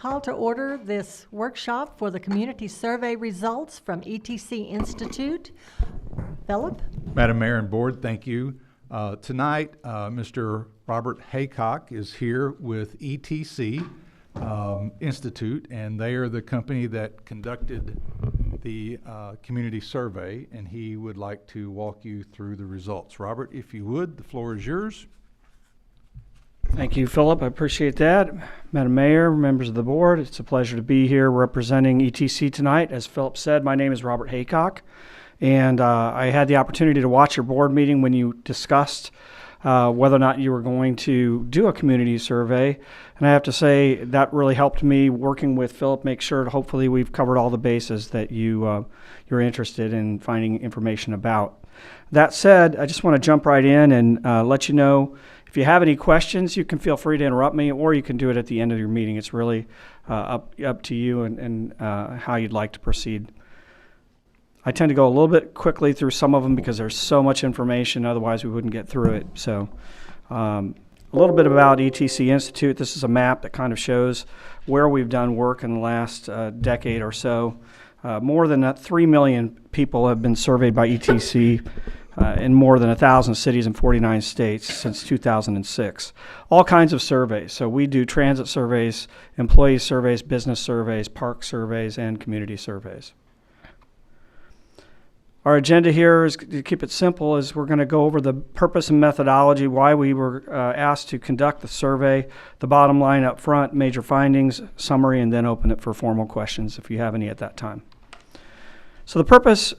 call to order this workshop for the community survey results from ETC Institute. Philip? Madam Mayor and Board, thank you. Tonight, Mr. Robert Haycock is here with ETC Institute, and they are the company that conducted the community survey, and he would like to walk you through the results. Robert, if you would, the floor is yours. Thank you, Philip. I appreciate that. Madam Mayor, members of the board, it's a pleasure to be here representing ETC tonight. As Philip said, my name is Robert Haycock, and I had the opportunity to watch your board meeting when you discussed whether or not you were going to do a community survey. And I have to say that really helped me working with Philip make sure hopefully we've covered all the bases that you're interested in finding information about. That said, I just want to jump right in and let you know if you have any questions, you can feel free to interrupt me, or you can do it at the end of your meeting. It's really up to you and how you'd like to proceed. I tend to go a little bit quickly through some of them because there's so much information, otherwise we wouldn't get through it. So a little bit about ETC Institute. This is a map that kind of shows where we've done work in the last decade or so. More than 3 million people have been surveyed by ETC in more than 1,000 cities in 49 states since 2006. All kinds of surveys. So we do transit surveys, employee surveys, business surveys, park surveys, and community surveys. Our agenda here is, to keep it simple, is we're going to go over the purpose and methodology, why we were asked to conduct the survey, the bottom line up front, major findings, summary, and then open it for formal questions if you have any at that time. So the purpose,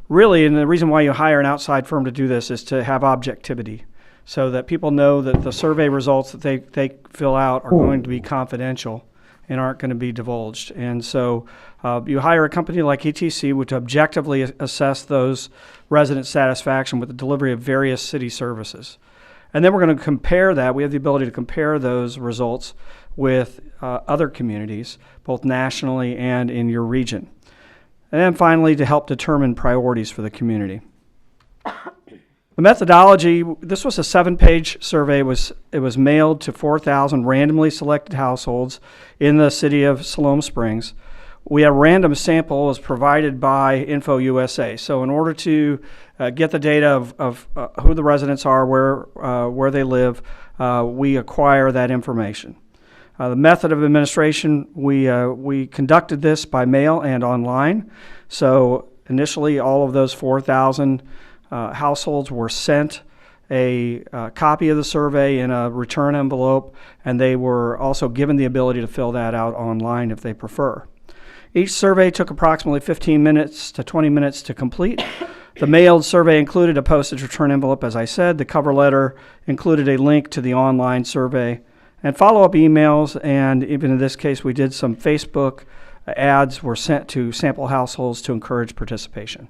really, and the reason why you hire an outside firm to do this is to have objectivity so that people know that the survey results that they fill out are going to be confidential and aren't going to be divulged. And so you hire a company like ETC to objectively assess those resident satisfaction with the delivery of various city services. And then we're going to compare that. We have the ability to compare those results with other communities, both nationally and in your region. And then finally, to help determine priorities for the community. The methodology, this was a 7-page survey. It was mailed to 4,000 randomly selected households in the city of Siloam Springs. We have random sample was provided by InfoUSA. So in order to get the data of who the residents are, where they live, we acquire that information. The method of administration, we conducted this by mail and online. So initially, all of those 4,000 households were sent a copy of the survey in a return envelope, and they were also given the ability to fill that out online if they prefer. Each survey took approximately 15 minutes to 20 minutes to complete. The mailed survey included a postage return envelope, as I said. The cover letter included a link to the online survey and follow-up emails, and even in this case, we did some Facebook ads were sent to sample households to encourage participation.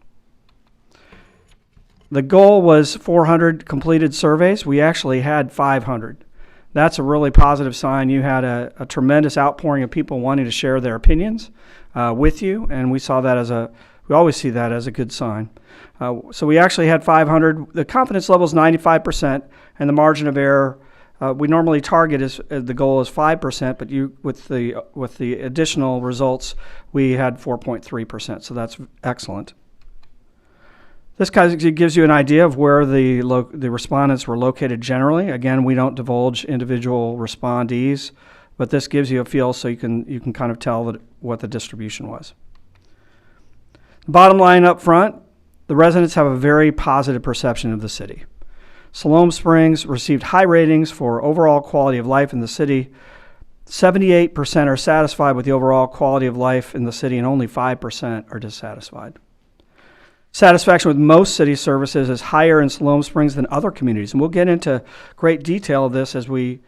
The goal was 400 completed surveys. We actually had 500. That's a really positive sign. You had a tremendous outpouring of people wanting to share their opinions with you, and we saw that we always see that as a good sign. So we actually had 500. The confidence level is 95%, and the margin of error we normally target the goal is 5%, but with the additional results, we had 4.3%. So that's excellent. This kind of gives you an idea of where the respondents were located generally. Again, we don't divulge individual respondees, but this gives you a feel so you can kind of tell what the distribution was. The bottom line up front, the residents have a very positive perception of the city. Siloam Springs received high ratings for overall quality of life in the city. 78% are satisfied with the overall quality of life in the city, and only 5% are dissatisfied. Satisfaction with most city services is higher in Siloam Springs than other communities, and we'll get into great detail of this as we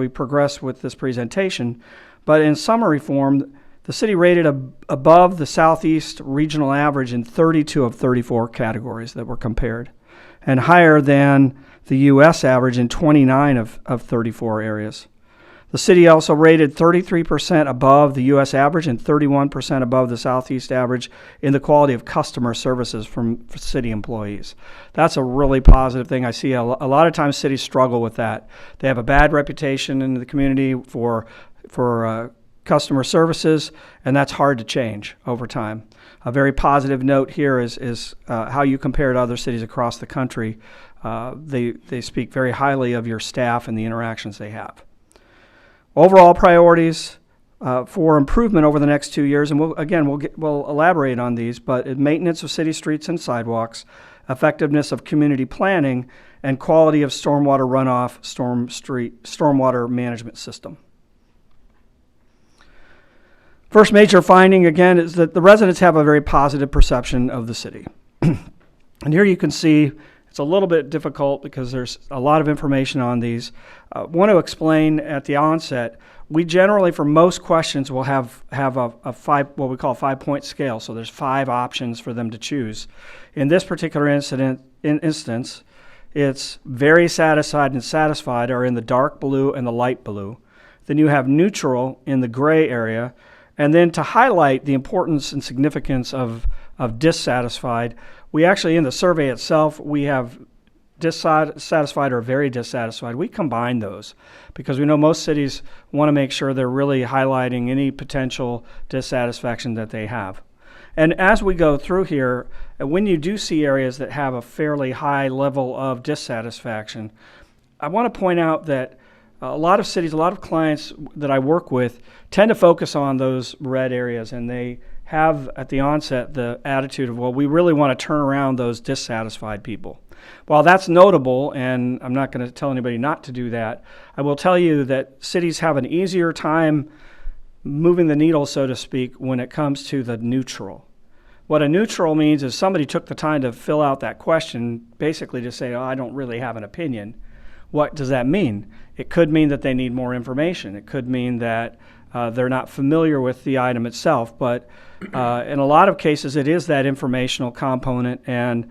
progress with this presentation. But in summary form, the city rated above the Southeast regional average in 32 of 34 categories that were compared, and higher than the U.S. average in 29 of 34 areas. The city also rated 33% above the U.S. average and 31% above the Southeast average in the quality of customer services from city employees. That's a really positive thing. I see a lot of times cities struggle with that. They have a bad reputation in the community for customer services, and that's hard to change over time. A very positive note here is how you compare to other cities across the country. They speak very highly of your staff and the interactions they have. Overall priorities for improvement over the next 2 years, and we'll elaborate on these, but maintenance of city streets and sidewalks, effectiveness of community planning, and quality of stormwater runoff, stormwater management system. First major finding, again, is that the residents have a very positive perception of the city. And here you can see it's a little bit difficult because there's a lot of information on these. I want to explain at the onset, we generally, for most questions, will have a what we call a 5-point scale. So there's 5 options for them to choose. In this particular instance, it's very satisfied and satisfied are in the dark blue and the light blue. Then you have neutral in the gray area. And then to highlight the importance and significance of dissatisfied, we actually, in the survey itself, we have dissatisfied or very dissatisfied. We combine those because we know most cities want to make sure they're really highlighting any potential dissatisfaction that they have. And as we go through here, when you do see areas that have a fairly high level of dissatisfaction, I want to point out that a lot of cities, a lot of clients that I work with tend to focus on those red areas, and they have at the onset the attitude of, well, we really want to turn around those dissatisfied people. While that's notable, and I'm not going to tell anybody not to do that, I will tell you that cities have an easier time moving the needle, so to speak, when it comes to the neutral. What a neutral means is somebody took the time to fill out that question basically to say, oh, I don't really have an opinion. What does that mean? It could mean that they need more information. It could mean that they're not familiar with the item itself, but in a lot of cases it is that informational component. And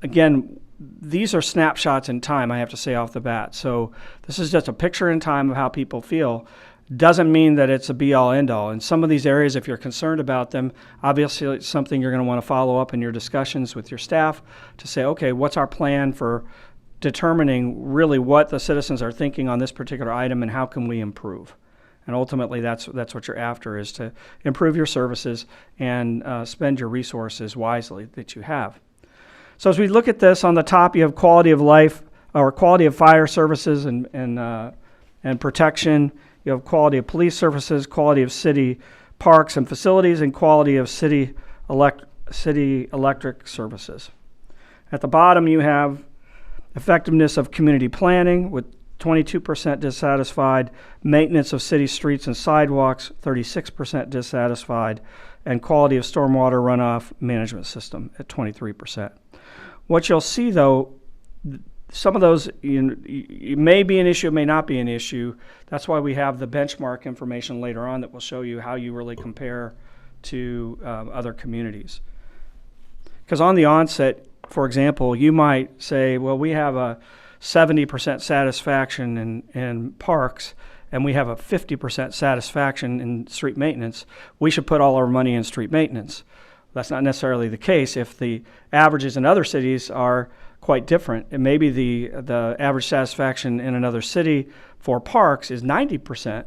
again, these are snapshots in time, I have to say off the bat. So this is just a picture in time of how people feel. Doesn't mean that it's a be-all, end-all. In some of these areas, if you're concerned about them, obviously it's something you're going to want to follow up in your discussions with your staff to say, okay, what's our plan for determining really what the citizens are thinking on this particular item and how can we improve? And ultimately, that's what you're after, is to improve your services and spend your resources wisely that you have. So as we look at this, on the top you have quality of life, or quality of fire services and protection. You have quality of police services, quality of city parks and facilities, and quality of city electric services. At the bottom you have effectiveness of community planning with 22% dissatisfied, maintenance of city streets and sidewalks, 36% dissatisfied, and quality of stormwater runoff management system at 23%. What you'll see, though, some of those may be an issue, may not be an issue. That's why we have the benchmark information later on that will show you how you really compare to other communities. Because on the onset, for example, you might say, well, we have a 70% satisfaction in parks, and we have a 50% satisfaction in street maintenance. We should put all our money in street maintenance. That's not necessarily the case. If the averages in other cities are quite different, and maybe the average satisfaction in another city for parks is 90%,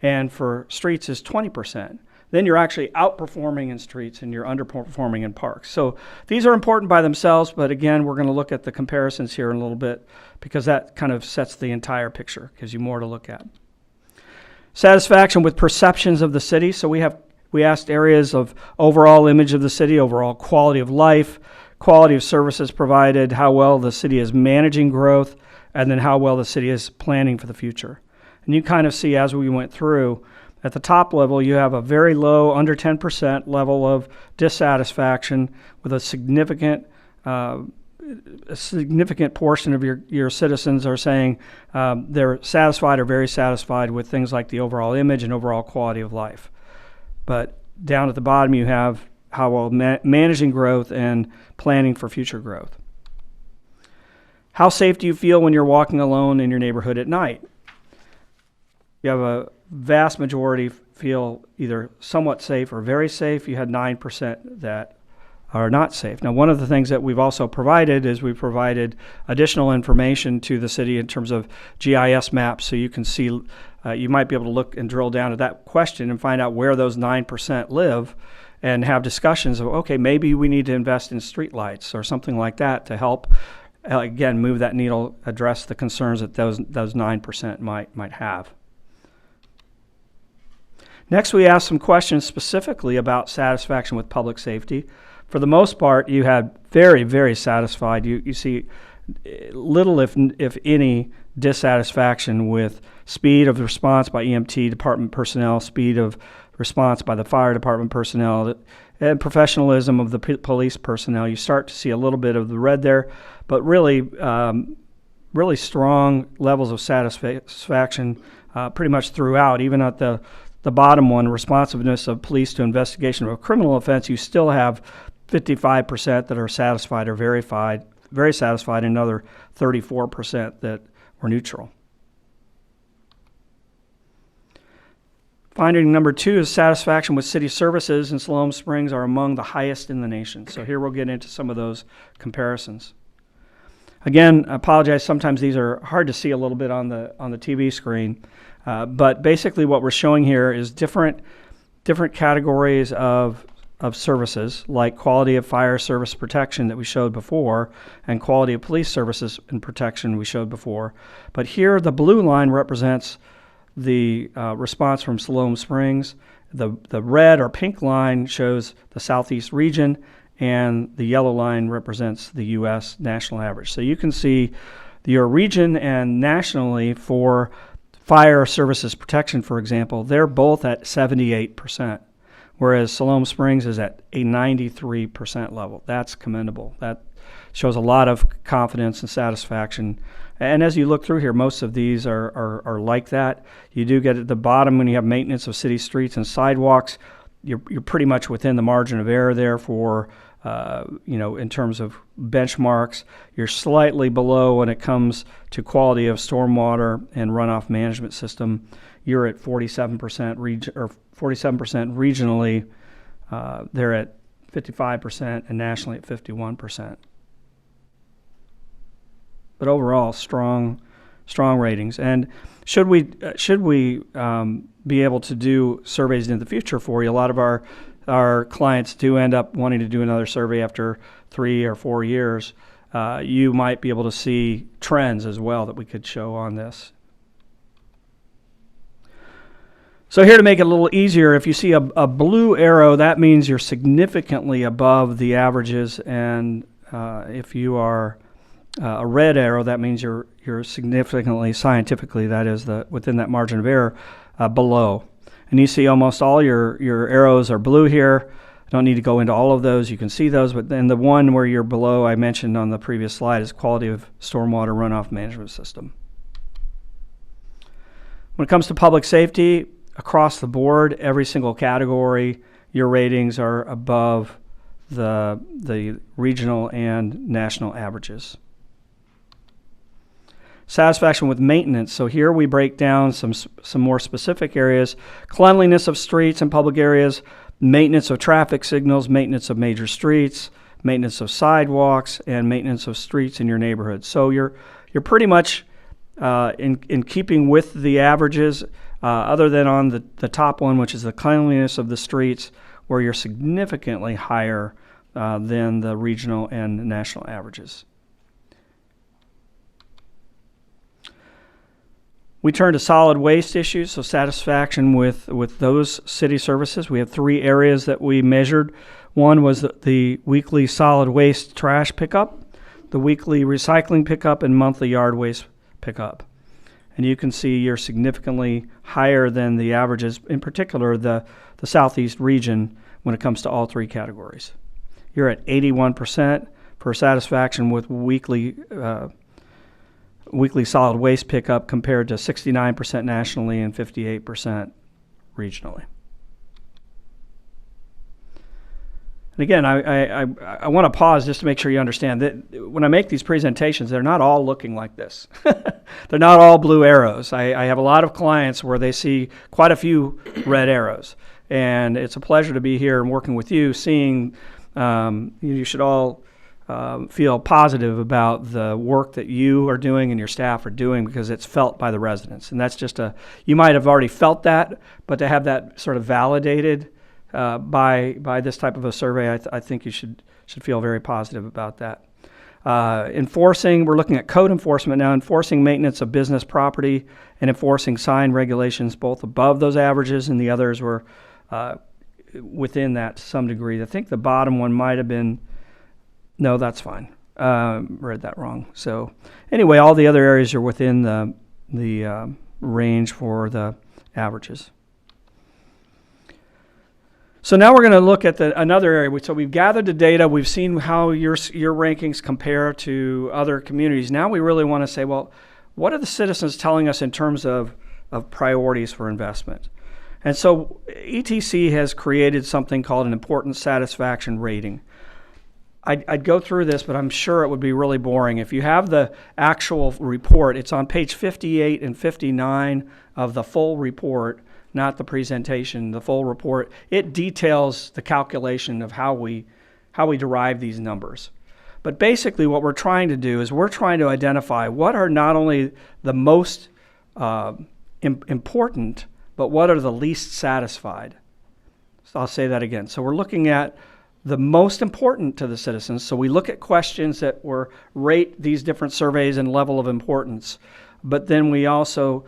and for streets is 20%. Then you're actually outperforming in streets and you're underperforming in parks. So these are important by themselves, but again, we're going to look at the comparisons here in a little bit because that kind of sets the entire picture, gives you more to look at. Satisfaction with perceptions of the city. So we asked areas of overall image of the city, overall quality of life, quality of services provided, how well the city is managing growth, and then how well the city is planning for the future. And you kind of see as we went through, at the top level, you have a very low, under 10% level of dissatisfaction with a significant portion of your citizens are saying they're satisfied or very satisfied with things like the overall image and overall quality of life. But down at the bottom, you have how well managing growth and planning for future growth. How safe do you feel when you're walking alone in your neighborhood at night? You have a vast majority feel either somewhat safe or very safe. You had 9% that are not safe. Now, one of the things that we've also provided is we've provided additional information to the city in terms of GIS maps, so you can see, you might be able to look and drill down to that question and find out where those 9% live and have discussions of, okay, maybe we need to invest in streetlights or something like that to help, again, move that needle, address the concerns that those 9% might have. Next, we asked some questions specifically about satisfaction with public safety. For the most part, you had very, very satisfied. You see little, if any, dissatisfaction with speed of response by EMT department personnel, speed of response by the fire department personnel, and professionalism of the police personnel. You start to see a little bit of the red there, but really, really strong levels of satisfaction pretty much throughout. Even at the bottom one, responsiveness of police to investigation of a criminal offense, you still have 55% that are satisfied or very satisfied, and another 34% that were neutral. Finding number 2 is satisfaction with city services in Siloam Springs are among the highest in the nation. So here we'll get into some of those comparisons. Again, I apologize, sometimes these are hard to see a little bit on the TV screen, but basically what we're showing here is different categories of services, like quality of fire service protection that we showed before, and quality of police services and protection we showed before. But here the blue line represents the response from Siloam Springs. The red or pink line shows the southeast region, and the yellow line represents the U.S. national average. So you can see your region and nationally for fire services protection, for example, they're both at 78%. Whereas Siloam Springs is at a 93% level. That's commendable. That shows a lot of confidence and satisfaction. And as you look through here, most of these are like that. You do get at the bottom when you have maintenance of city streets and sidewalks, you're pretty much within the margin of error there for, in terms of benchmarks. You're slightly below when it comes to quality of stormwater and runoff management system. You're at 47% 47% regionally. They're at 55% and nationally at 51%. But overall, strong ratings. And should we be able to do surveys in the future for you? A lot of our clients do end up wanting to do another survey after 3 or 4 years. You might be able to see trends as well that we could show on this. So here to make it a little easier, if you see a blue arrow, that means you're significantly above the averages, and if you are a red arrow, that means you're significantly, scientifically, that is, within that margin of error, below. And you see almost all your arrows are blue here. I don't need to go into all of those. You can see those, but then the one where you're below, I mentioned on the previous slide, is quality of stormwater runoff management system. When it comes to public safety, across the board, every single category, your ratings are above the regional and national averages. Satisfaction with maintenance. So here we break down some more specific areas. Cleanliness of streets and public areas, maintenance of traffic signals, maintenance of major streets, maintenance of sidewalks, and maintenance of streets in your neighborhood. So you're pretty much in keeping with the averages, other than on the top one, which is the cleanliness of the streets, where you're significantly higher than the regional and national averages. We turn to solid waste issues, so satisfaction with those city services. We have 3 areas that we measured. One was the weekly solid waste trash pickup, the weekly recycling pickup, and monthly yard waste pickup. And you can see you're significantly higher than the averages, in particular the southeast region, when it comes to all 3 categories. You're at 81% for satisfaction with weekly solid waste pickup, compared to 69% nationally and 58% regionally. And again, I want to pause just to make sure you understand that when I make these presentations, they're not all looking like this. They're not all blue arrows. I have a lot of clients where they see quite a few red arrows. And it's a pleasure to be here and working with you, seeing You should all feel positive about the work that you are doing and your staff are doing because it's felt by the residents. And that's just you might have already felt that, but to have that sort of validated by this type of a survey, I think you should feel very positive about that. Enforcing, we're looking at code enforcement now, enforcing maintenance of business property and enforcing sign regulations both above those averages, and the others were within that to some degree. I think the bottom one might have been, no, that's fine. Read that wrong. So anyway, all the other areas are within the range for the averages. So now we're going to look at another area. So we've gathered the data. We've seen how your rankings compare to other communities. Now we really want to say, well, what are the citizens telling us in terms of priorities for investment? And so ETC has created something called an importance satisfaction rating. I'd go through this, but I'm sure it would be really boring. If you have the actual report, it's on page 58 and 59 of the full report, not the presentation, the full report. It details the calculation of how we derive these numbers. But basically what we're trying to do is we're trying to identify what are not only the most important, but what are the least satisfied. So I'll say that again. So we're looking at the most important to the citizens. So we look at questions that rate these different surveys and level of importance, but then we also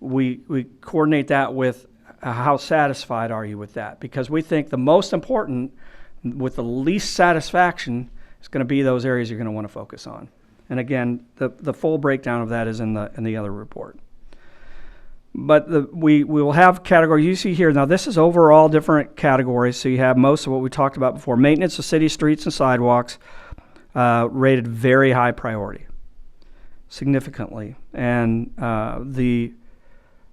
we coordinate that with how satisfied are you with that? Because we think the most important with the least satisfaction is going to be those areas you're going to want to focus on. And again, the full breakdown of that is in the other report. But we will have categories you see here. Now this is overall different categories. So you have most of what we talked about before. Maintenance of city streets and sidewalks, rated very high priority, significantly. And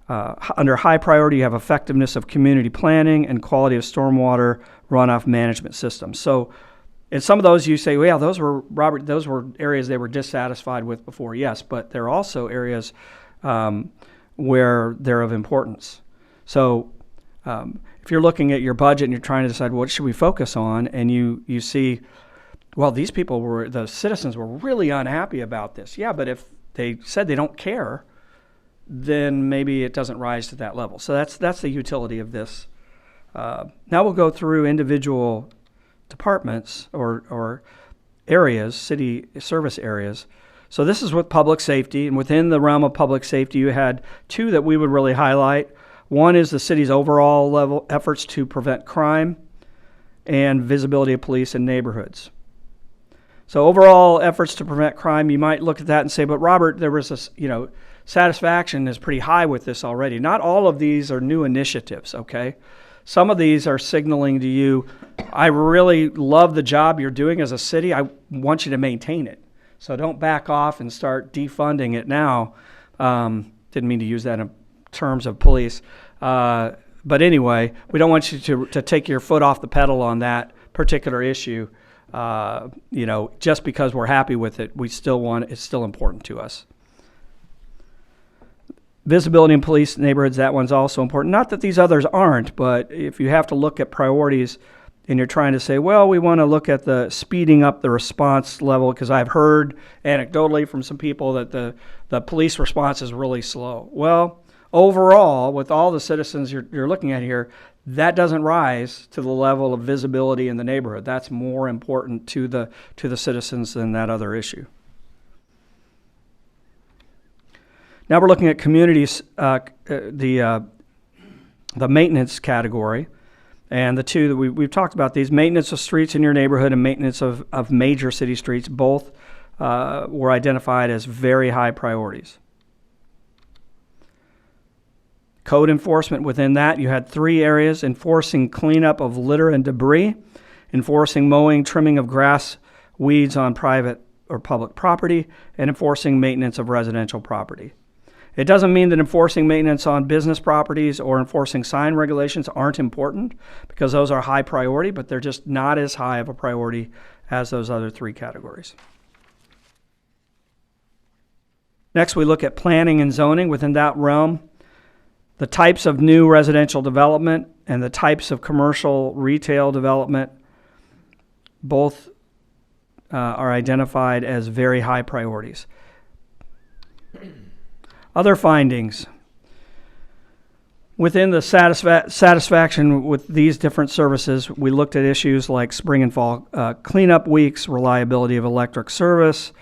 under high priority, you have effectiveness of community planning and quality of stormwater runoff management systems. So in some of those you say, well, yeah, those were areas they were dissatisfied with before. Yes, but there are also areas where they're of importance. So if you're looking at your budget and you're trying to decide what should we focus on, and you see, well, the citizens were really unhappy about this. Yeah, but if they said they don't care, then maybe it doesn't rise to that level. So that's the utility of this. Now we'll go through individual departments or areas, city service areas. So this is with public safety, and within the realm of public safety, you had two that we would really highlight. One is the city's overall level efforts to prevent crime and visibility of police in neighborhoods. So overall efforts to prevent crime, you might look at that and say, but Robert, there was this, satisfaction is pretty high with this already. Not all of these are new initiatives, okay? Some of these are signaling to you, I really love the job you're doing as a city. I want you to maintain it. So don't back off and start defunding it now. Didn't mean to use that in terms of police. But anyway, we don't want you to take your foot off the pedal on that particular issue. Just because we're happy with it, it's still important to us. Visibility in police neighborhoods, that one's also important. Not that these others aren't, but if you have to look at priorities and you're trying to say, well, we want to look at the speeding up the response level, because I've heard anecdotally from some people that the police response is really slow. Well, overall, with all the citizens you're looking at here, that doesn't rise to the level of visibility in the neighborhood. That's more important to the citizens than that other issue. Now we're looking at communities, the maintenance category. And the two that we've talked about, these maintenance of streets in your neighborhood and maintenance of major city streets, both were identified as very high priorities. Code enforcement within that, you had three areas: enforcing cleanup of litter and debris, enforcing mowing, trimming of grass, weeds on private or public property, and enforcing maintenance of residential property. It doesn't mean that enforcing maintenance on business properties or enforcing sign regulations aren't important, because those are high priority, but they're just not as high of a priority as those other three categories. Next, we look at planning and zoning within that realm. The types of new residential development and the types of commercial retail development Both are identified as very high priorities. Other findings. Within the satisfaction with these different services, we looked at issues like spring and fall cleanup weeks, reliability of electric service,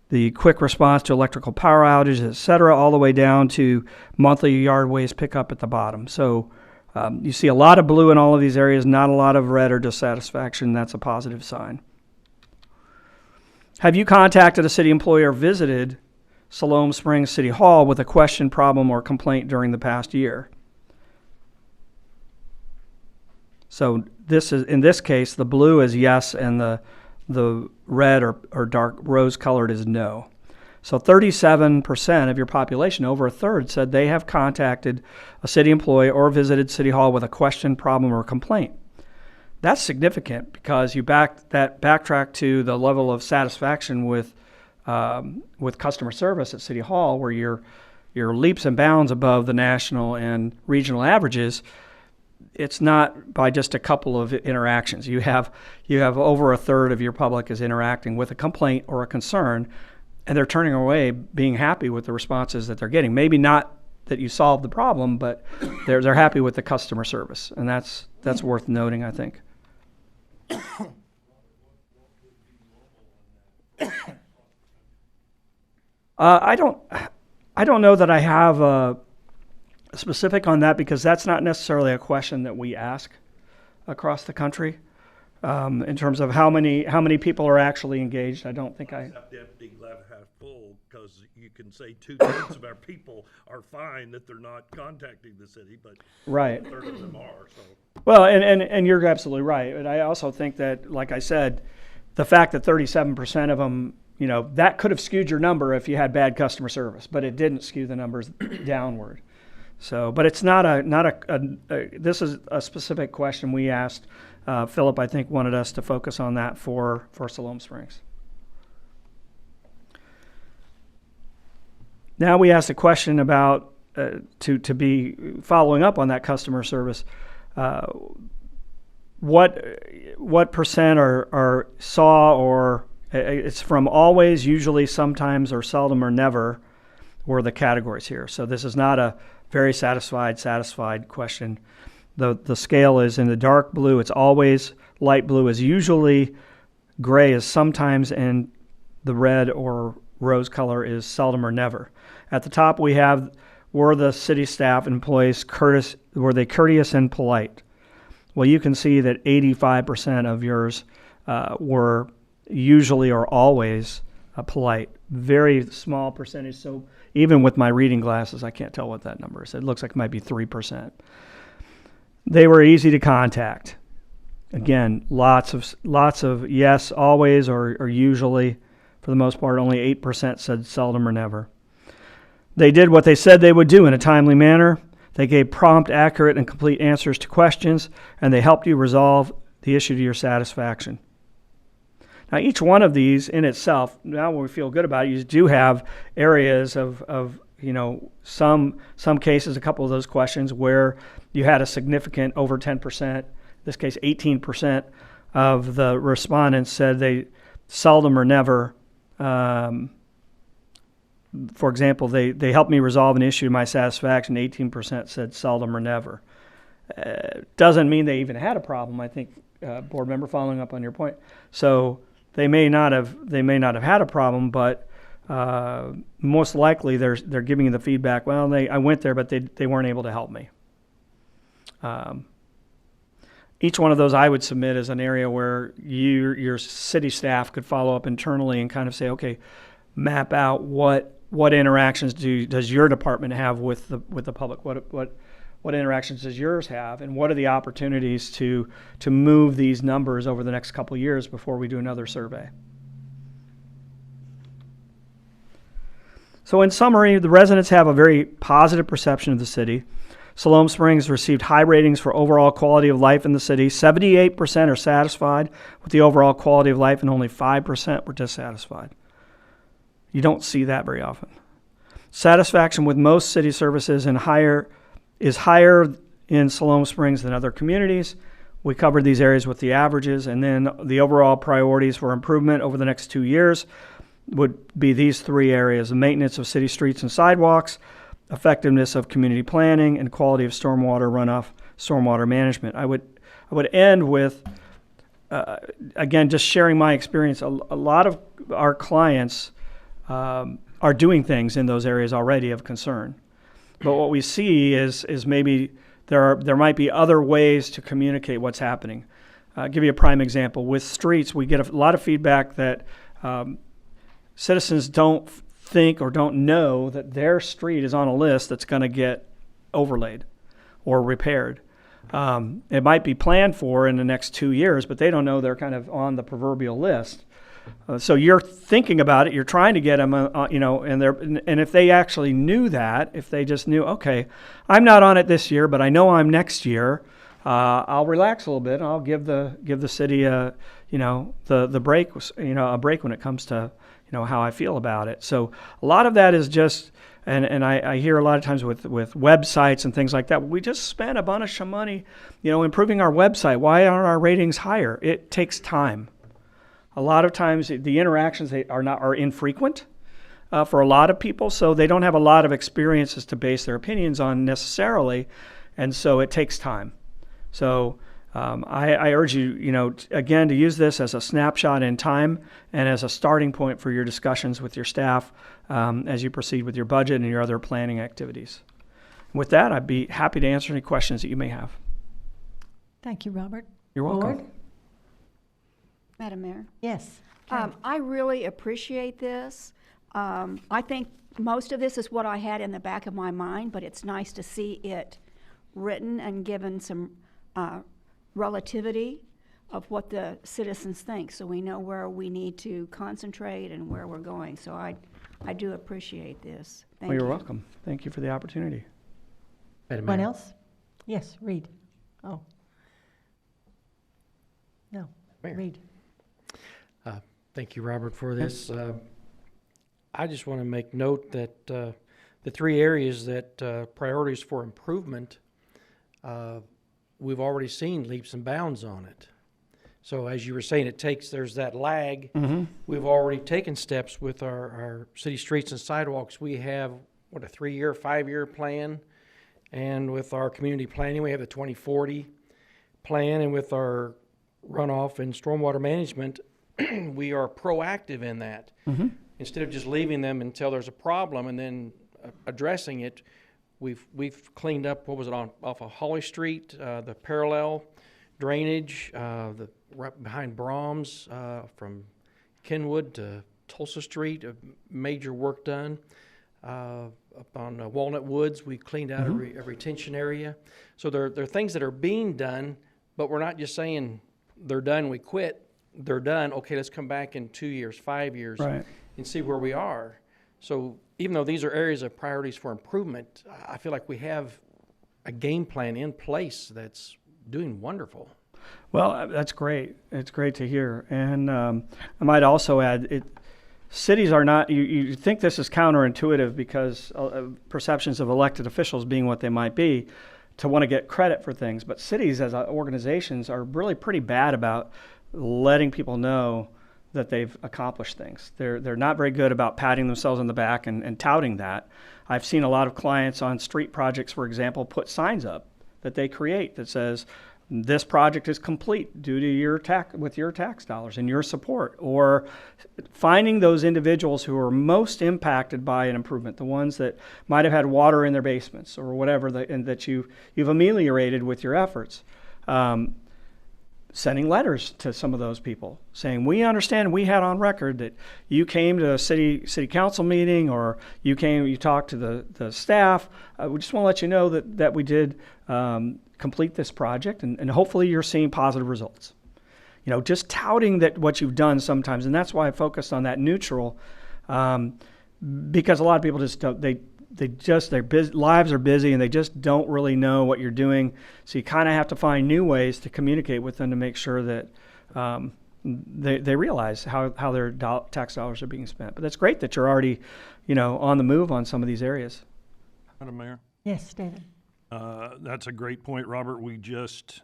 the quick response to electrical power outages, et cetera, all the way down to monthly yard waste pickup at the bottom. So you see a lot of blue in all of these areas, not a lot of red or dissatisfaction. That's a positive sign. Have you contacted a city employee or visited Siloam Springs City Hall with a question, problem, or complaint during the past year? So this is, in this case, the blue is yes, and the red or dark rose-colored is no. So 37% of your population, over a third, said they have contacted a city employee or visited City Hall with a question, problem, or complaint. That's significant because you backtrack to the level of satisfaction with customer service at City Hall, where you're leaps and bounds above the national and regional averages. It's not by just a couple of interactions. You have over a third of your public is interacting with a complaint or a concern, and they're turning away being happy with the responses that they're getting. Maybe not that you solved the problem, but they're happy with the customer service, and that's worth noting, I think. I don't know that I have a specific on that, because that's not necessarily a question that we ask across the country in terms of how many people are actually engaged. I don't think I have the empty glass half full, because you can say 2/3 of our people are fine that they're not contacting the city, but right. a third of them are. So. Well, and you're absolutely right. But I also think that, like I said, the fact that 37% of them, that could have skewed your number if you had bad customer service, but it didn't skew the numbers downward. So, but it's not this is a specific question we asked. Philip, I think, wanted us to focus on that for Siloam Springs. Now we asked a question about, to be following up on that customer service, what percent are saw, or it's from always, usually, sometimes, or seldom, or never were the categories here. So this is not a very satisfied question. The scale is in the dark blue, it's always, light blue is usually, gray is sometimes, and the red or rose color is seldom or never. At the top we have, were the city staff employees were they courteous and polite? Well, you can see that 85% of yours were usually or always polite. Very small percentage. So even with my reading glasses, I can't tell what that number is. It looks like it might be 3%. They were easy to contact. Again, lots of yes, always, or usually. For the most part, only 8% said seldom or never. They did what they said they would do in a timely manner. They gave prompt, accurate, and complete answers to questions, and they helped you resolve the issue to your satisfaction. Now, each one of these in itself, now when we feel good about it, you do have areas of some cases, a couple of those questions where you had a significant, over 10%, in this case 18% of the respondents said they seldom or never. For example, they helped me resolve an issue to my satisfaction. 18% said seldom or never. Doesn't mean they even had a problem. I think, board member, following up on your point. So they may not have had a problem, but most likely they're giving you the feedback. Well, I went there, but they weren't able to help me. Each one of those I would submit as an area where your city staff could follow up internally and kind of say, okay, map out what interactions does your department have with the public? What interactions does yours have, and what are the opportunities to move these numbers over the next couple of years before we do another survey? So in summary, the residents have a very positive perception of the city. Siloam Springs received high ratings for overall quality of life in the city. 78% are satisfied with the overall quality of life, and only 5% were dissatisfied. You don't see that very often. Satisfaction with most city services is higher in Siloam Springs than other communities, We covered these areas with the averages, and then the overall priorities for improvement over the next 2 years would be these 3 areas: the maintenance of city streets and sidewalks, effectiveness of community planning, and quality of stormwater runoff, stormwater management. I would end with, again, just sharing my experience. A lot of our clients are doing things in those areas already of concern. But what we see is maybe there might be other ways to communicate what's happening. I'll give you a prime example. With streets, we get a lot of feedback that citizens don't think or don't know that their street is on a list that's going to get overlaid or repaired. It might be planned for in the next 2 years, but they don't know they're kind of on the proverbial list. So you're thinking about it, you're trying to get them, and if they actually knew that, if they just knew, okay, I'm not on it this year, but I know I'm next year, I'll relax a little bit, and I'll give the city the break, a break when it comes to, how I feel about it. So a lot of that is just, and I hear a lot of times with websites and things like that, we just spent a bunch of money, improving our website. Why aren't our ratings higher? It takes time. A lot of times the interactions are infrequent for a lot of people, so they don't have a lot of experiences to base their opinions on necessarily, and so it takes time. So I urge you, again, to use this as a snapshot in time and as a starting point for your discussions with your staff as you proceed with your budget and your other planning activities. With that, I'd be happy to answer any questions that you may have. Thank you, Robert. You're welcome. Board? Madam Mayor, Yes. I really appreciate this. I think most of this is what I had in the back of my mind, but it's nice to see it written and given some relativity of what the citizens think, so we know where we need to concentrate and where we're going. So I do appreciate this. Thank you. You're welcome. Thank you for the opportunity. Madam Anyone Mayor. else? Yes, Reed. Oh. No, Mayor. Reed. Thank you, Robert, for this. I just want to make note that the 3 areas that priorities for improvement, we've already seen leaps and bounds on it. So as you were saying, there's that lag. Mm-hmm. We've already taken steps with our city streets and sidewalks. We have, a 3-year, 5-year plan. And with our community planning, we have the 2040 plan. And with our runoff and stormwater management, we are proactive in that. Mm-hmm. Instead of just leaving them until there's a problem and then addressing it, we've cleaned up, off of Holly Street, the parallel drainage, right behind Brahms, from Kenwood to Tulsa Street, major work done. Up on Walnut Woods, we cleaned out a retention area. So there are things that are being done, but we're not just saying they're done, we quit. They're done, okay, let's come back in 2 years, 5 years, Right. and see where we are. So even though these are areas of priorities for improvement, I feel like we have a game plan in place that's doing wonderful. Well, that's great. It's great to hear. And I might also add, cities are not, you think this is counterintuitive because perceptions of elected officials being what they might be, to want to get credit for things. But cities as organizations are really pretty bad about letting people know that they've accomplished things. They're not very good about patting themselves on the back and touting that. I've seen a lot of clients on street projects, for example, put signs up that they create that says, this project is complete due to your tax dollars and your support, or finding those individuals who are most impacted by an improvement, the ones that might have had water in their basements or whatever, and that you've ameliorated with your efforts. Sending letters to some of those people saying, we understand, we had on record that you came to a city council meeting, or you talked to the staff. We just want to let you know that we did complete this project, and hopefully you're seeing positive results. Just touting that what you've done sometimes, and that's why I focused on that neutral, because a lot of people just don't, their lives are busy and they just don't really know what you're doing. So you kind of have to find new ways to communicate with them to make sure that they realize how their tax dollars are being spent. But that's great that you're already, on the move on some of these areas. Madam Mayor, Yes, David. that's a great point, Robert. We just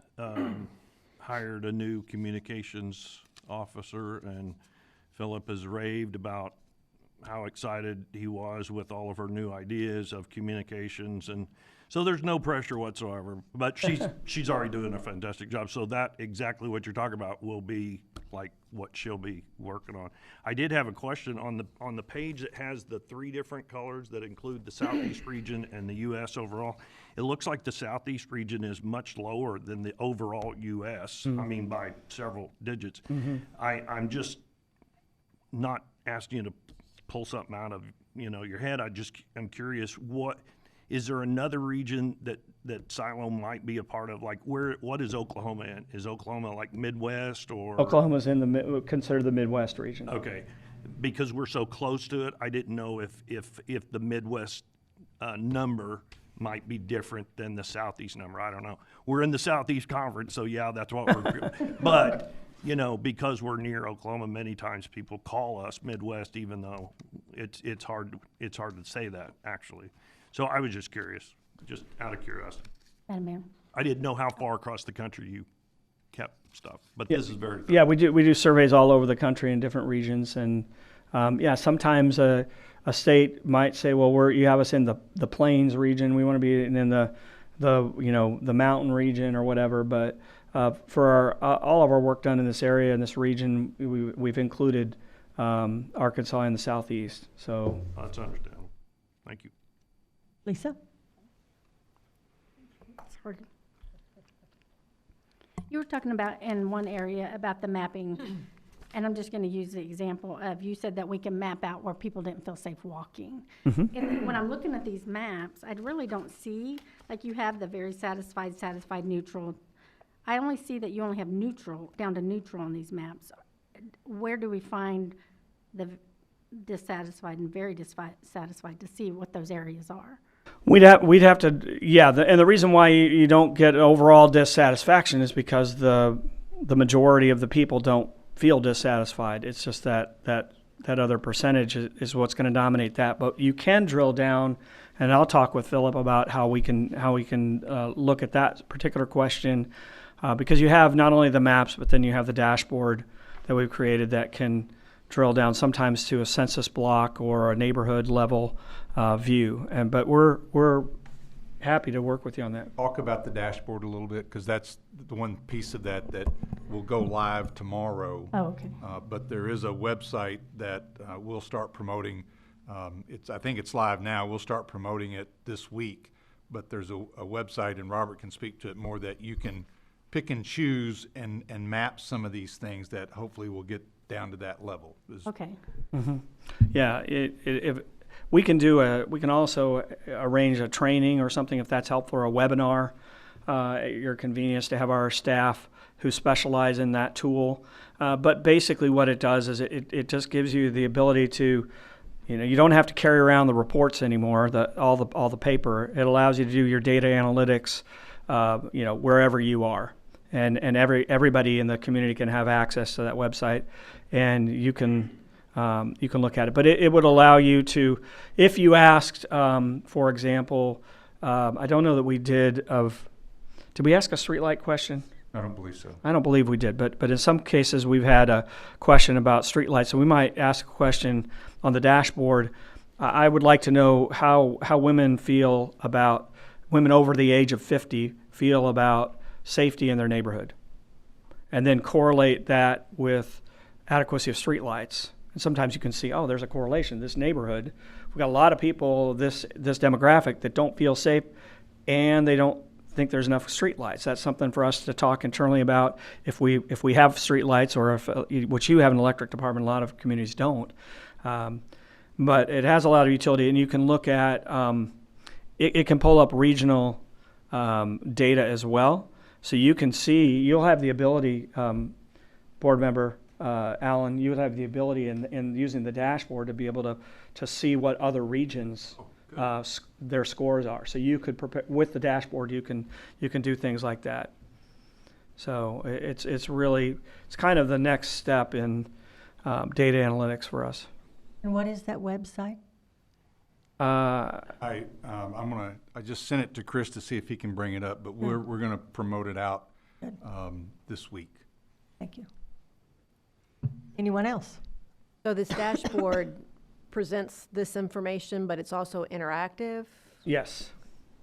hired a new communications officer, and Philip has raved about how excited he was with all of her new ideas of communications, and so there's no pressure whatsoever. But she's already doing a fantastic job. So that exactly what you're talking about will be like what she'll be working on. I did have a question on the page that has the 3 different colors that include the Southeast region and the U.S. overall. It looks like the Southeast region is much lower than the overall U.S. I mean, by several digits. I'm just not asking you to pull something out of your head. I'm curious, what is there another region that Siloam might be a part of? Like, what is Oklahoma in? Is Oklahoma like Midwest or? Oklahoma's considered the Midwest region. Okay, because we're so close to it, I didn't know if the Midwest number might be different than the Southeast number. I don't know. We're in the Southeast Conference, so yeah, that's what we're. But because we're near Oklahoma, many times people call us Midwest, even though it's hard to say that actually. So I was just curious, just out of curiosity. Madam Mayor. I didn't know how far across the country you kept stuff, but this is very. Yeah, we do surveys all over the country in different regions, and sometimes a state might say, well, you have us in the plains region, we want to be in the mountain region or whatever, but for all of our work done in this area, in this region, we've included Arkansas and the Southeast. So That's understandable. Thank you. Lisa? Sorry. You were talking about in one area about the mapping, and I'm just going to use the example of, you said that we can map out where people didn't feel safe walking. And when I'm looking at these maps, I really don't see, like you have the very satisfied, neutral. I only see that you only have neutral, down to neutral on these maps. Where do we find the dissatisfied and very dissatisfied to see what those areas are? we'd have to, and the reason why you don't get overall dissatisfaction is because the majority of the people don't feel dissatisfied. It's just that other percentage is what's going to dominate that. But you can drill down, and I'll talk with Philip about how we can look at that particular question, because you have not only the maps, but then you have the dashboard that we've created that can drill down sometimes to a census block or a neighborhood level view. But we're happy to work with you on that. Talk about the dashboard a little bit, because that's the one piece of that will go live tomorrow. Oh, okay. But there is a website that we'll start promoting. I think it's live now. We'll start promoting it this week. But there's a website, and Robert can speak to it more, that you can pick and choose and map some of these things that hopefully will get down to that level. Okay. Mm-hmm. Yeah, if we can also arrange a training or something if that's helpful, or a webinar at your convenience, to have our staff who specialize in that tool. But basically what it does is it just gives you the ability to, you don't have to carry around the reports anymore, all the paper. It allows you to do your data analytics, wherever you are. And everybody in the community can have access to that website, and you can look at it. But it would allow you to, if you asked, for example, I don't know that we did we ask a streetlight question? I don't believe so. I don't believe we did, but in some cases we've had a question about streetlights, so we might ask a question on the dashboard. I would like to know how women over the age of 50 feel about safety in their neighborhood, and then correlate that with adequacy of streetlights. And sometimes you can see, there's a correlation. This neighborhood, we've got a lot of people, this demographic, that don't feel safe, and they don't think there's enough streetlights. That's something for us to talk internally about. If we have streetlights, or which you have an electric department, a lot of communities don't. But it has a lot of utility, and you can look at it can pull up regional data as well. So you can see, you'll have the ability, board member Alan, you would have the ability in using the dashboard to be able to see what other regions their scores are. So you could prepare with the dashboard. You can do things like that. So it's kind of the next step in data analytics for us. And what is that website? I just sent it to Chris to see if he can bring it up, but we're going to promote it out Good. this week. Thank you. Anyone else? So this dashboard presents this information, but it's also interactive? Yes.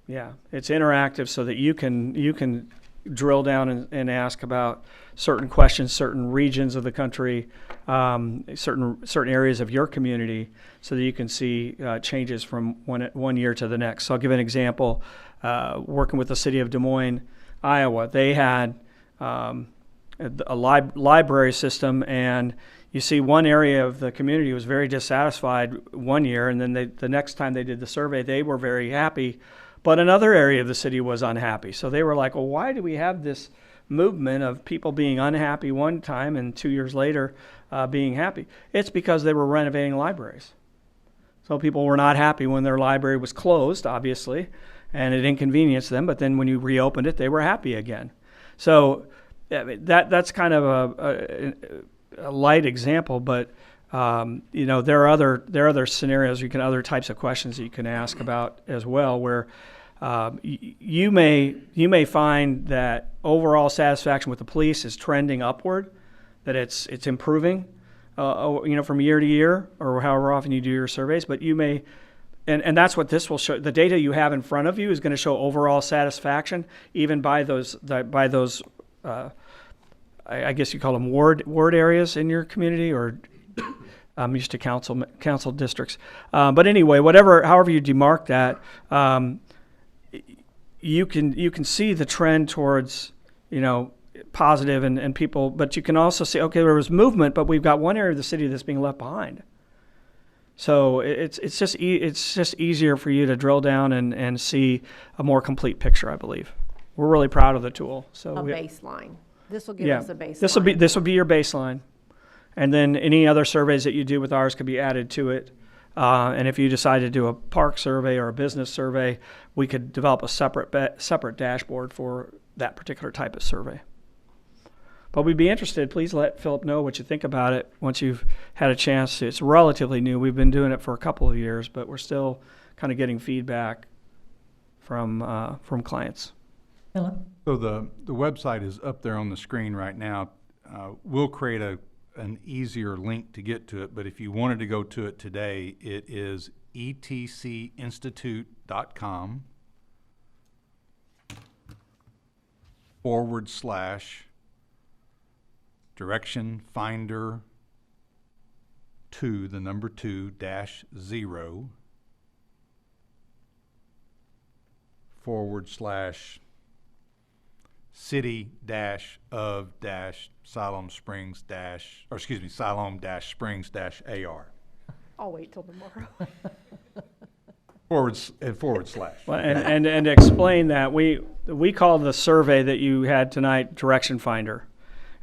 Yeah, it's interactive so that you can drill down and ask about certain questions, certain regions of the country, certain areas of your community, so that you can see changes from one year to the next. So I'll give an example. Working with the city of Des Moines, Iowa, they had a library system, and you see one area of the community was very dissatisfied one year, and then the next time they did the survey, they were very happy. But another area of the city was unhappy. So they were like, well, why do we have this movement of people being unhappy one time and 2 years later being happy? It's because they were renovating libraries. So people were not happy when their library was closed, obviously, and it inconvenienced them. But then when you reopened it, they were happy again. So that's kind of a light example, but there are other scenarios, other types of questions that you can ask about as well, where you may find that overall satisfaction with the police is trending upward, that it's improving, from year to year or however often you do your surveys. But you may, and that's what this will show. The data you have in front of you is going to show overall satisfaction, even by those I guess you call them ward areas in your community, or I'm used to council districts. But anyway, however you demark that, you can see the trend towards, positive and people, but you can also see, okay, there was movement, but we've got one area of the city that's being left behind. So it's just easier for you to drill down and see a more complete picture, I believe. We're really proud of the tool. So Baseline. This will give us a baseline. This will be your baseline. And then any other surveys that you do with ours could be added to it. And if you decide to do a park survey or a business survey, we could develop a separate dashboard for that particular type of survey. But we'd be interested. Please let Philip know what you think about it once you've had a chance to. It's relatively new. We've been doing it for a couple of years, but we're still kind of getting feedback from clients. Philip? So the website is up there on the screen right now. We'll create an easier link to get to it, but if you wanted to go to it today, it is etc.com/direction finder 2, the number 2 -0 /city-of-Siloam Springs Siloam-Springs-AR. I'll wait till tomorrow. forward slash. Well, and to explain that, we call the survey that you had tonight Direction Finder.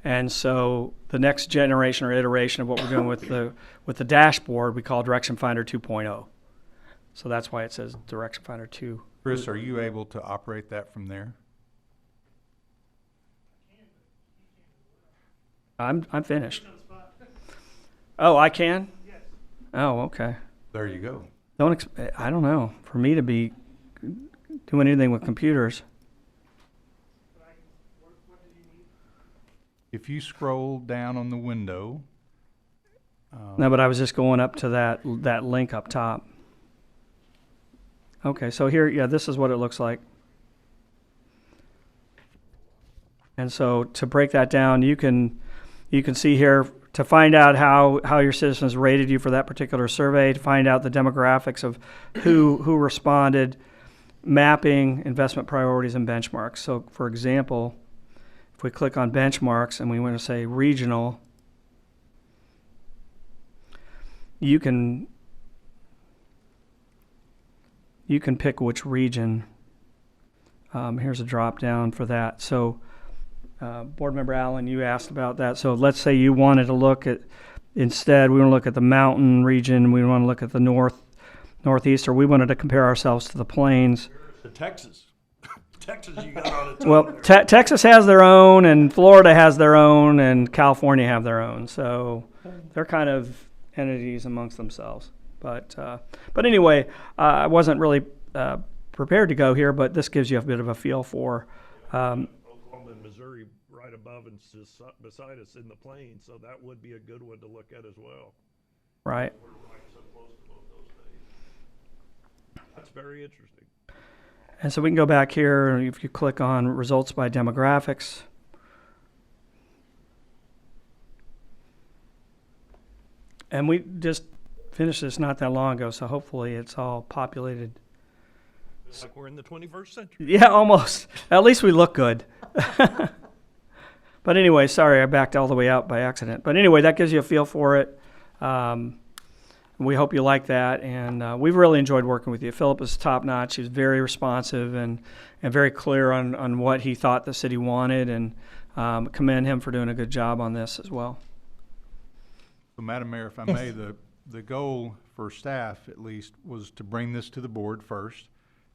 And so the next generation or iteration of what we're doing with the dashboard, we call Direction Finder 2.0. So that's why it says Direction Finder 2. Chris, are you able to operate that from there? I'm finished. Oh, I can? Yes. Oh, okay. There you go. I don't know. For me to be doing anything with computers. If you scroll down on the window. No, but I was just going up to that link up top. Okay, so here, this is what it looks like. And so to break that down, you can see here to find out how your citizens rated you for that particular survey, to find out the demographics of who responded, mapping, investment priorities, and benchmarks. So, for example, if we click on benchmarks and we want to say regional, you can pick which region. Here's a drop down for that. So Board Member Allen, you asked about that. So let's say you wanted to look at, instead, we want to look at the mountain region, we want to look at the northeast, or we wanted to compare ourselves to the plains. To Texas. Texas, you got on it. Well, Texas has their own, and Florida has their own, and California have their own. So they're kind of entities amongst themselves. But anyway, I wasn't really prepared to go here, but this gives you a bit of a feel for. Oklahoma and Missouri right above and just beside us in the plain, so that would be a good one to look at as well. Right. We're right so close to both those things. That's very interesting. And so we can go back here, and if you click on results by demographics. And we just finished this not that long ago, so hopefully it's all populated. It's like we're in the 21st century. Yeah, almost. At least we look good. But anyway, sorry, I backed all the way out by accident. But anyway, that gives you a feel for it. We hope you like that, and we've really enjoyed working with you. Philip is top-notch. He's very responsive and very clear on what he thought the city wanted, and commend him for doing a good job on this as well. So, Madam Mayor, if I Yes. may, the goal for staff, at least, was to bring this to the board first,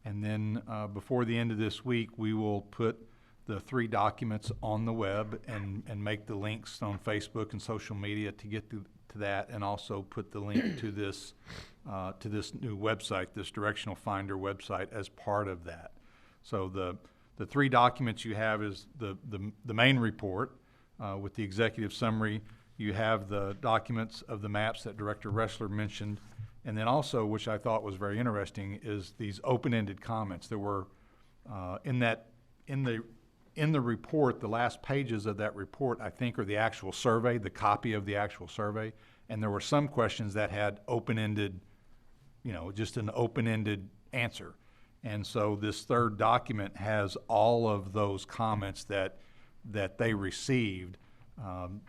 and then before the end of this week, we will put the 3 documents on the web and make the links on Facebook and social media to get to that, and also put the link to this new website, this directional finder website, as part of that. So the 3 documents you have is the main report with the executive summary. You have the documents of the maps that Director Ressler mentioned, and then also, which I thought was very interesting, is these open-ended comments. There were in the report, the last pages of that report, I think, are the actual survey, the copy of the actual survey, and there were some questions that had open-ended, just an open-ended answer. And so this 3rd document has all of those comments that they received,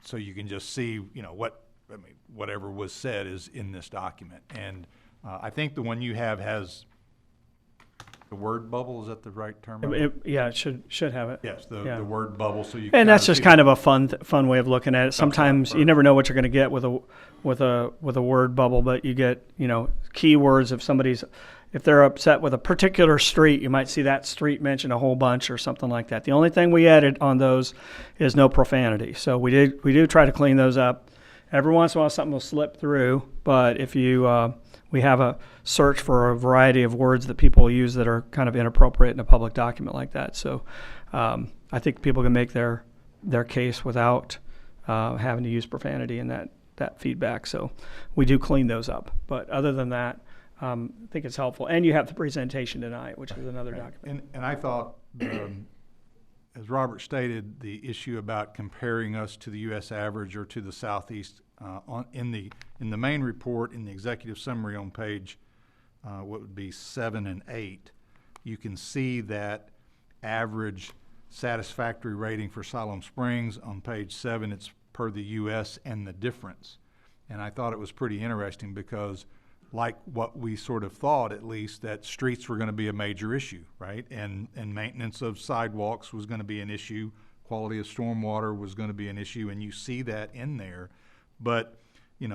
so you can just see, whatever was said is in this document. And I think the one you have has the word bubble. Is that the right term? Yeah, it should have it. Yes, the Yeah. word bubble. So you. And that's just see kind of a fun way of looking at it. Sometimes you first. never know what you're going to get with a word bubble, but you get keywords. If they're upset with a particular street, you might see that street mentioned a whole bunch or something like that. The only thing we added on those is no profanity. So we do try to clean those up. Every once in a while, something will slip through, but if we have a search for a variety of words that people use that are kind of inappropriate in a public document like that. So I think people can make their case without having to use profanity in that feedback. So we do clean those up. But other than that, I think it's helpful. And you have the presentation tonight, which is another document. And I thought, as Robert stated, the issue about comparing us to the U.S. average or to the Southeast in the main report, in the executive summary on page what would be 7 and 8, you can see that average satisfactory rating for Siloam Springs. On page 7, it's per the U.S. and the difference. And I thought it was pretty interesting because, like what we sort of thought, at least, that streets were going to be a major issue, right? And maintenance of sidewalks was going to be an issue. Quality of stormwater was going to be an issue, and you see that in there. But,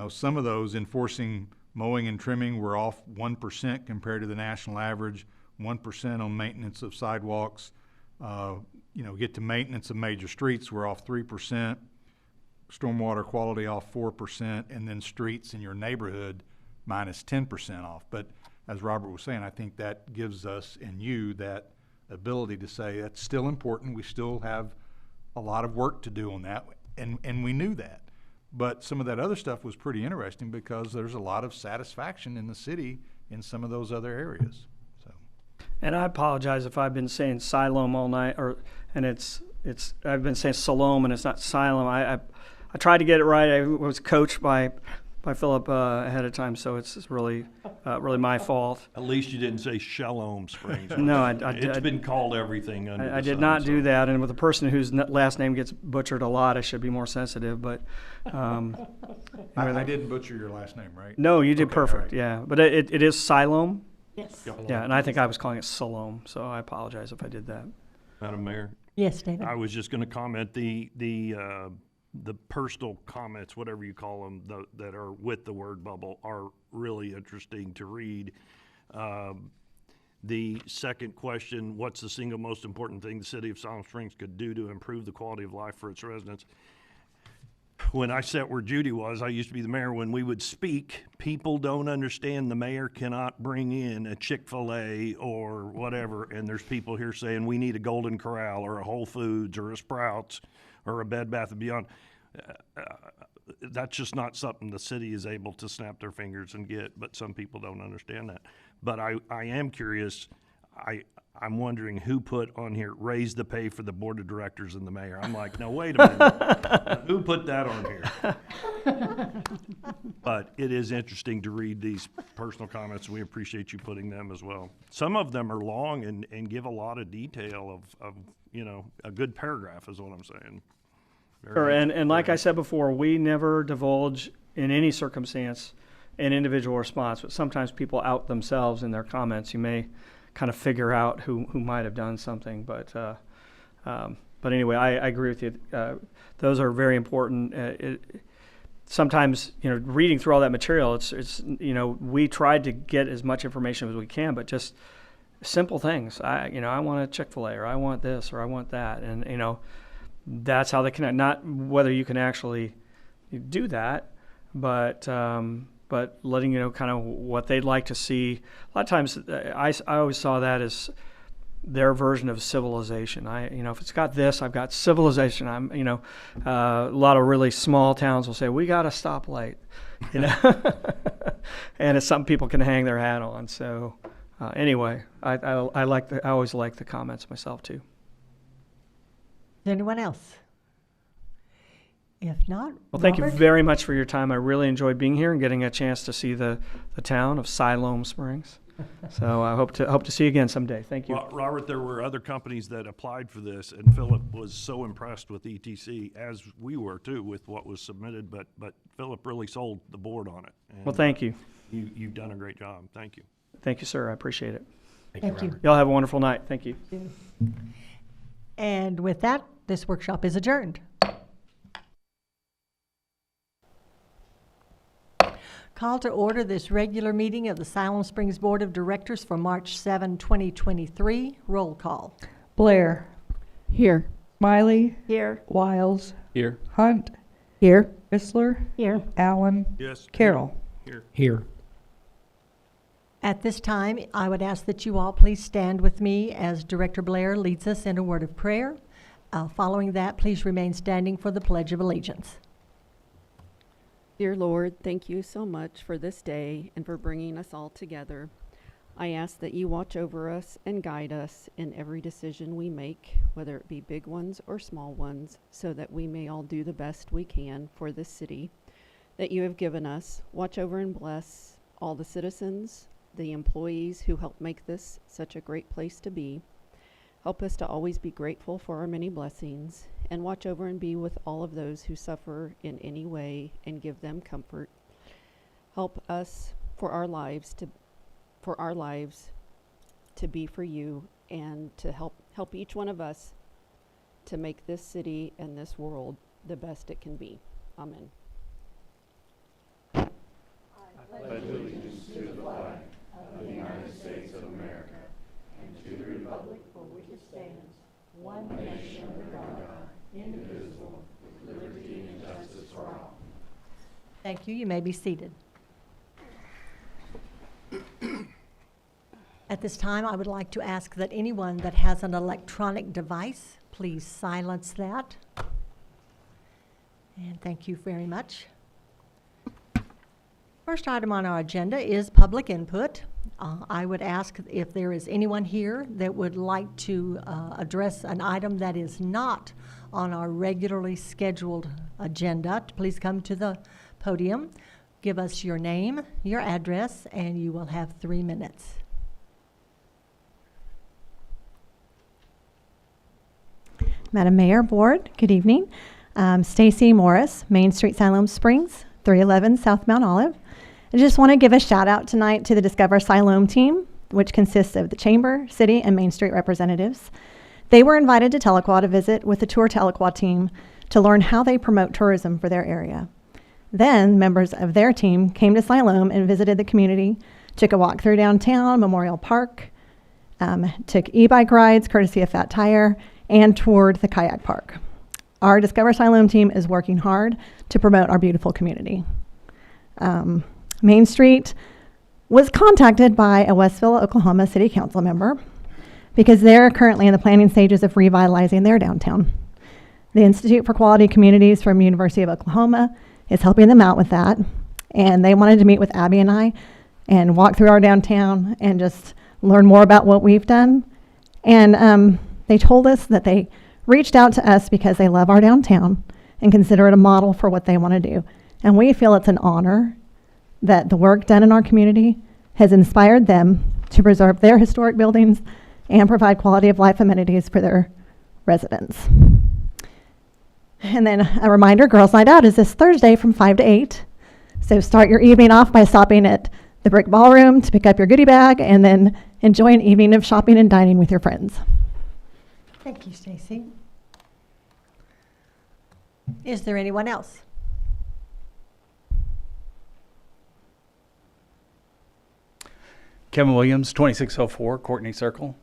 some of those enforcing mowing and trimming were off 1% compared to the national average, 1% on maintenance of sidewalks. Get to maintenance of major streets, we're off 3%. Stormwater quality off 4%, and then streets in your neighborhood minus 10% off. But as Robert was saying, I think that gives us and you that ability to say that's still important. We still have a lot of work to do on that, and we knew that. But some of that other stuff was pretty interesting because there's a lot of satisfaction in the city in some of those other areas. So. And I apologize if I've been saying Siloam all night, I've been saying Siloam and it's not Siloam. I tried to get it right. I was coached by Philip ahead of time, so it's really my fault. At least you didn't say Siloam Springs. No, It's been called everything under the I did sun, not so. do that. And with a person whose last name gets butchered a lot, I should be more sensitive. But I didn't butcher your last name, right? no, you did Okay, perfect. all right. Yeah, but it is Siloam. Yes. Yeah, and I think I was calling it Siloam, so I apologize if I did that. Madam Mayor, Yes, David. I was just going to comment the personal comments, whatever you call them, that are with the word bubble are really interesting to read. The second question, what's the single most important thing the city of Siloam Springs could do to improve the quality of life for its residents? when I sat where Judy was, I used to be the mayor, when we would speak, people don't understand the mayor cannot bring in a Chick-fil-A or whatever, and there's people here saying we need a Golden Corral or a Whole Foods or a Sprouts or a Bed Bath & Beyond. That's just not something the city is able to snap their fingers and get, but some people don't understand that. But I am curious, I'm wondering who put on here, raise the pay for the board of directors and the mayor. I'm like, no, wait a minute. Who put that on here? But it is interesting to read these personal comments, and we appreciate you putting them as well. Some of them are long and give a lot of detail of, you know, a good paragraph is what I'm saying. Sure, and like I said before, we never divulge in any circumstance an individual response, but sometimes people out themselves in their comments. You may kind of figure out who might have done something, but anyway, I agree with you. Those are very important. Sometimes, you know, reading through all that material, it's you know, we tried to get as much information as we can, but just simple things. I want a Chick-fil-A, or I want this, or I want that, and you know, that's how they connect. Not whether you can actually do that, but letting you know kind of what they'd like to see. A lot of times, I always saw that as their version of civilization. If it's got this, I've got civilization. A lot of really small towns will say, we got a stoplight, you know, and it's something people can hang their hat on. So anyway, I always like the comments myself too. Anyone else? If not, well, thank you Robert? very much for your time. I really enjoyed being here and getting a chance to see the town of Siloam Springs. So I hope to see you again someday. Thank you. Well, Robert, there were other companies that applied for this, and Philip was so impressed with ETC, as we were too, with what was submitted. But Philip really sold the board on it. And, well, thank you. You've done a great job. Thank you. Thank you, sir. I appreciate it. Thank you. Y'all have a wonderful night. Thank you. And with that, this workshop is adjourned. Call to order this regular meeting of the Siloam Springs Board of Directors for March 7, 2023. Roll call. Blair. Here. Miley. Here. Wiles. Here. Hunt. Here. Whistler. Here. Allen. Yes. Carroll. Here. At this time, I would ask that you all please stand with me as Director Blair leads us in a word of prayer. Following that, please remain standing for the Pledge of Allegiance. Dear Lord, thank you so much for this day and for bringing us all together. I ask that you watch over us and guide us in every decision we make, whether it be big ones or small ones, so that we may all do the best we can for this city that you have given us. Watch over and bless all the citizens, the employees who help make this such a great place to be. Help us to always be grateful for our many blessings, and watch over and be with all of those who suffer in any way and give them comfort. Help us for our lives to be for you, and to help each one of us to make this city and this world the best it can be. Amen. I pledge allegiance to the flag of the United States of America and to the republic for which it stands, one nation under God, indivisible, with liberty and justice for all. Thank you. You may be seated. At this time, I would like to ask that anyone that has an electronic device, please silence that. And thank you very much. First item on our agenda is public input. I would ask if there is anyone here that would like to address an item that is not on our regularly scheduled agenda. Please come to the podium, give us your name, your address, and you will have 3 minutes. Madam Mayor, Board, good evening. Stacy Morris, Main Street, Siloam Springs, 311 South Mount Olive. I just want to give a shout out tonight to the Discover Siloam team, which consists of the Chamber, City, and Main Street representatives. They were invited to Tahlequah to visit with the Tour Tahlequah team to learn how they promote tourism for their area. Then members of their team came to Siloam and visited the community, took a walk through downtown, Memorial Park, took e-bike rides courtesy of Fat Tire, and toured the kayak park. our Discover Siloam team is working hard to promote our beautiful community. Main Street was contacted by a Westville, Oklahoma City Council member because they're currently in the planning stages of revitalizing their downtown. The Institute for Quality Communities from University of Oklahoma is helping them out with that. And they wanted to meet with Abby and I and walk through our downtown and just learn more about what we've done. And they told us that they reached out to us because they love our downtown and consider it a model for what they want to do. And we feel it's an honor that the work done in our community has inspired them to preserve their historic buildings and provide quality of life amenities for their residents. And then a reminder, Girls Night Out is this Thursday from 5 to 8. So start your evening off by stopping at the Brick Ballroom to pick up your goodie bag and then enjoy an evening of shopping and dining with your friends. Thank you, Stacy. Is there anyone else? Kevin Williams, 2604 Courtney Circle.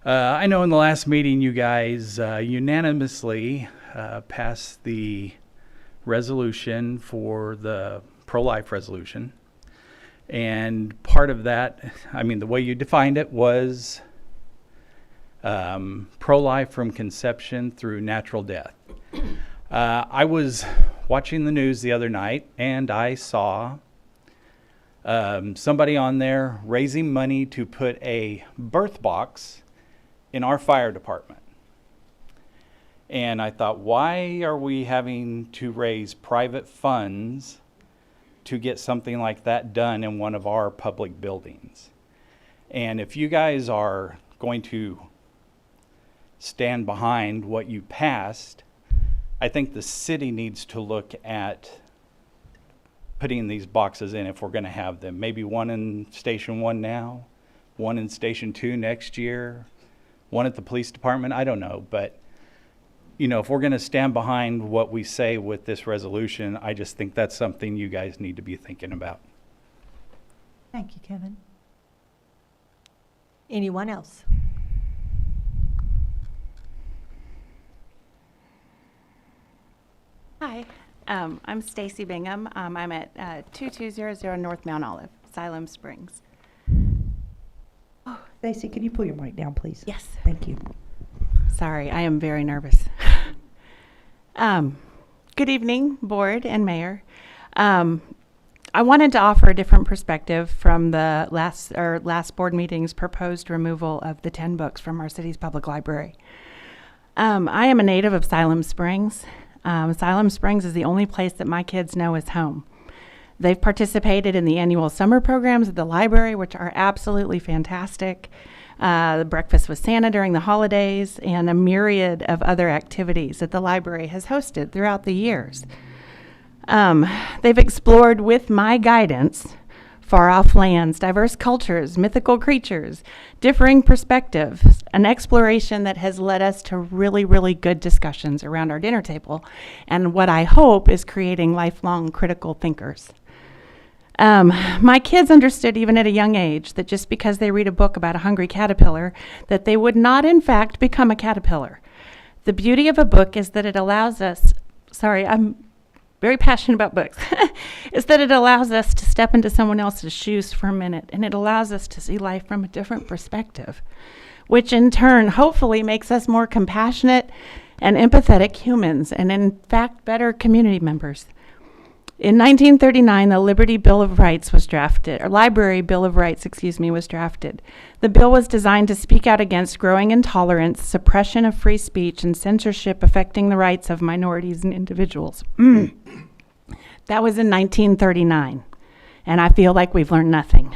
I know in the last meeting you guys unanimously passed the resolution for the pro-life resolution. And part of that, I mean, the way you defined it was pro-life from conception through natural death. I was watching the news the other night and I saw somebody on there raising money to put a birth box in our fire department. And I thought, why are we having to raise private funds to get something like that done in one of our public buildings? And if you guys are going to stand behind what you passed, I think the city needs to look at putting these boxes in if we're going to have them. Maybe one in Station 1 now, one in Station 2 next year, one at the police department. I don't know, but you know, if we're going to stand behind what we say with this resolution, I just think that's something you guys need to be thinking about. Thank you, Kevin. Anyone else? Hi, I'm Stacy Bingham. I'm at 2200 North Mount Olive, Siloam Springs. Stacy, can you pull your mic down, please? Yes. Thank you. Sorry, I am very nervous. Good evening, board and mayor. I wanted to offer a different perspective from the last board meeting's proposed removal of the 10 books from our city's public library. I am a native of Siloam Springs. Siloam Springs is the only place that my kids know is home. They've participated in the annual summer programs at the library, which are absolutely fantastic. The Breakfast with Santa during the holidays, and a myriad of other activities that the library has hosted throughout the years. They've explored, with my guidance, far-off lands, diverse cultures, mythical creatures, differing perspectives, an exploration that has led us to really, really good discussions around our dinner table, and what I hope is creating lifelong critical thinkers. My kids understood even at a young age that just because they read a book about a hungry caterpillar, that they would not in fact become a caterpillar. The beauty of a book is that it allows us, I'm very passionate about books, is that it allows us to step into someone else's shoes for a minute, and it allows us to see life from a different perspective, which in turn hopefully makes us more compassionate and empathetic humans, and in fact better community members. In 1939, the Library Bill of Rights was drafted. The bill was designed to speak out against growing intolerance, suppression of free speech, and censorship affecting the rights of minorities and individuals. That was in 1939, and I feel like we've learned nothing.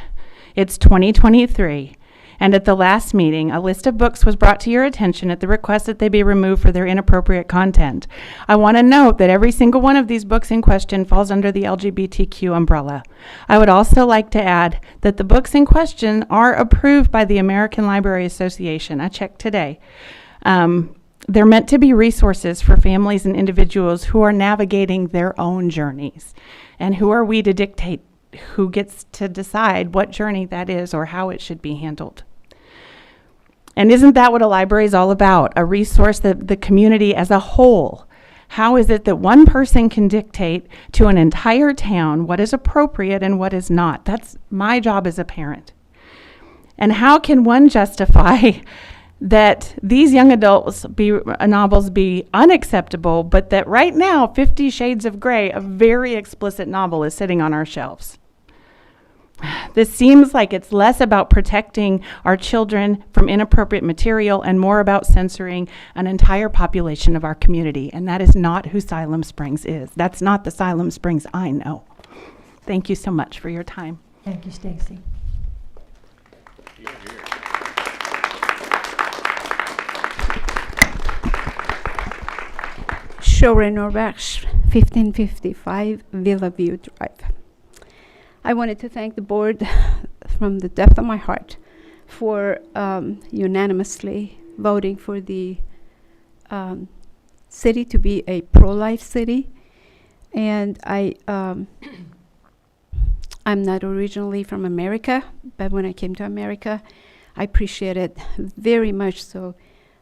It's 2023, and at the last meeting, a list of books was brought to your attention at the request that they be removed for their inappropriate content. I want to note that every single one of these books in question falls under the LGBTQ umbrella. I would also like to add that the books in question are approved by the American Library Association. I checked today. They're meant to be resources for families and individuals who are navigating their own journeys. And who are we to dictate who gets to decide what journey that is or how it should be handled? And isn't that what a library is all about? A resource that the community as a whole How is it that one person can dictate to an entire town what is appropriate and what is not? That's my job as a parent. And how can one justify that these young adults novels be unacceptable, but that right now 50 Shades of Grey, a very explicit novel, is sitting on our shelves? This seems like it's less about protecting our children from inappropriate material and more about censoring an entire population of our community. And that is not who Siloam Springs is. That's not the Siloam Springs I know. Thank you so much for your time. Thank you, Stacy. Shoren Norbash, 1555 Villa View Drive. I wanted to thank the board from the depth of my heart for unanimously voting for the city to be a pro-life city. And I'm not originally from America, but when I came to America, I appreciated very much so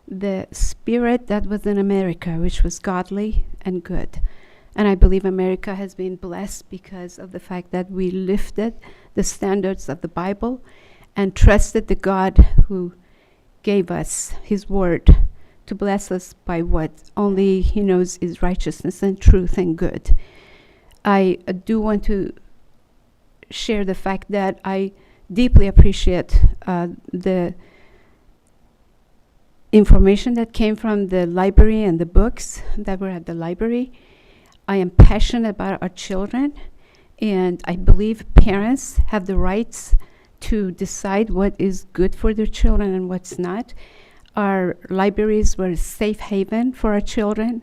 the spirit that was in America, which was godly and good. And I believe America has been blessed because of the fact that we lifted the standards of the Bible and trusted the God who gave us his word to bless us by what only he knows is righteousness and truth and good. I do want to share the fact that I deeply appreciate the information that came from the library and the books that were at the library. I am passionate about our children, and I believe parents have the rights to decide what is good for their children and what's not. Our libraries were a safe haven for our children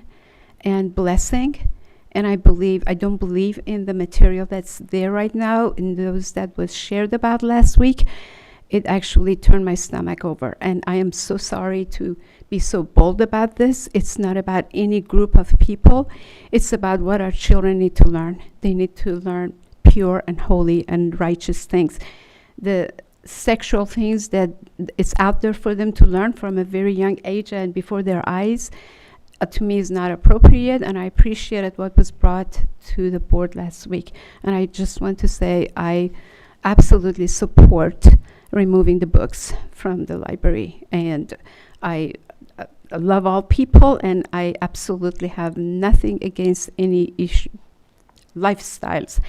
and blessing. And I don't believe in the material that's there right now, in those that was shared about last week. It actually turned my stomach over. And I am so sorry to be so bold about this. It's not about any group of people. It's about what our children need to learn. They need to learn pure and holy and righteous things. The sexual things that it's out there for them to learn from a very young age and before their eyes, to me is not appropriate, and I appreciated what was brought to the board last week. And I just want to say I absolutely support removing the books from the library. And I love all people, and I absolutely have nothing against any lifestyles.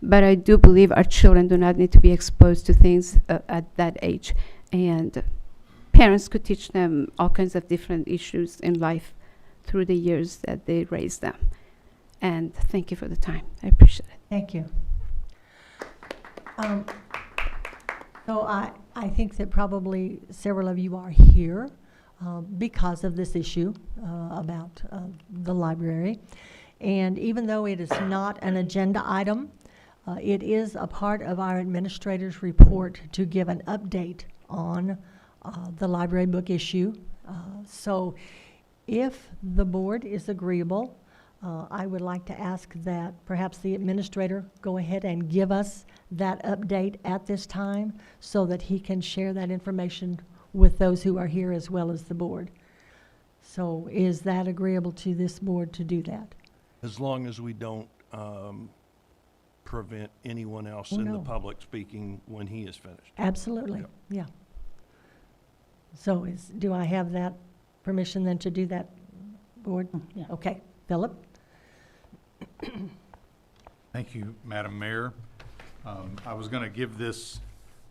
But I do believe our children do not need to be exposed to things at that age. And parents could teach them all kinds of different issues in life through the years that they raise them. And thank you for the time. I appreciate it. Thank you. So I think that probably several of you are here because of this issue about the library. And even though it is not an agenda item, it is a part of our administrator's report to give an update on the library book issue. So if the board is agreeable, I would like to ask that perhaps the administrator go ahead and give us that update at this time so that he can share that information with those who are here as well as the board. So is that agreeable to this board to do that? As long as we don't prevent anyone else in the public speaking when he is finished. Absolutely, Yep. yeah. So do I have that permission then to do that, board? Yeah. Okay, Philip? Thank you, Madam Mayor. I was going to give this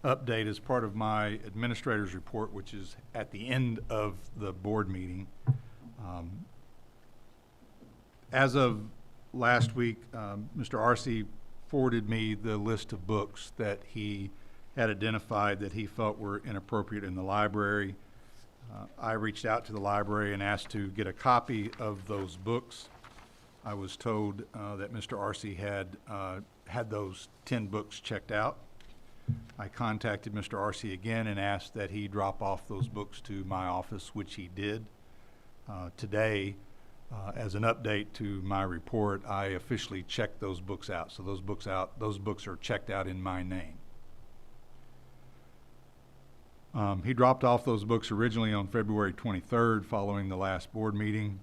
update as part of my administrator's report, which is at the end of the board meeting. As of last week, Mr. Arce forwarded me the list of books that he had identified that he felt were inappropriate in the library. I reached out to the library and asked to get a copy of those books. I was told that Mr. Arce had those 10 books checked out. I contacted Mr. Arce again and asked that he drop off those books to my office, which he did. Today, as an update to my report, I officially checked those books out. So those books are checked out in my name. He dropped off those books originally on February 23rd following the last board meeting.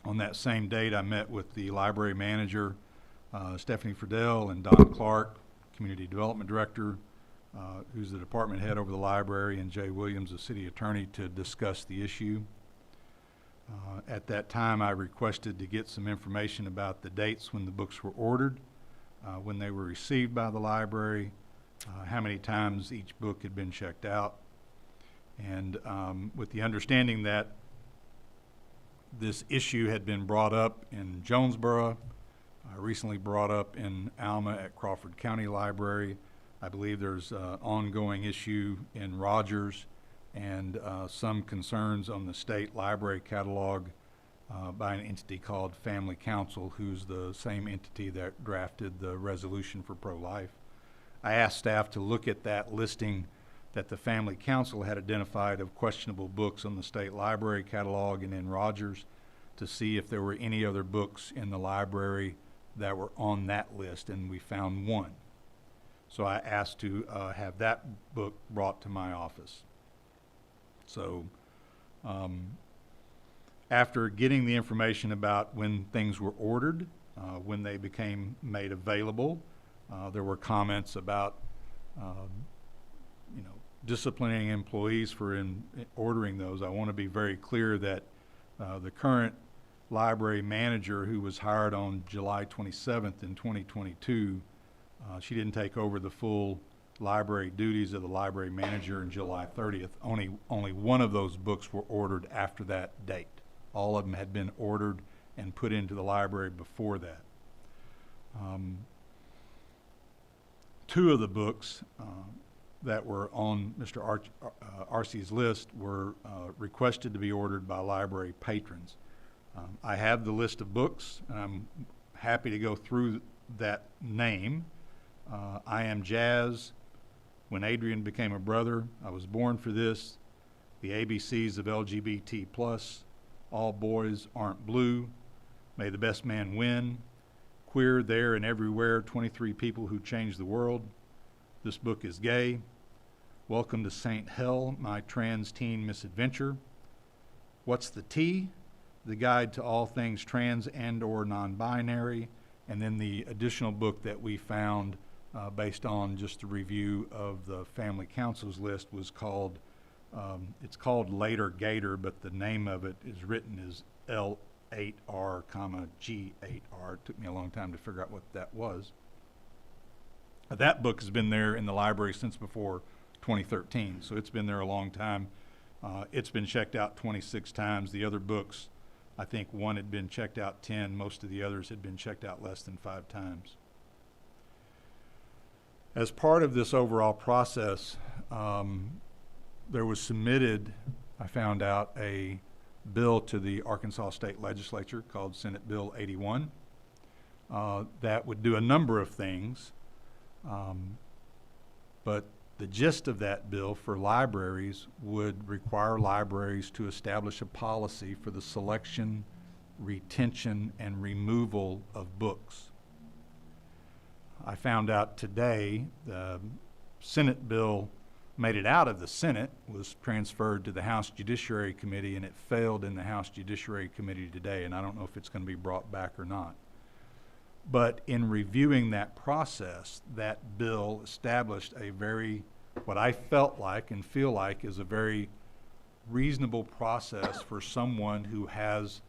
On that same date, I met with the library manager, Stephanie Friedel, and Don Clark, Community Development Director, who's the department head over the library, and Jay Williams, the city attorney, to discuss the issue. At that time, I requested to get some information about the dates when the books were ordered, when they were received by the library, how many times each book had been checked out, and with the understanding that this issue had been brought up in Jonesboro, recently brought up in Alma at Crawford County Library. I believe there's an ongoing issue in Rogers, and some concerns on the state library catalog by an entity called Family Council, who's the same entity that drafted the resolution for pro-life. I asked staff to look at that listing that the Family Council had identified of questionable books on the state library catalog and in Rogers, to see if there were any other books in the library that were on that list, and we found one. So I asked to have that book brought to my office. So after getting the information about when things were ordered, when they became made available, there were comments about disciplining employees for ordering those. I want to be very clear that the current library manager, who was hired on July 27th in 2022, she didn't take over the full library duties of the library manager in July 30th. Only one of those books were ordered after that date. All of them had been ordered and put into the library before that. Two of the books that were on Mr. Arcee's list were requested to be ordered by library patrons. I have the list of books, and I'm happy to go through that name. I Am Jazz, When Adrian Became a Brother, I Was Born for This, The ABCs of LGBT+, All Boys Aren't Blue, May the Best Man Win, Queer There and Everywhere, 23 People Who Changed the World, This Book is Gay, Welcome to St. Hell, My Trans Teen Misadventure, What's the Tea? The Guide to All Things Trans and or Non-Binary, and then the additional book that we found based on just a review of the Family Council's list was called, it's called Later Gator, but the name of it is written as L8R, G8R. It took me a long time to figure out what that was. That book has been there in the library since before 2013, so it's been there a long time. It's been checked out 26 times. The other books, I think one had been checked out 10. Most of the others had been checked out less than 5 times. As part of this overall process, there was submitted, I found out, a bill to the Arkansas State Legislature called Senate Bill 81 that would do a number of things, but the gist of that bill for libraries would require libraries to establish a policy for the selection, retention, and removal of books. I found out today the Senate bill made it out of the Senate, was transferred to the House Judiciary Committee, and it failed in the House Judiciary Committee today, and I don't know if it's going to be brought back or not. But in reviewing that process, that bill established a very, what I felt like and feel like is a very reasonable process for someone who has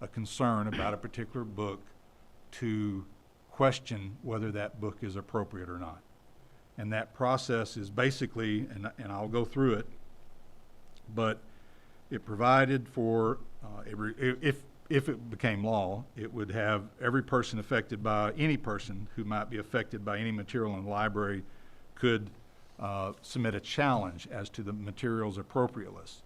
a concern about a particular book to question whether that book is appropriate or not. And that process is basically, and I'll go through it, but it provided for, if it became law, it would have every person affected by, any person who might be affected by any material in the library could submit a challenge as to the material's appropriateness.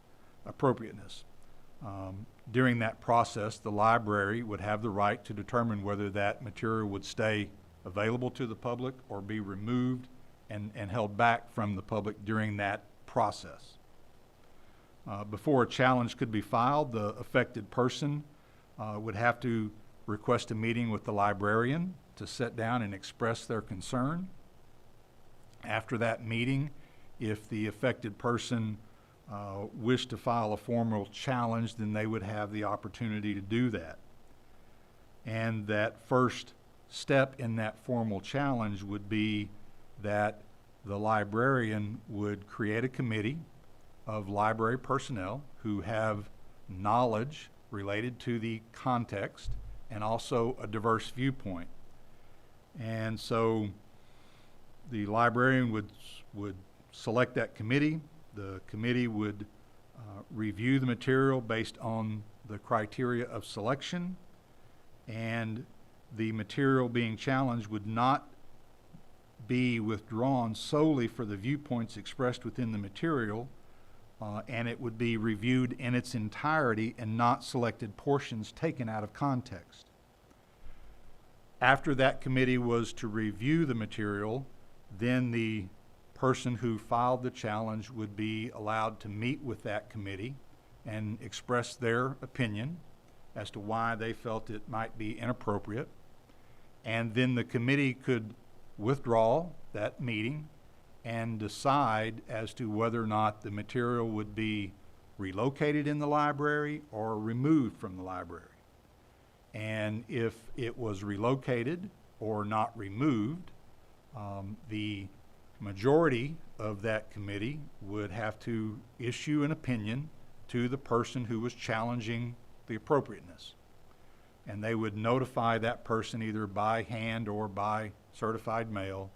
During that process, the library would have the right to determine whether that material would stay available to the public or be removed and held back from the public during that process. Before a challenge could be filed, the affected person would have to request a meeting with the librarian to sit down and express their concern. After that meeting, if the affected person wished to file a formal challenge, then they would have the opportunity to do that. And that first step in that formal challenge would be that the librarian would create a committee of library personnel who have knowledge related to the context and also a diverse viewpoint. And so the librarian would select that committee. The committee would review the material based on the criteria of selection, and the material being challenged would not be withdrawn solely for the viewpoints expressed within the material, and it would be reviewed in its entirety and not selected portions taken out of context. After that committee was to review the material, then the person who filed the challenge would be allowed to meet with that committee and express their opinion as to why they felt it might be inappropriate. And then the committee could withdraw that meeting and decide as to whether or not the material would be relocated in the library or removed from the library. And if it was relocated or not removed, the majority of that committee would have to issue an opinion to the person who was challenging the appropriateness. And they would notify that person either by hand or by certified mail,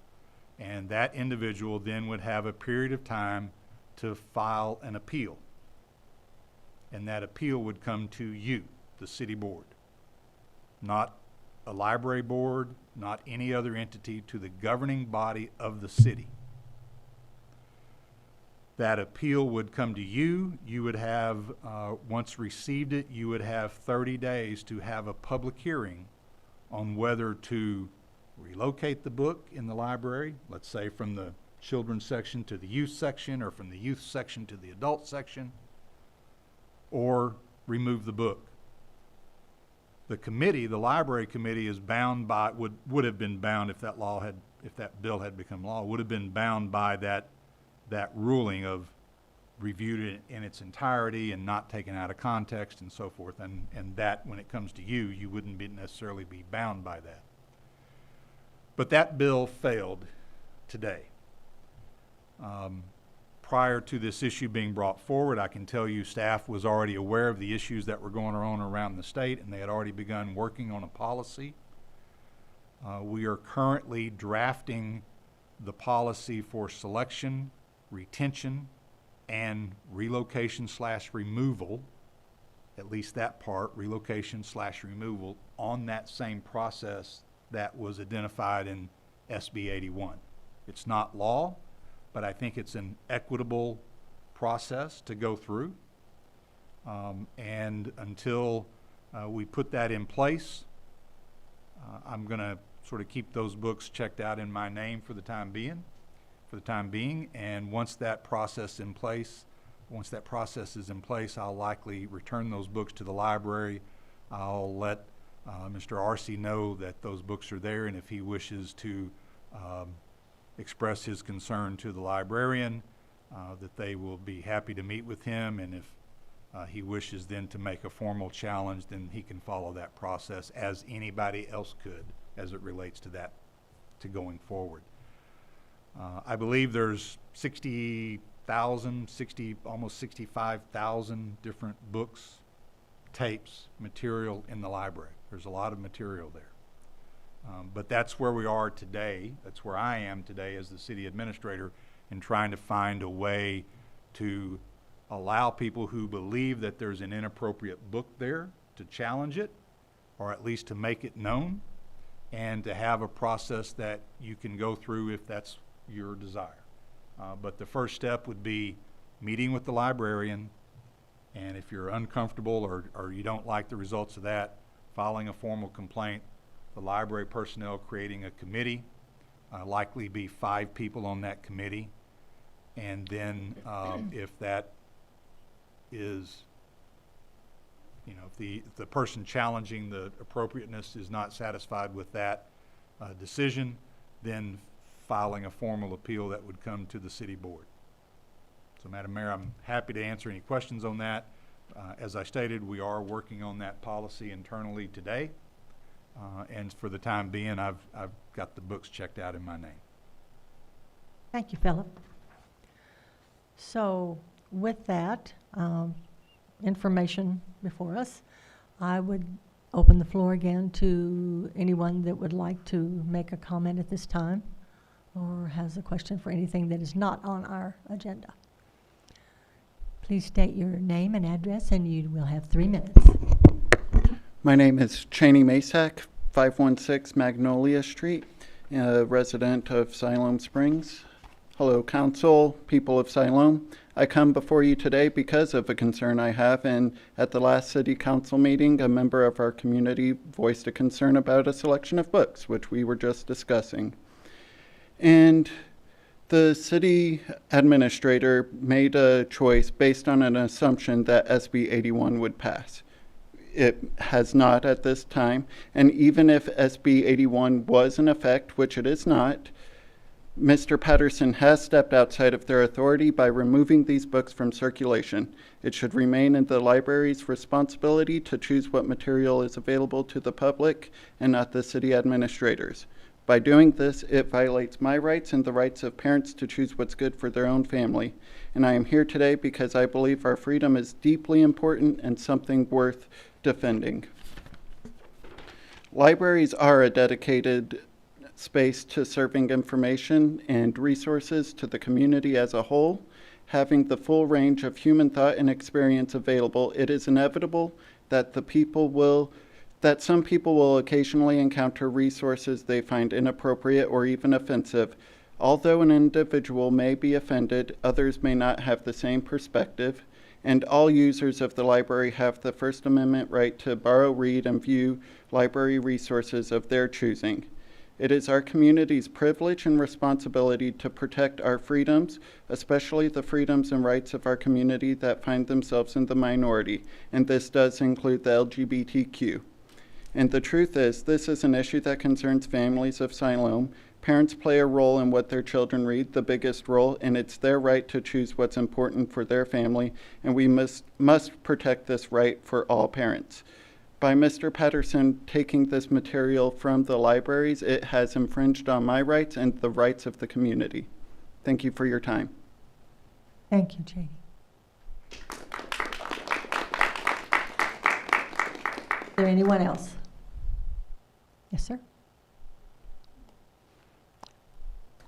and that individual then would have a period of time to file an appeal. And that appeal would come to you, the city board. Not a library board, not any other entity, to the governing body of the city. That appeal would come to you. You would have, once received it, you would have 30 days to have a public hearing on whether to relocate the book in the library, let's say from the children's section to the youth section, or from the youth section to the adult section, or remove the book. The committee, the library committee, is bound by, would have been bound if that law had, if that bill had become law, would have been bound by that ruling of reviewed it in its entirety and not taken out of context and so forth. And that, when it comes to you, you wouldn't necessarily be bound by that. But that bill failed today. Prior to this issue being brought forward, I can tell you staff was already aware of the issues that were going on around the state, and they had already begun working on a policy. We are currently drafting the policy for selection, retention, and relocation/removal, at least that part, relocation/removal, on that same process that was identified in SB 81. It's not law, but I think it's an equitable process to go through. And until we put that in place, I'm going to sort of keep those books checked out in my name for the time being. And once that process is in place, I'll likely return those books to the library. I'll let Mr. Arcee know that those books are there, and if he wishes to express his concern to the librarian, that they will be happy to meet with him, and if he wishes then to make a formal challenge, then he can follow that process as anybody else could as it relates to that, to going forward. I believe there's 60,000, almost 65,000 different books, tapes, material in the library. There's a lot of material there. But that's where we are today. That's where I am today as the city administrator, in trying to find a way to allow people who believe that there's an inappropriate book there to challenge it, or at least to make it known, and to have a process that you can go through if that's your desire. But the first step would be meeting with the librarian, and if you're uncomfortable or you don't like the results of that, filing a formal complaint, the library personnel creating a committee, likely be 5 people on that committee, and then if that is, if the person challenging the appropriateness is not satisfied with that decision, then filing a formal appeal that would come to the city board. So, Madam Mayor, I'm happy to answer any questions on that. As I stated, we are working on that policy internally today, And for the time being, I've got the books checked out in my name. Thank you, Philip. So with that information before us, I would open the floor again to anyone that would like to make a comment at this time or has a question for anything that is not on our agenda. Please state your name and address, and you will have 3 minutes. My name is Cheney Masak, 516 Magnolia Street, a resident of Siloam Springs. Hello, council, people of Siloam. I come before you today because of a concern I have, and at the last city council meeting, a member of our community voiced a concern about a selection of books, which we were just discussing. And the city administrator made a choice based on an assumption that SB 81 would pass. It has not at this time, and even if SB 81 was in effect, which it is not, Mr. Patterson has stepped outside of their authority by removing these books from circulation. It should remain in the library's responsibility to choose what material is available to the public and not the city administrators. By doing this, it violates my rights and the rights of parents to choose what's good for their own family. And I am here today because I believe our freedom is deeply important and something worth defending. Libraries are a dedicated space to serving information and resources to the community as a whole. Having the full range of human thought and experience available, it is inevitable that some people will occasionally encounter resources they find inappropriate or even offensive. Although an individual may be offended, others may not have the same perspective, and all users of the library have the First Amendment right to borrow, read, and view library resources of their choosing. It is our community's privilege and responsibility to protect our freedoms, especially the freedoms and rights of our community that find themselves in the minority, and this does include the LGBTQ. And the truth is, this is an issue that concerns families of Siloam. Parents play a role in what their children read, the biggest role, and it's their right to choose what's important for their family, and we must protect this right for all parents. By Mr. Patterson taking this material from the libraries, it has infringed on my rights and the rights of the community. Thank you for your time. Thank you, Janie. Is there anyone else? Yes, sir.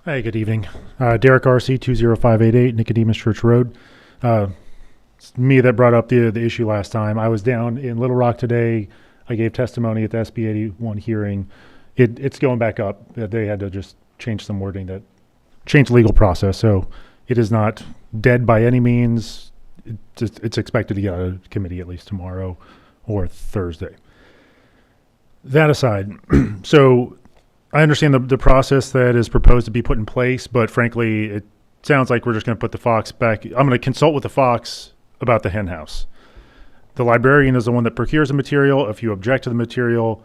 Hi, good evening. Derek RC 20588 Nicodemus Church Road. It's me that brought up the issue last time. I was down in Little Rock today. I gave testimony at the SB 81 hearing. It's going back up. They had to just change some wording that changed the legal process. So it is not dead by any means. It's expected to get out of committee at least tomorrow or Thursday. That aside, so I understand the process that is proposed to be put in place, but frankly, it sounds like we're just going to put the Fox back. I'm going to consult with the Fox about the hen house. The librarian is the one that procures the material. If you object to the material,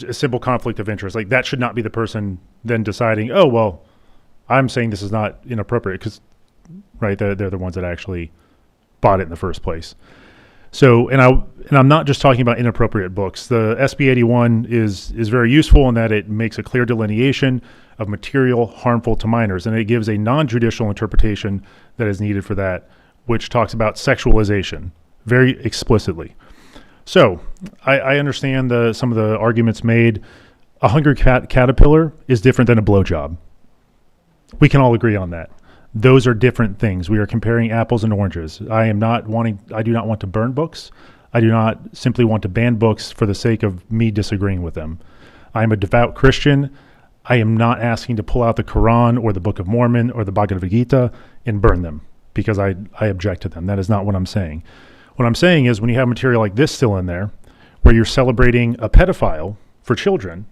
a simple conflict of interest. Like that should not be the person then deciding, oh, well, I'm saying this is not inappropriate because, right, they're the ones that actually bought it in the first place. So, and I'm not just talking about inappropriate books. The SB 81 is very useful in that it makes a clear delineation of material harmful to minors, and it gives a non-judicial interpretation that is needed for that, which talks about sexualization very explicitly. So, I understand some of the arguments made. A hungry caterpillar is different than a blowjob. We can all agree on that. Those are different things. We are comparing apples and oranges. I do not want to burn books. I do not simply want to ban books for the sake of me disagreeing with them. I am a devout Christian. I am not asking to pull out the Quran or the Book of Mormon or the Bhagavad Gita and burn them because I object to them. That is not what I'm saying. What I'm saying is when you have material like this still in there, where you're celebrating a pedophile for children,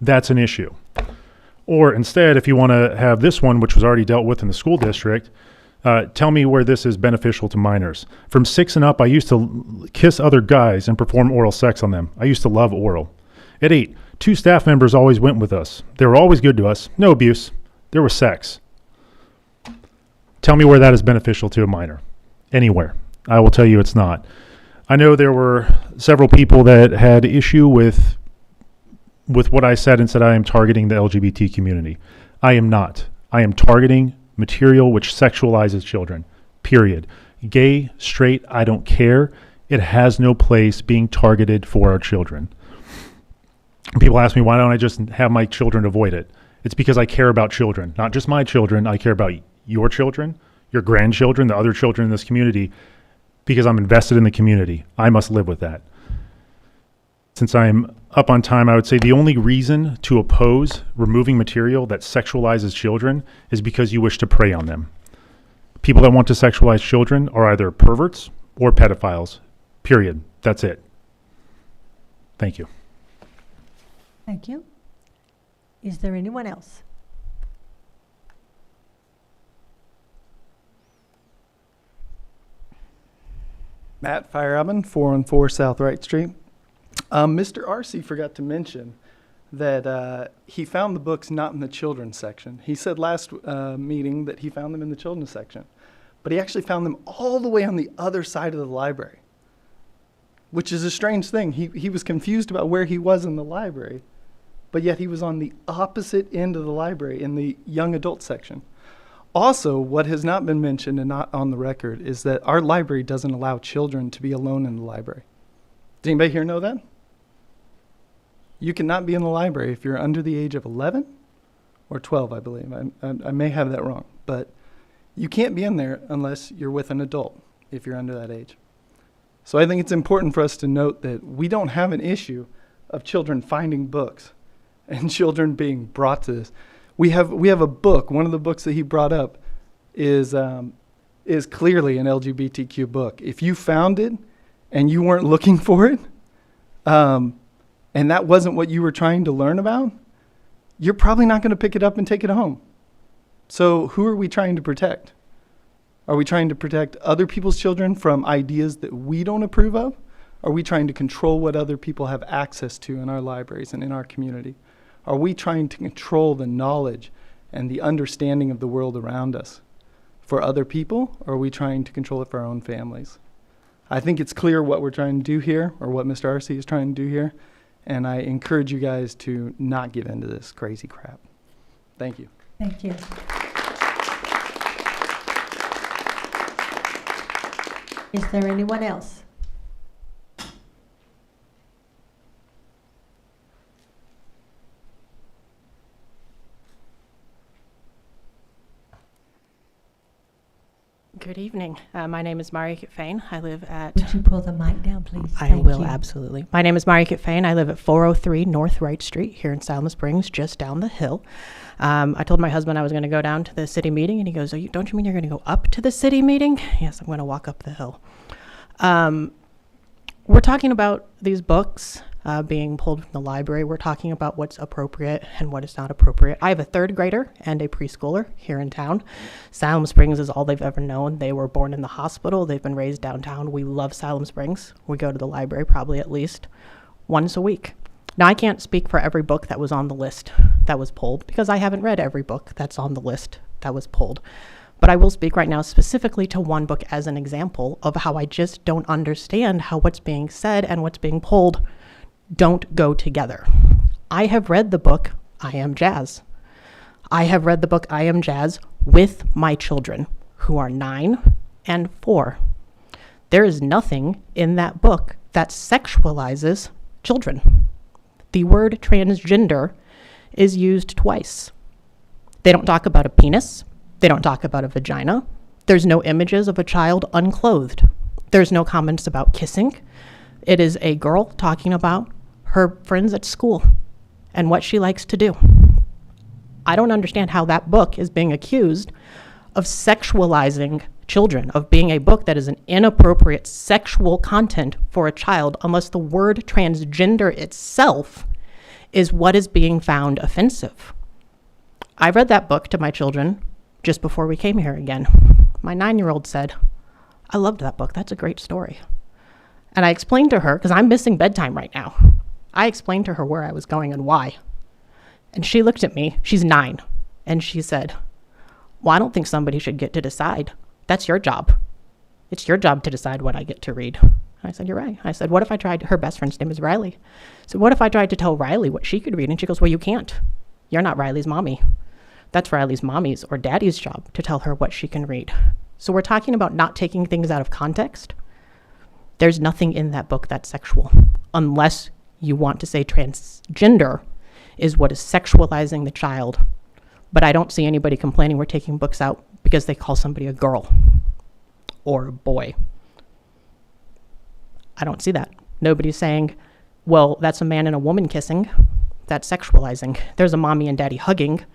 that's an issue. Or instead, if you want to have this one, which was already dealt with in the school district, tell me where this is beneficial to minors. From 6 and up, I used to kiss other guys and perform oral sex on them. I used to love oral. At 8, 2 staff members always went with us. They were always good to us. No abuse. There was sex. Tell me where that is beneficial to a minor. Anywhere. I will tell you it's not. I know there were several people that had issue with with what I said and said I am targeting the LGBT community. I am not. I am targeting material which sexualizes children, period. Gay, straight, I don't care. It has no place being targeted for our children. People ask me, why don't I just have my children avoid it? It's because I care about children, not just my children. I care about your children, your grandchildren, the other children in this community, because I'm invested in the community. I must live with that. Since I'm up on time, I would say the only reason to oppose removing material that sexualizes children is because you wish to prey on them. People that want to sexualize children are either perverts or pedophiles, period. That's it. Thank you. Thank you. Is there anyone else? Matt Fireoven, 414 South Wright Street. Mr. Arcee forgot to mention that he found the books not in the children's section. He said last meeting that he found them in the children's section, but he actually found them all the way on the other side of the library, which is a strange thing. He was confused about where he was in the library, but yet he was on the opposite end of the library in the young adult section. Also, what has not been mentioned and not on the record is that our library doesn't allow children to be alone in the library. Does anybody here know that? You cannot be in the library if you're under the age of 11 or 12, I believe. I may have that wrong, but you can't be in there unless you're with an adult if you're under that age. So I think it's important for us to note that we don't have an issue of children finding books and children being brought to this. We have a book. One of the books that he brought up is clearly an LGBTQ book. If you found it and you weren't looking for it, and that wasn't what you were trying to learn about, you're probably not going to pick it up and take it home. So who are we trying to protect? Are we trying to protect other people's children from ideas that we don't approve of? Are we trying to control what other people have access to in our libraries and in our community? Are we trying to control the knowledge and the understanding of the world around us for other people, or are we trying to control it for our own families? I think it's clear what we're trying to do here, or what Mr. Arcee is trying to do here, and I encourage you guys to not give in to this crazy crap. Thank you. Thank you. Is there anyone else? Good evening. My name is Marieke Fain. I live at... Would you pull the mic down, please? I will, absolutely. My name is Marieke Fain. I live at 403 North Wright Street here in Siloam Springs, just down the hill. I told my husband I was going to go down to the city meeting, and he goes, don't you mean you're going to go up to the city meeting? Yes, I'm going to walk up the hill. We're talking about these books being pulled from the library. We're talking about what's appropriate and what is not appropriate. I have a third grader and a preschooler here in town. Siloam Springs is all they've ever known. They were born in the hospital. They've been raised downtown. We love Siloam Springs. We go to the library probably at least once a week. Now, I can't speak for every book that was on the list that was pulled because I haven't read every book that's on the list that was pulled. But I will speak right now specifically to one book as an example of how I just don't understand how what's being said and what's being pulled don't go together. I have read the book, I Am Jazz. I have read the book, I Am Jazz, with my children, who are 9 and 4. There is nothing in that book that sexualizes children. The word transgender is used twice. They don't talk about a penis. They don't talk about a vagina. There's no images of a child unclothed. There's no comments about kissing. It is a girl talking about her friends at school and what she likes to do. I don't understand how that book is being accused of sexualizing children, of being a book that is an inappropriate sexual content for a child, unless the word transgender itself is what is being found offensive. I read that book to my children just before we came here again. My 9-year-old said, I loved that book. That's a great story. And I explained to her, because I'm missing bedtime right now, I explained to her where I was going and why. And she looked at me, she's 9, and she said, well, I don't think somebody should get to decide. That's your job. It's your job to decide what I get to read. I said, you're right. I said, what if I tried, her best friend's name is Riley. So what if I tried to tell Riley what she could read? And she goes, well, you can't. You're not Riley's mommy. That's Riley's mommy's or daddy's job to tell her what she can read. So we're talking about not taking things out of context. There's nothing in that book that's sexual, unless you want to say transgender is what is sexualizing the child. But I don't see anybody complaining we're taking books out because they call somebody a girl or a boy. I don't see that. Nobody's saying, well, that's a man and a woman kissing. That's sexualizing. There's a mommy and daddy hugging.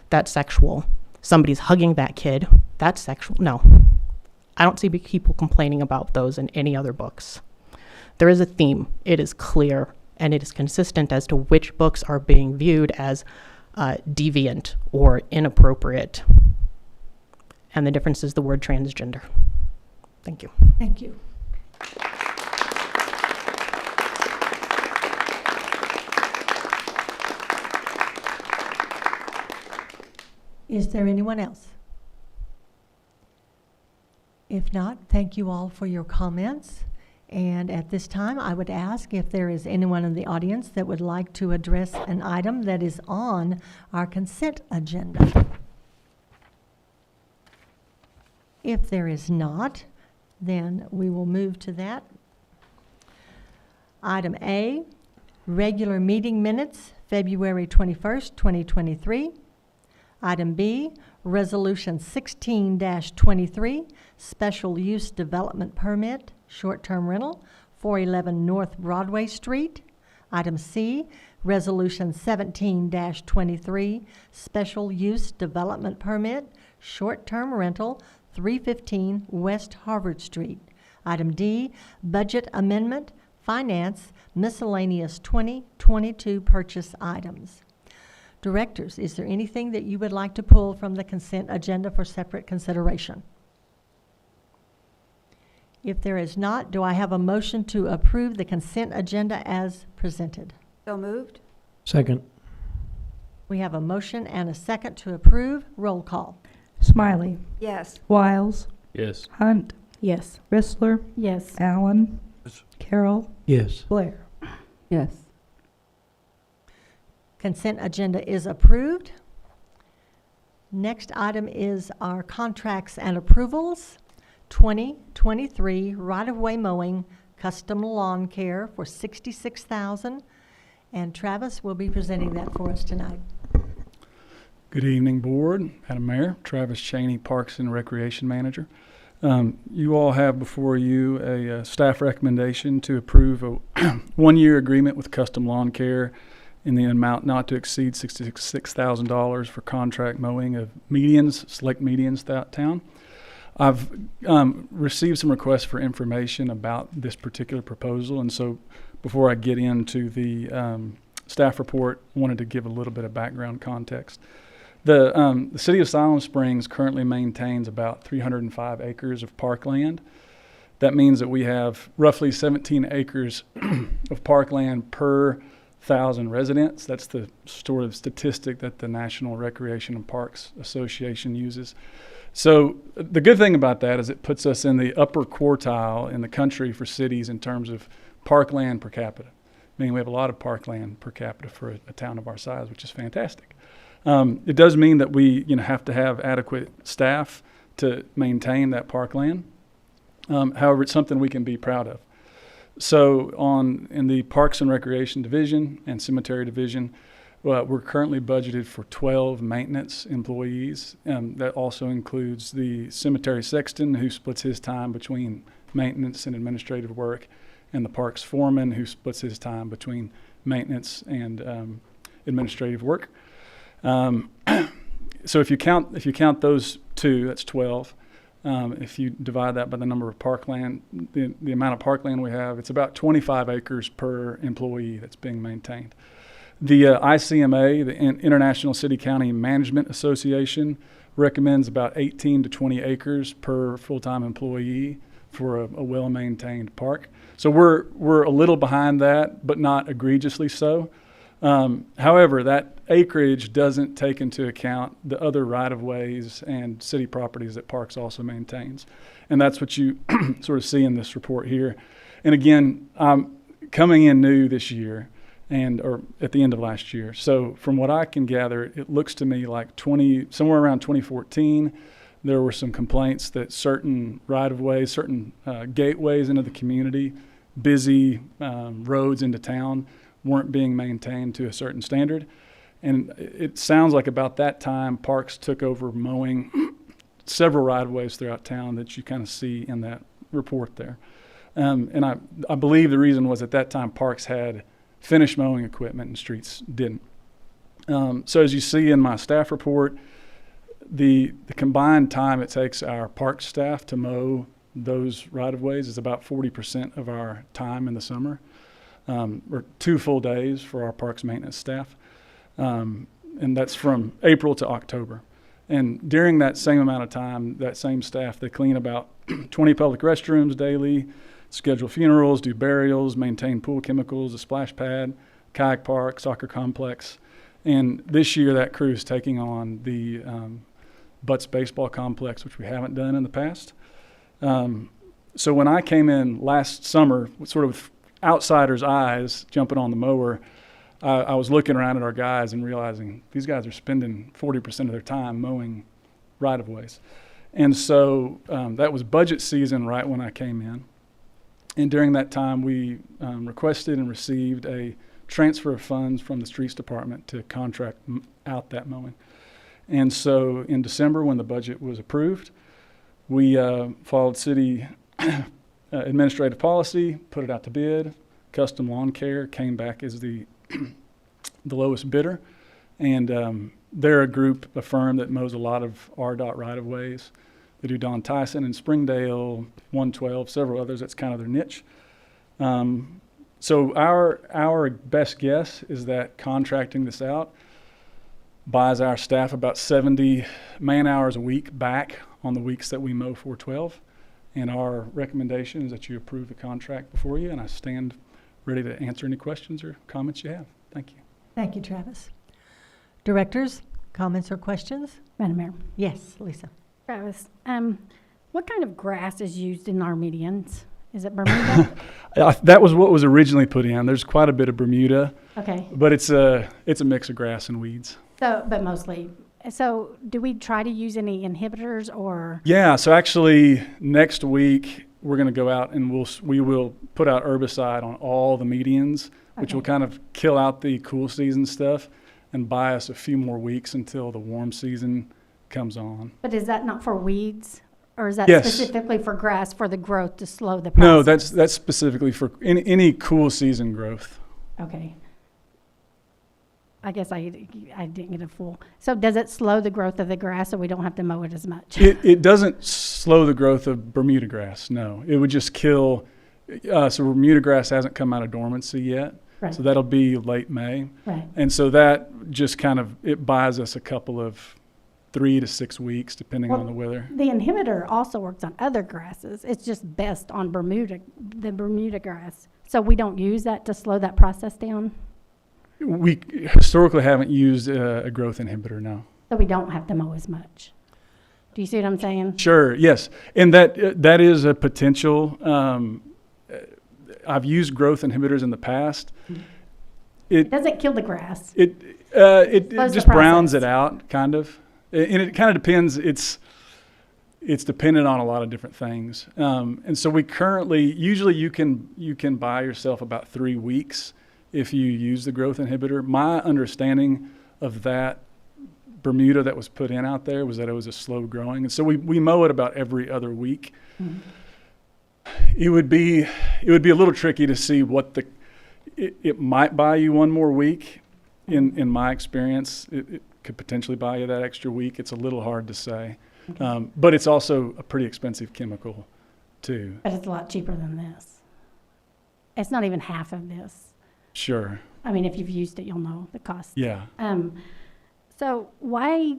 That's sexual. Somebody's hugging that kid. That's sexual. No. I don't see people complaining about those in any other books. There is a theme. It is clear, and it is consistent as to which books are being viewed as deviant or inappropriate. And the difference is the word transgender. Thank you. Thank you. Is there anyone else? If not, thank you all for your comments. And at this time, I would ask if there is anyone in the audience that would like to address an item that is on our consent agenda. If there is not, then we will move to that. Item A, regular meeting minutes, February 21st, 2023. Item B, Resolution 16-23, Special Use Development Permit, Short-Term Rental, 411 North Broadway Street. Item C, Resolution 17-23, Special Use Development Permit, Short-Term Rental, 315 West Harvard Street. Item D, Budget Amendment, Finance, Miscellaneous 2022 Purchase Items. Directors, is there anything that you would like to pull from the consent agenda for separate consideration? If there is not, do I have a motion to approve the consent agenda as presented? So moved. Second. We have a motion and a second to approve. Roll call. Smiley. Yes. Wiles. Yes. Hunt. Yes. Rissler. Yes. Allen. Yes. Carroll. Yes. Blair. Yes. Consent agenda is approved. Next item is our contracts and approvals. 2023 right-of-way mowing, custom lawn care for $66,000. And Travis will be presenting that for us tonight. Good evening, Board, Madam Mayor, Travis Cheney, Parks and Recreation Manager. You all have before you a staff recommendation to approve a one-year agreement with Custom Lawn Care in the amount not to exceed $66,000 for contract mowing of medians, select medians throughout town. I've received some requests for information about this particular proposal, and so before I get into the staff report, I wanted to give a little bit of background context. The city of Siloam Springs currently maintains about 305 acres of parkland. That means that we have roughly 17 acres of parkland per 1,000 residents. That's the sort of statistic that the National Recreation and Parks Association uses. So the good thing about that is it puts us in the upper quartile in the country for cities in terms of parkland per capita. Meaning we have a lot of parkland per capita for a town of our size, which is fantastic. It does mean that we have to have adequate staff to maintain that parkland. However, it's something we can be proud of. So in the Parks and Recreation Division and Cemetery Division, we're currently budgeted for 12 maintenance employees. That also includes the cemetery sexton, who splits his time between maintenance and administrative work, and the parks foreman, who splits his time between maintenance and administrative work. So if you count those two, that's 12. If you divide that by the number of parkland, the amount of parkland we have, it's about 25 acres per employee that's being maintained. The ICMA, the International City County Management Association, recommends about 18 to 20 acres per full-time employee for a well-maintained park. So we're a little behind that, but not egregiously so. However, that acreage doesn't take into account the other right-of-ways and city properties that Parks also maintains. And that's what you sort of see in this report here. And again, coming in new this year, or at the end of last year. So from what I can gather, it looks to me like somewhere around 2014, there were some complaints that certain right-of-ways, certain gateways into the community, busy roads into town, weren't being maintained to a certain standard. And it sounds like about that time, Parks took over mowing several right-of-ways throughout town that you kind of see in that report there. And I believe the reason was at that time Parks had finished mowing equipment and streets didn't. So as you see in my staff report, the combined time it takes our Parks staff to mow those right-of-ways is about 40% of our time in the summer, or 2 full days for our Parks maintenance staff. And that's from April to October. And during that same amount of time, that same staff, they clean about 20 public restrooms daily, schedule funerals, do burials, maintain pool chemicals, a splash pad, kayak park, soccer complex. And this year that crew is taking on the Butts Baseball Complex, which we haven't done in the past. So when I came in last summer, sort of with outsider's eyes, jumping on the mower, I was looking around at our guys and realizing these guys are spending 40% of their time mowing right-of-ways. And so that was budget season right when I came in. And during that time, we requested and received a transfer of funds from the streets department to contract out that mowing. And so in December, when the budget was approved, we followed city administrative policy, put it out to bid. Custom Lawn Care came back as the lowest bidder. And they're a group, a firm that mows a lot of RDOT right-of-ways. They do Don Tyson and Springdale, 112, several others. That's kind of their niche. So our best guess is that contracting this out buys our staff about 70 man-hours a week back on the weeks that we mow 412. And our recommendation is that you approve the contract before you, and I stand ready to answer any questions or comments you have. Thank you. Thank you, Travis. Directors, comments or questions? Madam Mayor. Yes, Lisa. Travis, what kind of grass is used in our medians? Is it Bermuda? That was what was originally put in. There's quite a bit of Bermuda. Okay. But it's a mix of grass and weeds. So, but mostly. So do we try to use any inhibitors or? Yeah, so actually next week we're going to go out and we will put out herbicide on all the medians, which will kind of kill out the cool season stuff and buy us a few more weeks until the warm season comes on. But is that not for weeds? Or is that Yes. specifically for grass, for the growth to slow the process? No, that's specifically for any cool season growth. Okay. I guess I didn't get a full. So does it slow the growth of the grass so we don't have to mow it as much? It doesn't slow the growth of Bermuda grass, no. It would just kill, so Bermuda grass hasn't come out of dormancy yet. Right. So that'll be late May. Right. And so that just it buys us a couple of 3 to 6 weeks, depending on the weather. The inhibitor also works on other grasses. It's just best on the Bermuda grass. So we don't use that to slow that process down? We historically haven't used a growth inhibitor, no. So we don't have to mow as much. Do you see what I'm saying? Sure, yes. And that is a potential. I've used growth inhibitors in the past. It doesn't kill the grass. It Slows just the browns process. it out, kind of. And it kind of depends. It's dependent on a lot of different things. And so we usually you can buy yourself about 3 weeks if you use the growth inhibitor. My understanding of that Bermuda that was put in out there was that it was a slow growing. And so we mow it about every other week. Mm-hmm. It would be a little tricky to see what it might buy you 1 more week. In my experience, it could potentially buy you that extra week. It's a little hard to say. Okay. But it's also a pretty expensive chemical too. But it's a lot cheaper than this. It's not even half of this. Sure. I mean, if you've used it, you'll know the cost. Yeah. So why,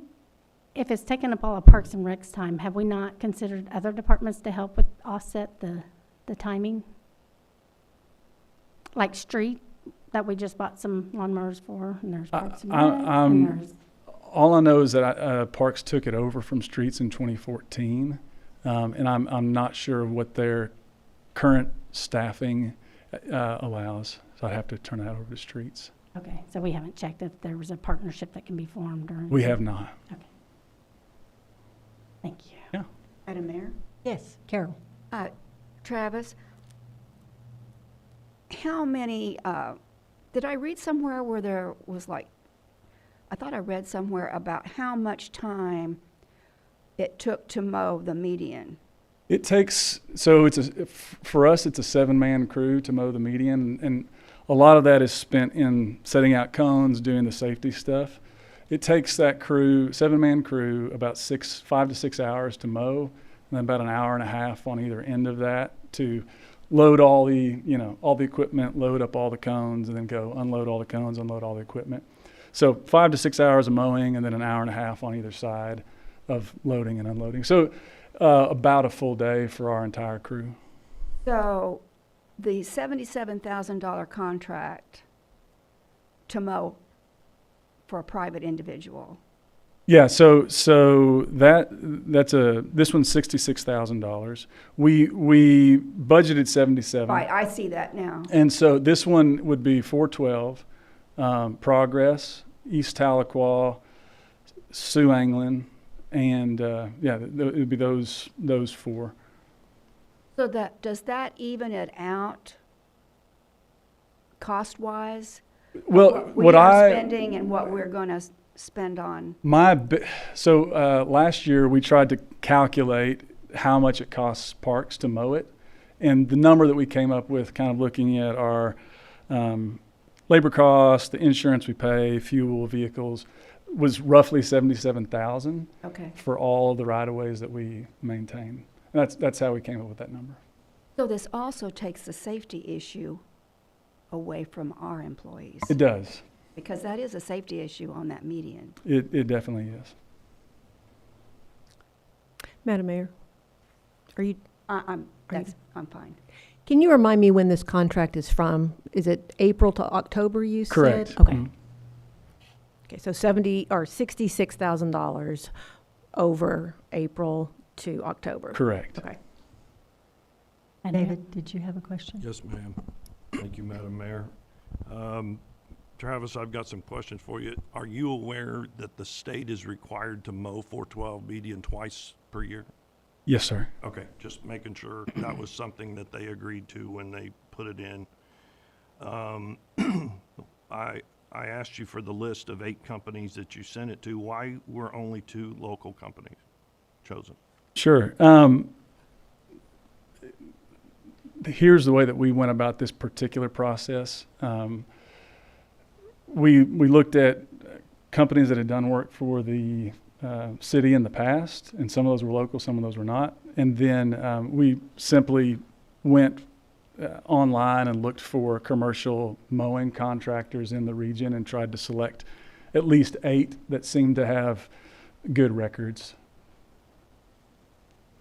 if it's taken up all of Parks and Rec's time, have we not considered other departments to help with offset the timing? Like street, that we just bought some lawnmowers for, and there's Parks and Rec, and there's... All I know is that Parks took it over from Streets in 2014. And I'm not sure what their current staffing allows, so I'd have to turn that over to streets. Okay, so we haven't checked if there was a partnership that can be formed or? We have not. Okay. Thank you. Yeah. Madam Mayor? Yes, Carol. Travis, how many, did I read somewhere where there was like, I thought I read somewhere about how much time it took to mow the median? It takes, so for us, it's a 7-man crew to mow the median, and a lot of that is spent in setting out cones, doing the safety stuff. It takes that crew, 7-man crew, about 5 to 6 hours to mow, and then about an hour and a half on either end of that to load all the equipment, load up all the cones, and then go unload all the cones, unload all the equipment. So 5 to 6 hours of mowing, and then an hour and a half on either side of loading and unloading. So about a full day for our entire crew. So the $77,000 contract to mow for a private individual. Yeah, so this one's $66,000. We budgeted $77,000. Right, I see that now. And so this one would be 412, Progress, East Tahlequah, Sioux Anglin, and it would be those 4. So does that even it out cost-wise? Well, we are spending and what we're going to spend on. Last year we tried to calculate how much it costs parks to mow it, and the number that we came up with, kind of looking at our labor costs, the insurance we pay, fuel, vehicles, was roughly $77,000 for all of the right-of-ways that we maintain. And that's how we came up with that number. So this also takes the safety issue away from our employees. It does. Because that is a safety issue on that median. It definitely is. Madam Mayor, I'm fine. Can you remind me when this contract is from? Is it April to October, you said? Correct. Okay. Mm-hmm. Okay, so $66,000 over April to October. Correct. Okay. David, did you have a question? Yes, ma'am. Thank you, Madam Mayor. Travis, I've got some questions for you. Are you aware that the state is required to mow 412 median twice per year? Yes, sir. Okay, just making sure that was something that they agreed to when they put it in. I asked you for the list of 8 companies that you sent it to. Why were only 2 local companies chosen? Sure. Here's the way that we went about this particular process. We looked at companies that had done work for the city in the past, and some of those were local, some of those were not. And then we simply went online and looked for commercial mowing contractors in the region and tried to select at least 8 that seemed to have good records.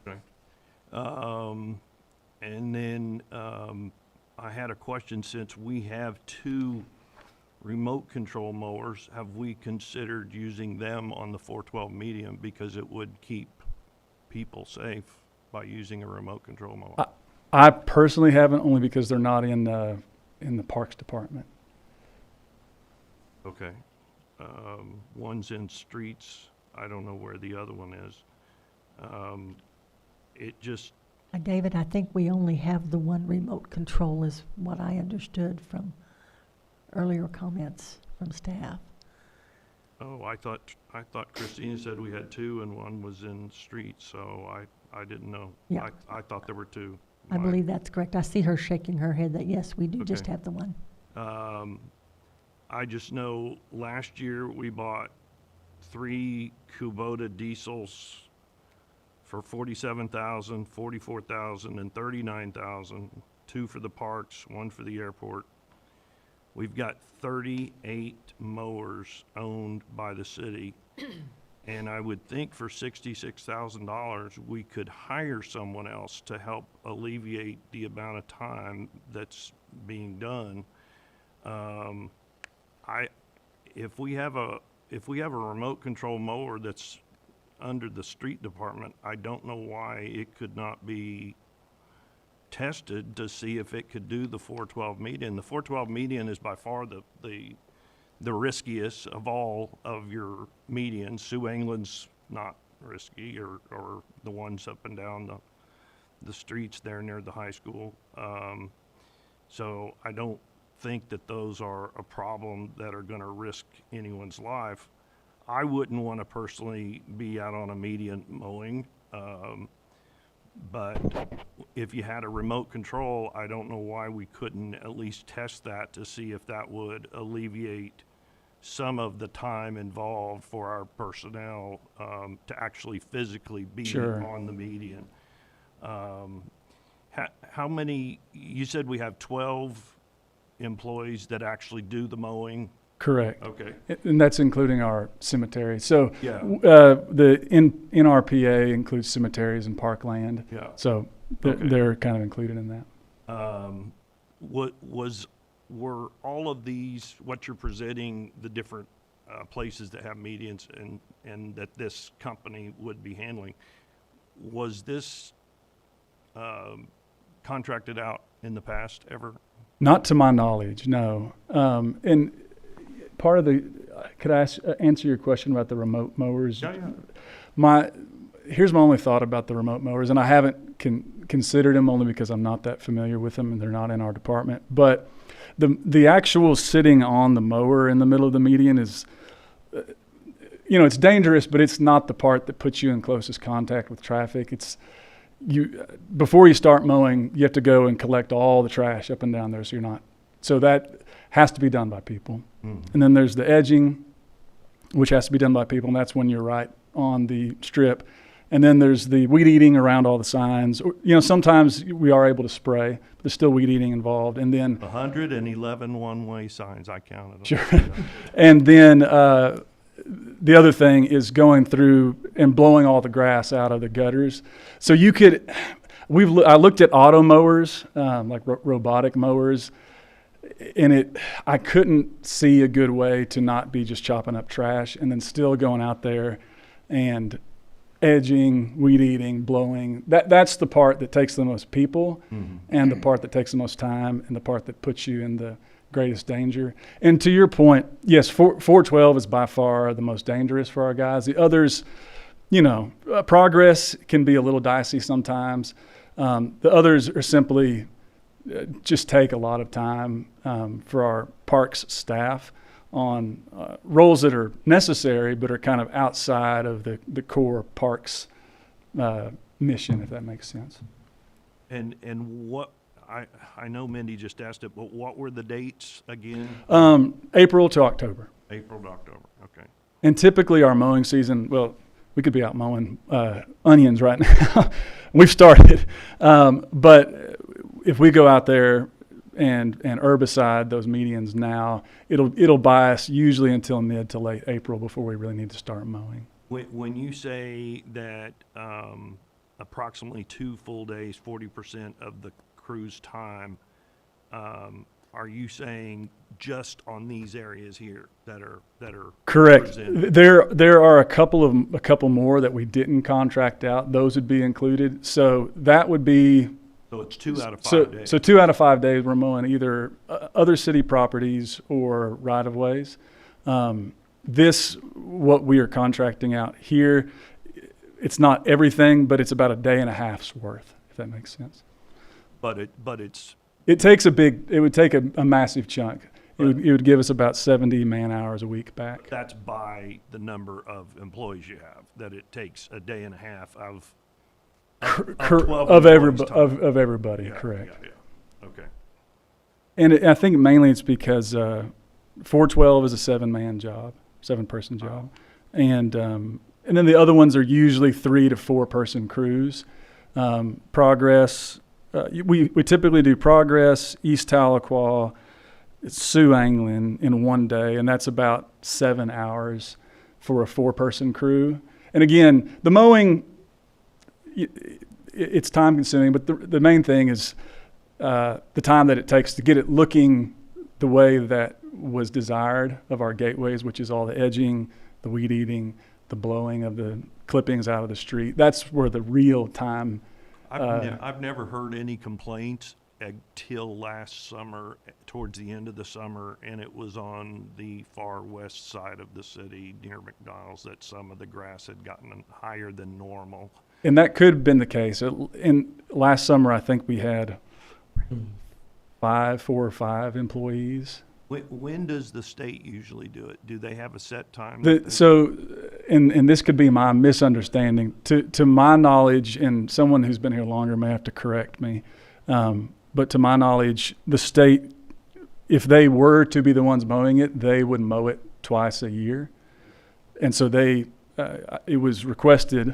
Okay. And then I had a question, since we have 2 remote control mowers, have we considered using them on the 412 medium, because it would keep people safe by using a remote control mower? I personally haven't, only because they're not in the Parks Department. Okay. One's in streets. I don't know where the other one is. It just... David, I think we only have the one remote control, is what I understood from earlier comments from staff. Oh, I thought Christina said we had 2 and one was in streets, so I didn't know. Yeah. I thought there were 2. I believe that's correct. I see her shaking her head that yes, we do just Okay. have the one. I just know last year we bought 3 Kubota diesels for $47,000, $44,000, and $39,000. 2 for the parks, 1 for the airport. We've got 38 mowers owned by the city. And I would think for $66,000, we could hire someone else to help alleviate the amount of time that's being done. If we have a remote control mower that's under the street department, I don't know why it could not be tested to see if it could do the 412 median. The 412 median is by far the riskiest of all of your medians. Sue England's not risky, or the ones up and down the streets there near the high school. So I don't think that those are a problem that are going to risk anyone's life. I wouldn't want to personally be out on a median mowing, but if you had a remote control, I don't know why we couldn't at least test that to see if that would alleviate some of the time involved for our personnel to actually physically be Sure. on the median. How many, you said we have 12 employees that actually do the mowing? Correct. Okay. And that's including our cemetery. So Yeah. The NRPA includes cemeteries and parkland. Yeah. So Okay. they're kind of included in that. Were all of these, what you're presenting, the different places that have medians and that this company would be handling, was this contracted out in the past ever? Not to my knowledge, no. And part of the, could I answer your question about the remote mowers? Yeah. Here's my only thought about the remote mowers, and I haven't considered them only because I'm not that familiar with them and they're not in our department. But the actual sitting on the mower in the middle of the median is, it's dangerous, but it's not the part that puts you in closest contact with traffic. It's before you start mowing, you have to go and collect all the trash up and down there, so that has to be done by people. And then there's the edging, which has to be done by people, and that's when you're right on the strip. And then there's the weed eating around all the signs. Sometimes we are able to spray, but there's still weed eating involved. And then 111 one-way signs, I counted them. Sure. And then the other thing is going through and blowing all the grass out of the gutters. So I looked at auto mowers, like robotic mowers, and I couldn't see a good way to not be just chopping up trash and then still going out there and edging, weed eating, blowing. That's the part that takes the most people, and the part that takes the most time, and the part that puts you in the greatest danger. And to your point, yes, 412 is by far the most dangerous for our guys. The others, progress can be a little dicey sometimes. The others are simply just take a lot of time for our parks staff on roles that are necessary but are kind of outside of the core parks mission, if that makes sense. And what, I know Mindy just asked it, but what were the dates again? April to October. April to October, okay. And typically our mowing season, well, we could be out mowing onions right now. We've started. But if we go out there and herbicide those medians now, it'll buy us usually until mid to late April before we really need to start mowing. When you say that approximately 2 full days, 40% of the crew's time, are you saying just on these areas here that are correct? Presented? There are a couple more that we didn't contract out. Those would be included. So that would be. So it's 2 out of 5 days. So 2 out of 5 days we're mowing either other city properties or right-of-ways. What we are contracting out here, it's not everything, but it's about a day and a half's worth, if that makes sense. But it would take a massive chunk. It would give us about 70 man hours a week back. That's by the number of employees you have, that it takes a day and a half of 12 everybody, yeah, correct. Yeah. Okay. And I think mainly it's because 412 is a 7-person job, and then the other ones are usually 3 to 4 person crews. Progress, we typically do Progress, East Tahlequah, Sioux Anglin in one day, and that's about 7 hours for a 4-person crew. And again, the mowing, it's time consuming, but the main thing is the time that it takes to get it looking the way that was desired of our gateways, which is all the edging, the weed eating, the blowing of the clippings out of the street. That's where the real time. I've never heard any complaints until last summer, towards the end of the summer, and it was on the far west side of the city near McDonald's that some of the grass had gotten higher than normal. And that could have been the case. In last summer, I think we had 4 or 5 employees. When does the state usually do it? Do they have a set time? And this could be my misunderstanding. To my knowledge, and someone who's been here longer may have to correct me, but to my knowledge, the state, if they were to be the ones mowing it, they would mow it twice a year. And so it was requested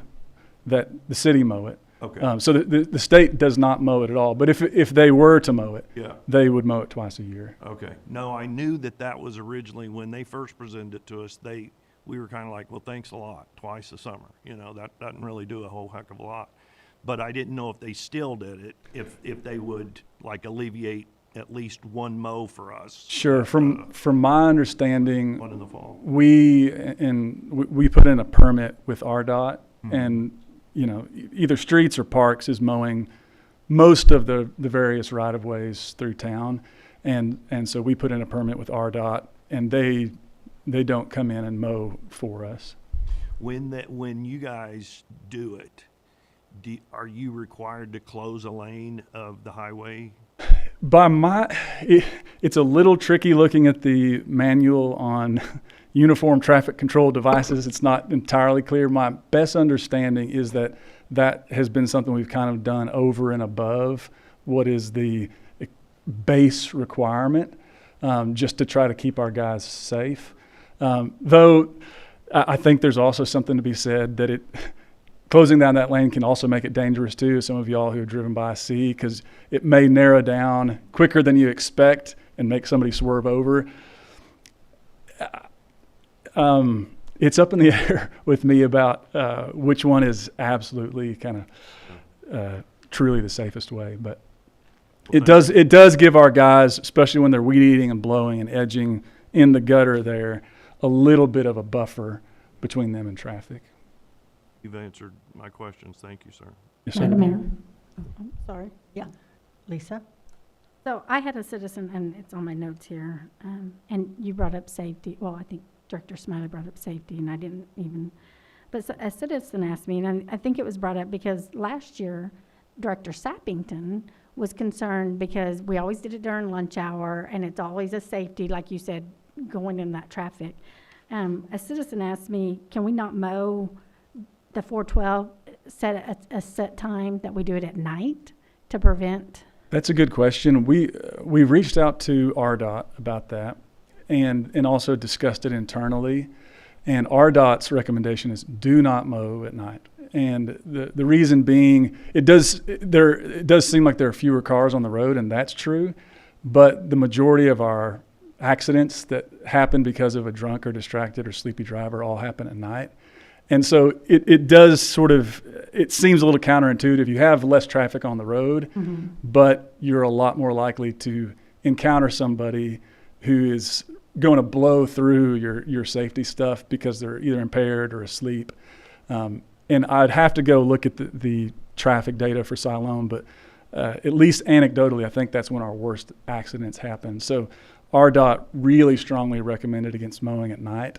that the city mow it. Okay. So the state does not mow it at all. But if they were to mow it, yeah, they would mow it twice a year. Okay. No, I knew that was originally, when they first presented it to us, we were kind of like, well, thanks a lot, twice a summer. That doesn't really do a whole heck of a lot. But I didn't know if they still did it, if they would like alleviate at least one mow for us. Sure. From my understanding, one in the fall. We put in a permit with RDOT, and either streets or parks is mowing most of the various right of ways through town, and so we put in a permit with RDOT, and they don't come in and mow for us. When you guys do it, are you required to close a lane of the highway? It's a little tricky looking at the manual on uniform traffic control devices. It's not entirely clear. My best understanding is that has been something we've kind of done over and above what is the base requirement, just to try to keep our guys safe. Though I think there's also something to be said that closing down that lane can also make it dangerous too. Some of y'all who have driven by see, because it may narrow down quicker than you expect and make somebody swerve over. It's up in the air with me about which one is absolutely kind of truly the safest way. But it does give our guys, especially when they're weed eating and blowing and edging in the gutter there, a little bit of a buffer between them and traffic. You've answered my questions. Thank you, sir. Yes, sir. Madam Mayor. I'm sorry. Yeah. Lisa? So I had a citizen, and it's on my notes here, and you brought up safety. Well, I think Director Smiley brought up safety, and I didn't even, but a citizen asked me, and I think it was brought up because last year, Director Sappington was concerned because we always did it during lunch hour, and it's always a safety, like you said, going in that traffic. A citizen asked me, can we not mow the 412, set a set time that we do it at night to prevent? That's a good question. We reached out to RDOT about that, and also discussed it internally. And RDOT's recommendation is do not mow at night. And the reason being, it does seem like there are fewer cars on the road, and that's true. But the majority of our accidents that happen because of a drunk or distracted or sleepy driver all happen at night. And so it does it seems a little counterintuitive. You have less traffic on the road, but you're a lot more likely to encounter somebody who is going to blow through your safety stuff because they're either impaired or asleep. And I'd have to go look at the traffic data for Siloam, but at least anecdotally, I think that's when our worst accidents happen. So RDOT really strongly recommended against mowing at night.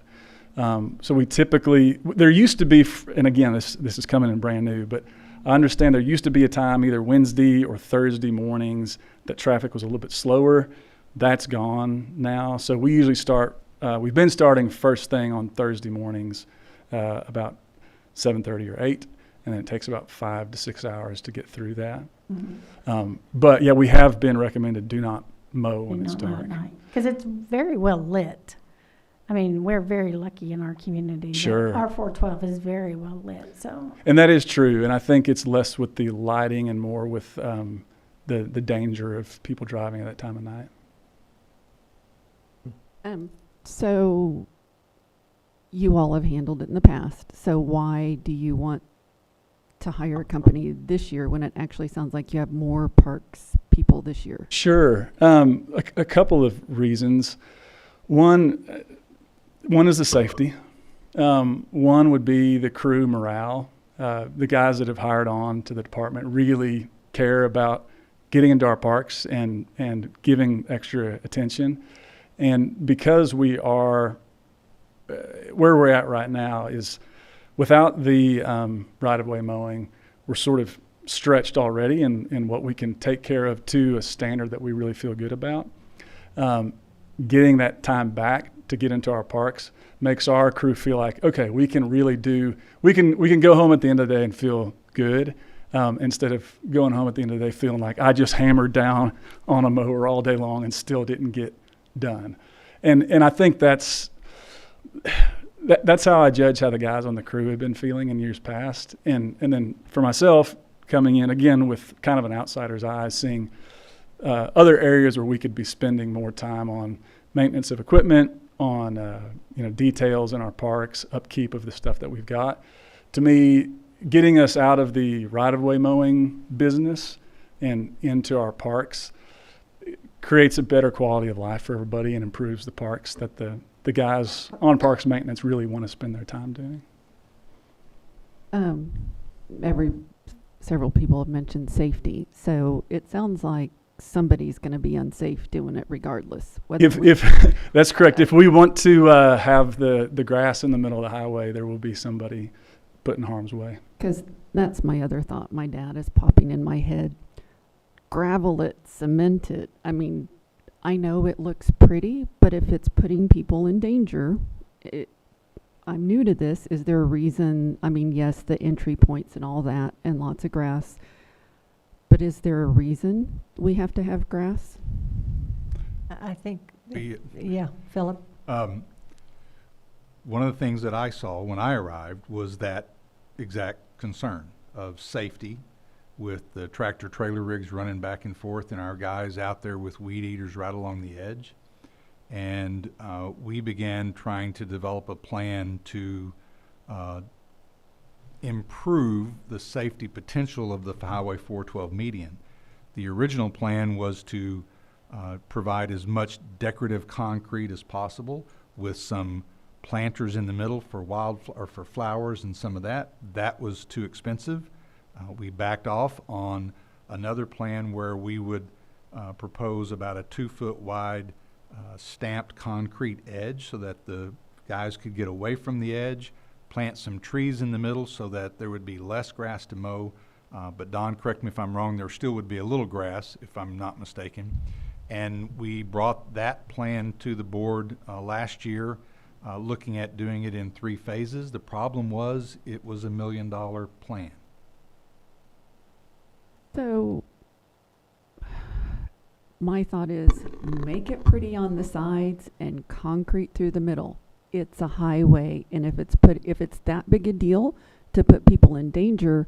So we typically, there used to be, and again, this is coming in brand new, but I understand there used to be a time either Wednesday or Thursday mornings that traffic was a little bit slower. That's gone now. So we usually we've been starting first thing on Thursday mornings, about 7:30 or 8, and then it takes about 5 to 6 hours to get through that. But yeah, we have been recommended do not mow when it's dark. Because it's very well lit. I mean, we're very lucky in our community. Sure. Our 412 is very well lit, so. And that is true. And I think it's less with the lighting and more with the danger of people driving at that time of night. So you all have handled it in the past. So why do you want to hire a company this year when it actually sounds like you have more parks people this year? Sure. A couple of reasons. One is the safety. One would be the crew morale. The guys that have hired on to the department really care about getting into our parks and giving extra attention. And because we are where we're at right now is without the right-of-way mowing, we're sort of stretched already in what we can take care of to a standard that we really feel good about. Getting that time back to get into our parks makes our crew feel like, okay, we can really we can go home at the end of the day and feel good, instead of going home at the end of the day feeling like I just hammered down on a mower all day long and still didn't get done. And I think that's how I judge how the guys on the crew have been feeling in years past. And then for myself, coming in again with kind of an outsider's eye, seeing other areas where we could be spending more time on maintenance of equipment, on details in our parks, upkeep of the stuff that we've got. To me, getting us out of the right-of-way mowing business and into our parks creates a better quality of life for everybody and improves the parks that the guys on parks maintenance really want to spend their time doing. Several people have mentioned safety, so it sounds like somebody's going to be unsafe doing it regardless. If that's correct. If we want to have the grass in the middle of the highway, there will be somebody put in harm's way. Because that's my other thought. My dad is popping in my head. Gravel it, cement it. I mean, I know it looks pretty, but if it's putting people in danger, I'm new to this. Is there a reason? I mean, yes, the entry points and all that and lots of grass. But is there a reason we have to have grass? I think, yeah, Philip? One of the things that I saw when I arrived was that exact concern of safety with the tractor trailer rigs running back and forth and our guys out there with weed eaters right along the edge. And we began trying to develop a plan to improve the safety potential of the Highway 412 median. The original plan was to provide as much decorative concrete as possible with some planters in the middle for for flowers and some of that. That was too expensive. We backed off on another plan where we would propose about a 2-foot wide stamped concrete edge so that the guys could get away from the edge, plant some trees in the middle so that there would be less grass to mow. But Don, correct me if I'm wrong, there still would be a little grass, if I'm not mistaken. And we brought that plan to the board last year, looking at doing it in 3 phases. The problem was it was $1 million plan. So my thought is make it pretty on the sides and concrete through the middle. It's a highway, and if it's that big a deal to put people in danger,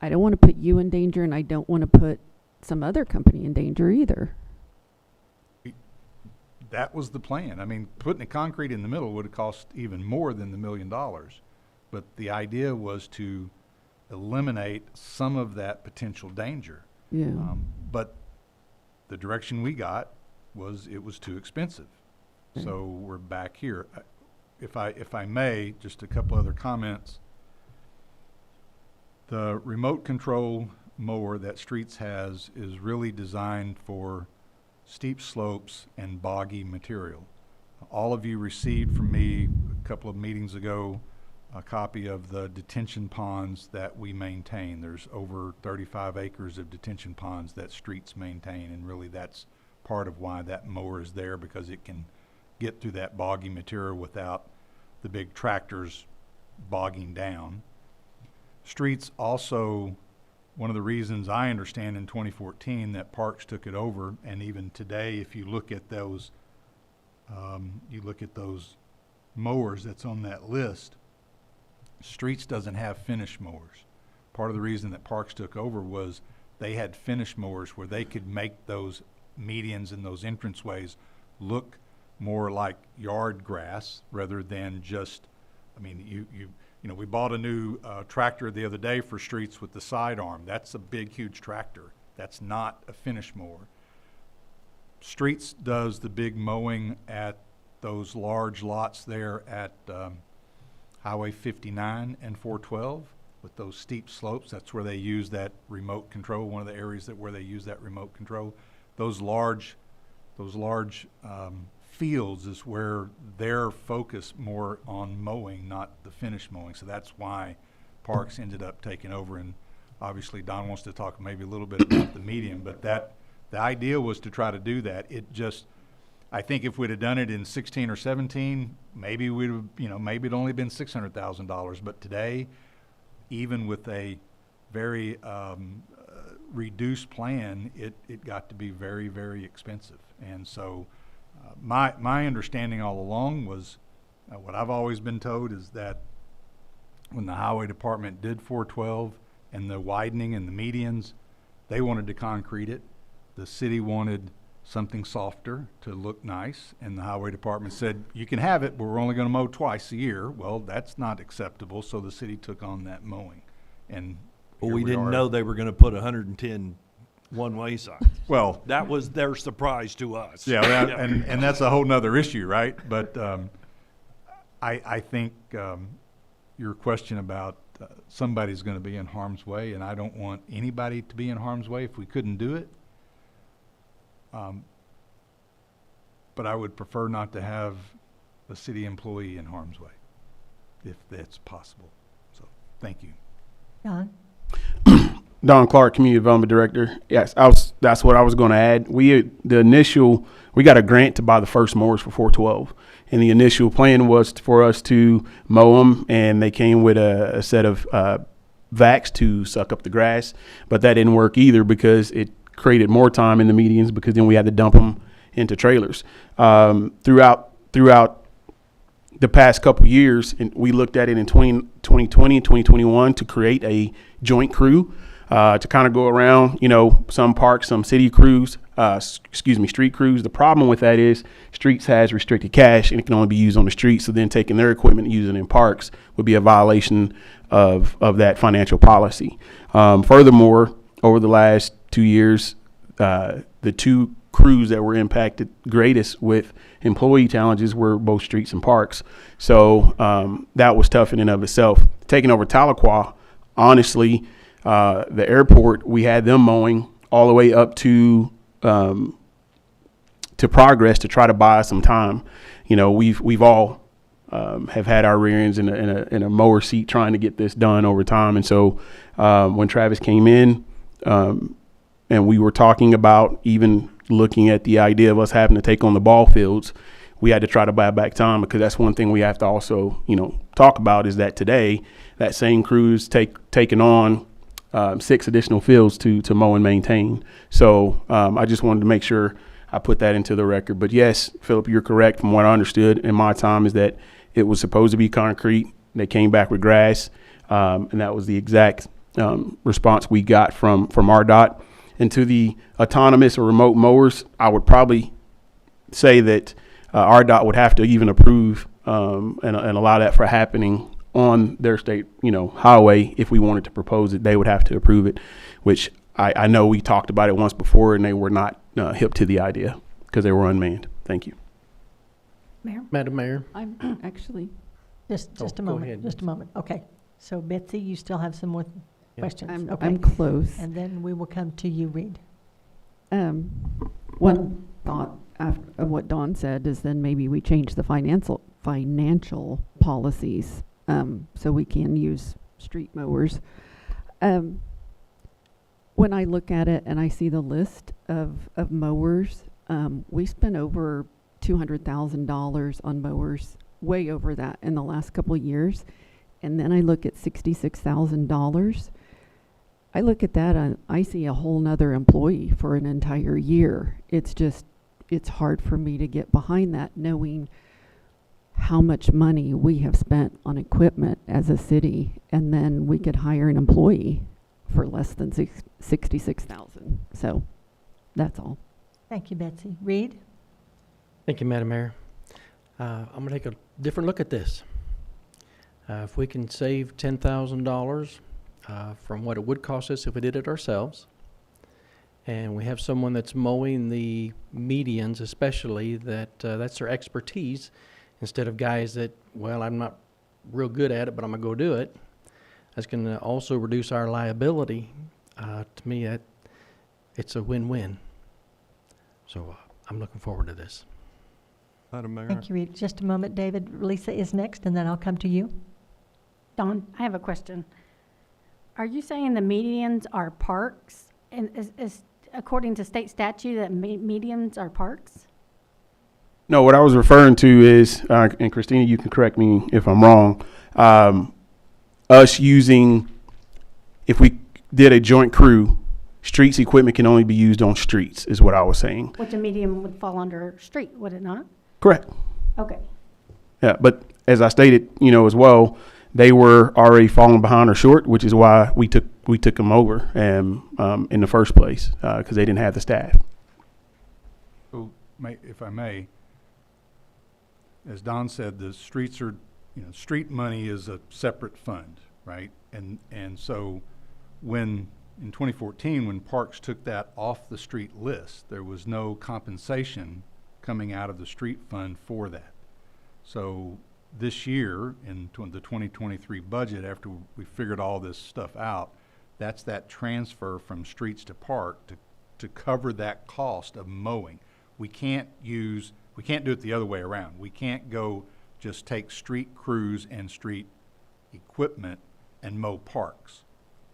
I don't want to put you in danger, and I don't want to put some other company in danger either. That was the plan. I mean, putting the concrete in the middle would have cost even more than the $1 million. But the idea was to eliminate some of that potential danger. Yeah. But the direction we got was it was too expensive. Okay. So we're back here. If I may, just a couple other comments. The remote control mower that Streets has is really designed for steep slopes and boggy material. All of you received from me a couple of meetings ago a copy of the detention ponds that we maintain. There's over 35 acres of detention ponds that Streets maintain, and really that's part of why that mower is there, because it can get through that boggy material without the big tractors bogging down. Streets also, one of the reasons I understand in 2014 that Parks took it over, and even today if you look at those mowers that's on that list, Streets doesn't have finish mowers. Part of the reason that Parks took over was they had finish mowers where they could make those medians and those entranceways look more like yard grass rather than just, I mean, you know, we bought a new tractor the other day for Streets with the sidearm. That's a big, huge tractor. That's not a finish mower. Streets does the big mowing at those large lots there at Highway 59 and 412 with those steep slopes. That's where they use that remote control, one of the areas where they use that remote control. Those large fields is where they're focused more on mowing, not the finished mowing. So that's why Parks ended up taking over. And obviously Don wants to talk maybe a little bit about the median, but the idea was to try to do that. I think if we'd have done it in 16 or 17, maybe we'd have, maybe it'd only been $600,000. But today, even with a very reduced plan, it got to be very, very expensive. And so my understanding all along was, what I've always been told is that when the highway department did 412 and the widening and the medians, they wanted to concrete it. The city wanted something softer to look nice, and the highway department said, you can have it, but we're only going to mow twice a year. Well, that's not acceptable, so the city took on that mowing. And Well, here we didn't are. know they were going to put 110 one-way signs. Well, that was their surprise to us. Yeah, and that's a whole nother issue, right? But I think your question about somebody's going to be in harm's way, and I don't want anybody to be in harm's way if we couldn't do it. But I would prefer not to have a city employee in harm's way, if that's possible. So, thank you. Don? Don Clark, Community Development Director. Yes, that's what I was going to add. We got a grant to buy the first mowers for 412, and the initial plan was for us to mow them, and they came with a set of vacs to suck up the grass, but that didn't work either because it created more time in the medians, because then we had to dump them into trailers. Throughout the past couple of years, and we looked at it in 2020 and 2021 to create a joint crew to kind of go around, some parks, some city crews, street crews. The problem with that is streets has restricted cash and it can only be used on the street. So then taking their equipment and using it in parks would be a violation of that financial policy. Furthermore, over the last 2 years, the two crews that were impacted greatest with employee challenges were both streets and parks. So that was tough in and of itself. Taking over Tahlequah, honestly, the airport, we had them mowing all the way up to Progress to try to buy some time. We've all have had our rear ends in a mower seat trying to get this done over time. And so when Travis came in, and we were talking about even looking at the idea of us having to take on the ball fields, we had to try to buy back time, because that's one thing we have to also, talk about, is that today that same crew's taken on 6 additional fields to mow and maintain. So I just wanted to make sure I put that into the record. But yes, Philip, you're correct. From what I understood in my time is that it was supposed to be concrete. They came back with grass, and that was the exact response we got from RDOT. And to the autonomous or remote mowers, I would probably say that RDOT would have to even approve and allow that for happening on their state, highway. If we wanted to propose it, they would have to approve it, which I know we talked about it once before and they were not hip to the idea because they were unmanned. Thank you. Mayor? Madam Mayor? I'm actually. Just a go moment, ahead. just a moment. Okay. So Betsy, you still have some more questions? Okay. I'm close. And then we will come to you, Reed. One thought of what Dawn said is then maybe we change the financial policies so we can use street mowers. When I look at it and I see the list of mowers, we spent over $200,000 on mowers, way over that in the last couple of years. And then I look at $66,000. I look at that and I see a whole nother employee for an entire year. It's hard for me to get behind that, knowing how much money we have spent on equipment as a city, and then we could hire an employee for less than $66,000. So that's all. Thank you, Betsy. Reed? Thank you, Madam Mayor. I'm going to take a different look at this. If we can save $10,000 from what it would cost us if we did it ourselves, and we have someone that's mowing the medians, especially, that's their expertise, instead of guys that, well, I'm not real good at it, but I'm gonna go do it. That's gonna also reduce our liability. To me, it's a win-win. So I'm looking forward to this. Madam Mayor? Thank you, Reed. Just a moment, David. Lisa is next, and then I'll come to you. Dawn, I have a question. Are you saying the medians are parks? And is according to state statute that medians are parks? No, what I was referring to is, and Christina, you can correct me if I'm wrong, us using, if we did a joint crew, streets equipment can only be used on streets, is what I was saying. Which a median would fall under street, would it not? Correct. Okay. Yeah, but as I stated, as well, they were already falling behind or short, which is why we took them over in the first place, because they didn't have the staff. So, if I may, as Don said, the streets are, street money is a separate fund, right? And so when, in 2014, when Parks took that off the street list, there was no compensation coming out of the street fund for that. So this year, in the 2023 budget, after we figured all this stuff out, that's that transfer from streets to park to cover that cost of mowing. We can't do it the other way around. We can't go just take street crews and street equipment and mow parks.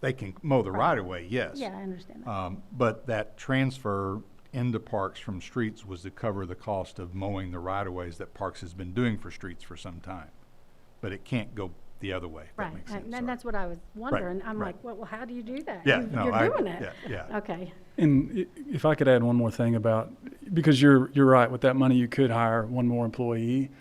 They can mow the right of way, yes. Yeah, I understand that. But that transfer into parks from streets was to cover the cost of mowing the right of ways that Parks has been doing for streets for some time. But it can't go the other way, if that makes sense. And that's what I was wondering. I'm right. like, well, how do you do that? Yeah, You're doing it. Yeah. Okay. And if I could add one more thing about, because you're right, with that money you could hire one more employee,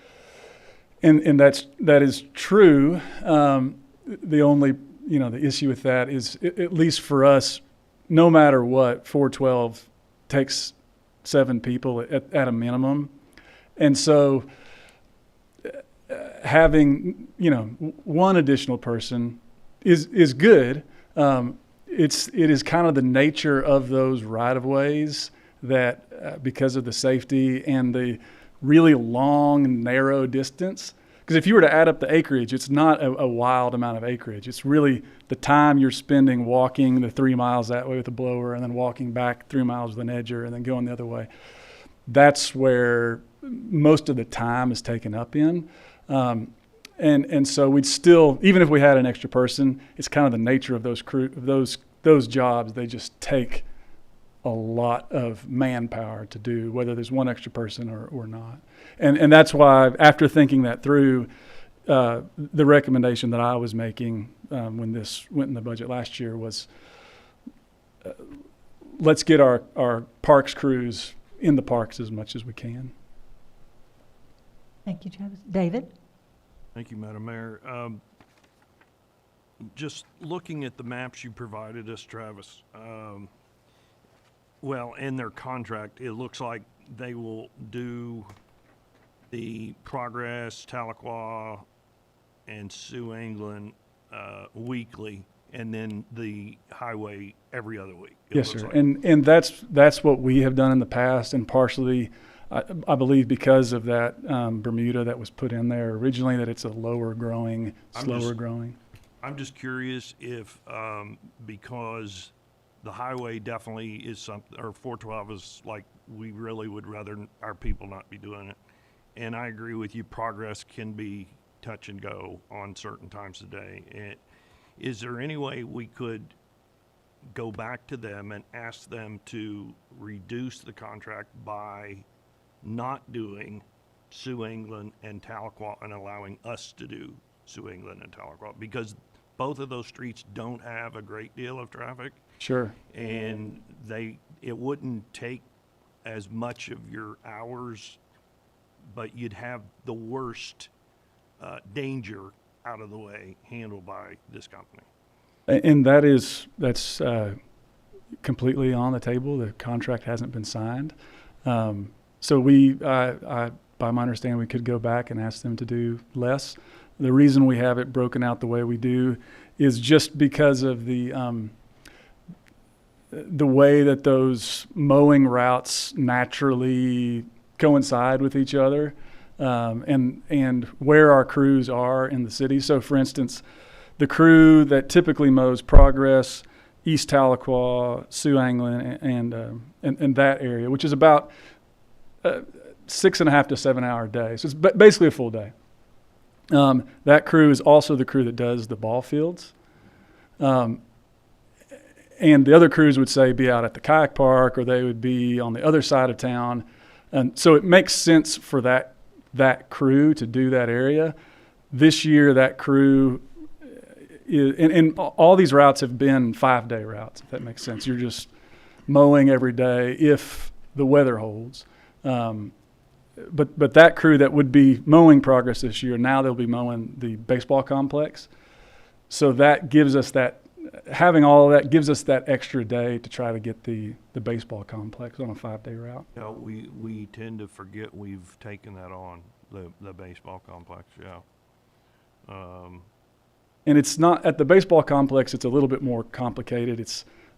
and that is true. The only the issue with that is, at least for us, no matter what, 412 takes 7 people at a minimum, and so having one additional person is good. It is kind of the nature of those right-of-ways that because of the safety and the really long, narrow distance. Because if you were to add up the acreage, it's not a wild amount of acreage. It's really the time you're spending walking the 3 miles that way with a blower and then walking back 3 miles with an edger and then going the other way. That's where most of the time is taken up in. And so we'd still, even if we had an extra person, it's kind of the nature of those jobs. They just take a lot of manpower to do, whether there's one extra person or not. And that's why, after thinking that through, the recommendation that I was making when this went in the budget last year was, let's get our parks crews in the parks as much as we can. Thank you, Travis. David? Thank you, Madam Mayor. Just looking at the maps you provided us, Travis, in their contract, it looks like they will do the Progress, Tahlequah, and Sioux England weekly, and then the highway every other week. Yes, sir. Like. And that's what we have done in the past, and partially, I believe, because of that Bermuda that was put in there originally, that it's a slower growing. I'm just curious if because the highway definitely is something, or 412 is like, we really would rather our people not be doing it. And I agree with you, Progress can be touch and go on certain times of day. Is there any way we could go back to them and ask them to reduce the contract by not doing Sioux England and Tahlequah and allowing us to do Sioux England and Tahlequah? Because both of those streets don't have a great deal of traffic. Sure. And it wouldn't take as much of your hours, but you'd have the worst danger out of the way handled by this company. And that's completely on the table. The contract hasn't been signed. So by my understanding, we could go back and ask them to do less. The reason we have it broken out the way we do is just because of the way that those mowing routes naturally coincide with each other. and where our crews are in the city. So, for instance, the crew that typically mows Progress, East Tahlequah, Sioux Anglin, and that area, which is about 6.5 to 7 hour day. So it's basically a full day. That crew is also the crew that does the ball fields. And the other crews would say be out at the kayak park, or they would be on the other side of town. And so it makes sense for that crew to do that area. This year, that crew and all these routes have been 5-day routes, if that makes sense. You're just mowing every day if the weather holds. But that crew that would be mowing Progress this year, now they'll be mowing the baseball complex. So that gives us having all of that gives us that extra day to try to get the baseball complex on a 5-day route. Yeah, we tend to forget we've taken that on, the baseball complex, yeah. And it's not, at the baseball complex, it's a little bit more complicated.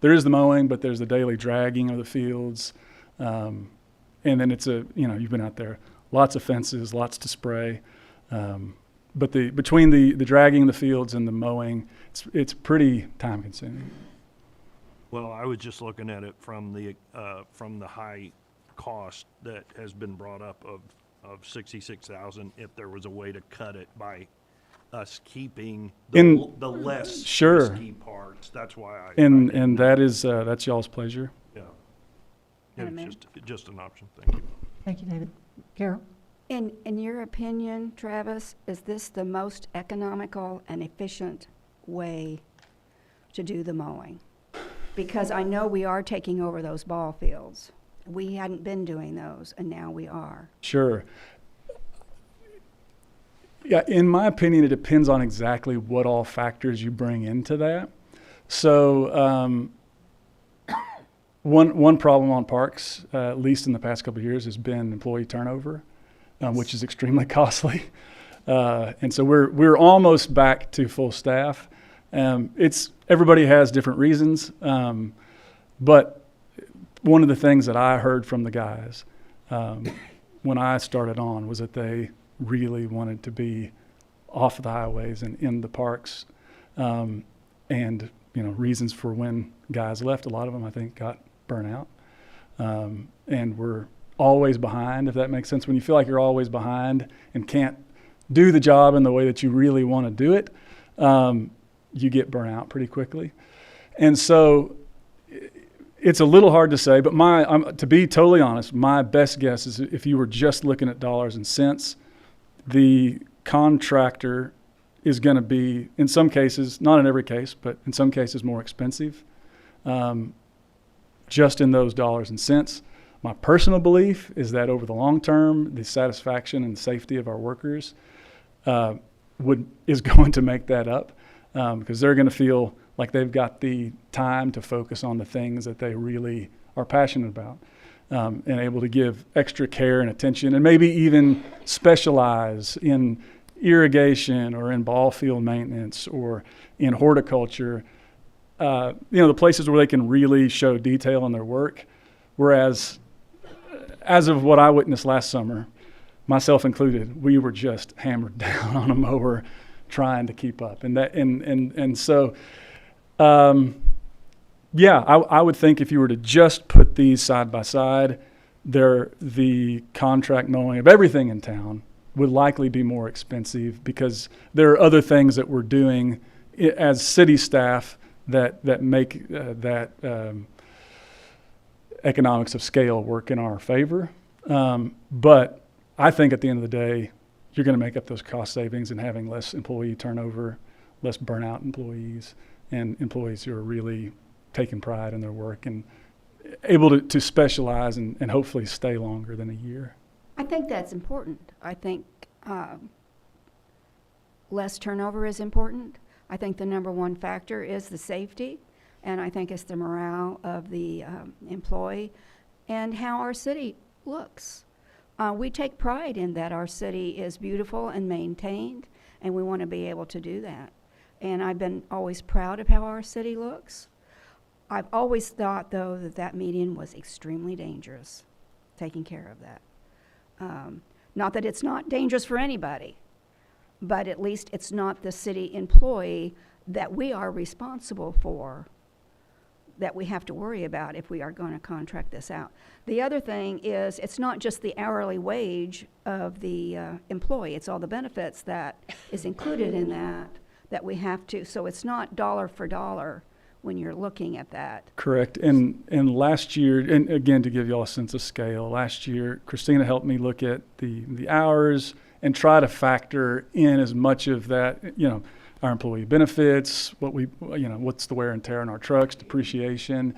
There is the mowing, but there's the daily dragging of the fields. And then you've been out there, lots of fences, lots to spray. But between the dragging of the fields and the mowing, it's pretty time consuming. Well, I was just looking at it from the high cost that has been brought up of $66,000, if there was a way to cut it by us keeping the less risky parts. That's why and that's y'all's pleasure. Yeah. It's just an option. Thank you. Thank you, David. Carol? In your opinion, Travis, is this the most economical and efficient way to do the mowing? Because I know we are taking over those ball fields. We hadn't been doing those, and now we are. Sure. Yeah, in my opinion, it depends on exactly what all factors you bring into that. So one problem on parks, at least in the past couple of years, has been employee turnover, which is extremely costly. And so we're almost back to full staff. Everybody has different reasons, but one of the things that I heard from the guys when I started on was that they really wanted to be off the highways and in the parks, and reasons for when guys left. A lot of them, I think, got burnt out, and we're always behind, if that makes sense. When you feel like you're always behind and can't do the job in the way that you really want to do it, you get burnt out pretty quickly. And so it's a little hard to say, but to be totally honest, my best guess is if you were just looking at dollars and cents, the contractor is going to be, in some cases, not in every case, but in some cases more expensive, just in those dollars and cents. My personal belief is that over the long term, the satisfaction and safety of our workers is going to make that up, because they're going to feel like they've got the time to focus on the things that they really are passionate about, and able to give extra care and attention, and maybe even specialize in irrigation or in ball field maintenance or in horticulture, the places where they can really show detail in their work. Whereas, as of what I witnessed last summer, myself included, we were just hammered down on a mower trying to keep up. So I would think if you were to just put these side by side, the contract mowing of everything in town would likely be more expensive, because there are other things that we're doing as city staff that make that economics of scale work in our favor. But I think at the end of the day, you're going to make up those cost savings and having less employee turnover, less burnout employees, and employees who are really taking pride in their work and able to specialize and hopefully stay longer than a year. I think that's important. I think less turnover is important. I think the number one factor is the safety, and I think it's the morale of the employee and how our city looks. We take pride in that our city is beautiful and maintained, and we want to be able to do that. And I've been always proud of how our city looks. I've always thought, though, that median was extremely dangerous, taking care of that. Not that it's not dangerous for anybody, but at least it's not the city employee that we are responsible for, that we have to worry about if we are going to contract this out. The other thing is, it's not just the hourly wage of the employee, it's all the benefits that is included in that we have to, so it's not dollar for dollar when you're looking at that. Correct. And last year, and again, to give you all a sense of scale, last year, Christina helped me look at the hours and try to factor in as much of that, our employee benefits, what's the wear and tear on our trucks, depreciation.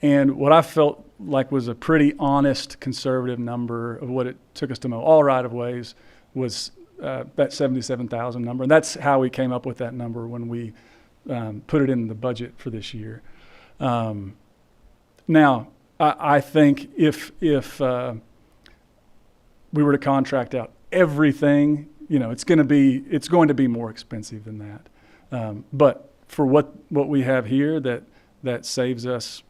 And what I felt like was a pretty honest, conservative number of what it took us to mow all right-of-ways was that 77,000 number. And that's how we came up with that number when we put it in the budget for this year. Now, I think if we were to contract out everything, it's going to be more expensive than that. But for what we have here, that saves us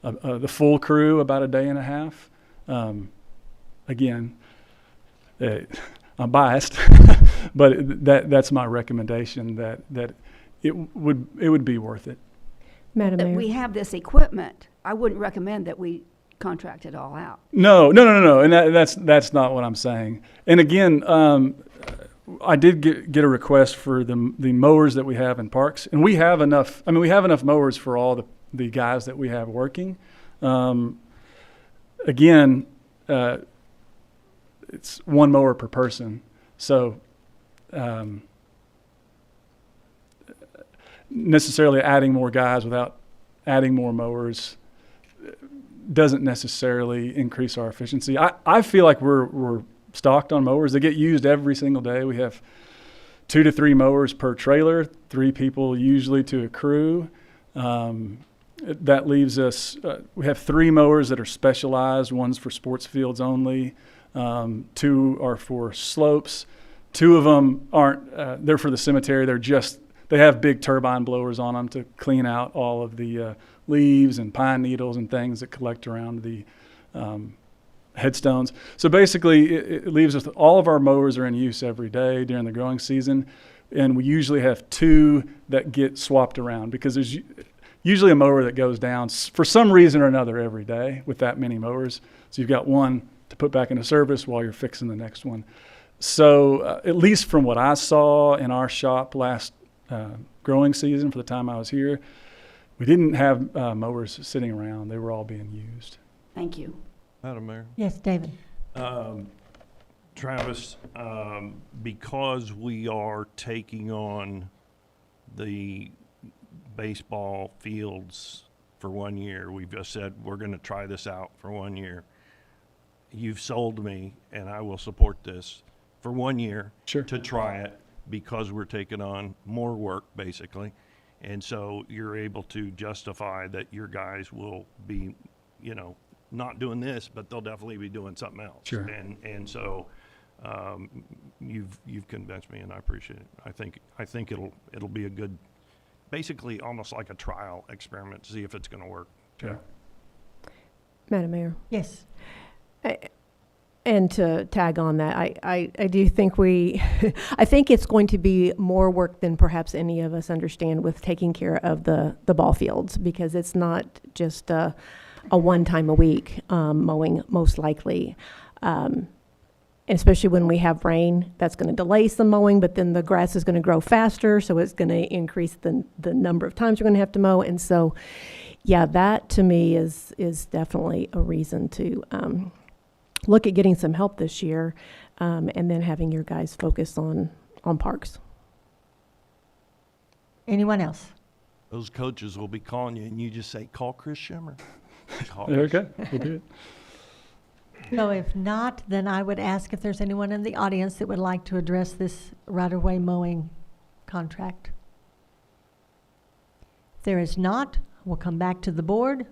the full crew about a day and a half. Again, I'm biased, but that's my recommendation. That it would be worth it. Madam Mayor. We have this equipment. I wouldn't recommend that we contract it all out. No, and that's not what I'm saying. And again, I did get a request for the mowers that we have in parks, and we have enough. I mean, we have enough mowers for all the guys that we have working. Again, it's one mower per person, so necessarily adding more guys without adding more mowers doesn't necessarily increase our efficiency. I feel like we're stocked on mowers. They get used every single day. We have 2 to 3 mowers per trailer, 3 people usually to a crew. That leaves us, we have 3 mowers that are specialized. One's for sports fields only. 2 are for slopes. 2 of them aren't, they're for the cemetery. They have big turbine blowers on them to clean out all of the leaves and pine needles and things that collect around the headstones. So basically, it leaves us, all of our mowers are in use every day during the growing season, and we usually have 2 that get swapped around because there's usually a mower that goes down for some reason or another every day with that many mowers. So you've got one to put back into service while you're fixing the next one. So at least from what I saw in our shop last growing season for the time I was here, we didn't have mowers sitting around. They were all being used. Thank you. Madam Mayor? Yes, David. Travis, because we are taking on the baseball fields for 1 year, we've just said we're going to try this out for 1 year. You've sold me, and I will support this for 1 year to try it because we're taking on more work, basically. And so you're able to justify that your guys will be, not doing this, but they'll definitely be doing something else. Sure. And so you've convinced me, and I appreciate it. I think it'll be a good, basically almost like a trial experiment to see if it's going to work. Sure. Madam Mayor. Yes. And to tag on that, I do think I think it's going to be more work than perhaps any of us understand with taking care of the ball fields, because it's not just a one time a week mowing, most likely. Especially when we have rain, that's going to delay some mowing, but then the grass is going to grow faster, so it's going to increase the number of times we're going to have to mow. And so, yeah, that to me is definitely a reason to look at getting some help this year, and then having your guys focus on parks. Anyone else? Those coaches will be calling you, and you just say, call Chris Shimmer. Okay, we'll do it. So if not, then I would ask if there's anyone in the audience that would like to address this right-of-way mowing contract. If there is not, we'll come back to the board.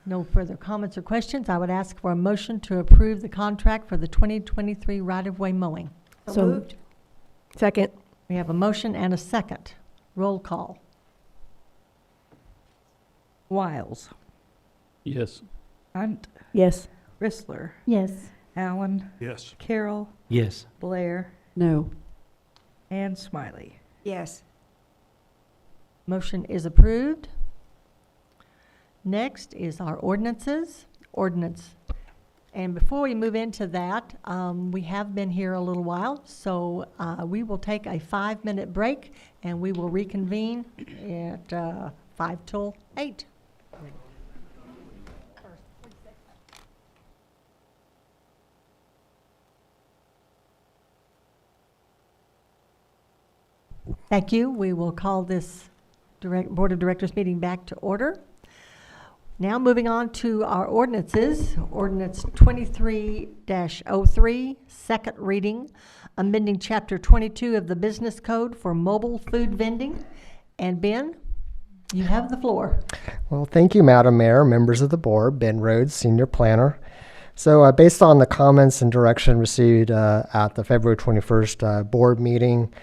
No further comments or questions. I would ask for a motion to approve the contract for the 2023 right-of-way mowing. So moved. Second. We have a motion and a second. Roll call. Wiles. Yes. Hunt. Yes. Rissler. Yes. Allen, Yes. Carroll, Yes. Blair, No. and Smiley. Yes. Motion is approved. Next is our ordinances. Ordinance. And before we move into that, we have been here a little while, so we will take a 5-minute break and we will reconvene at 5 till 8. Thank you. We will call this Board of Directors meeting back to order. Now moving on to our ordinances. Ordinance 23-03, second reading, amending Chapter 22 of the Business Code for mobile food vending. And Ben, you have the floor. Well, thank you, Madam Mayor, members of the board, Ben Rhodes, Senior Planner. So based on the comments and direction received at the February 21st board meeting,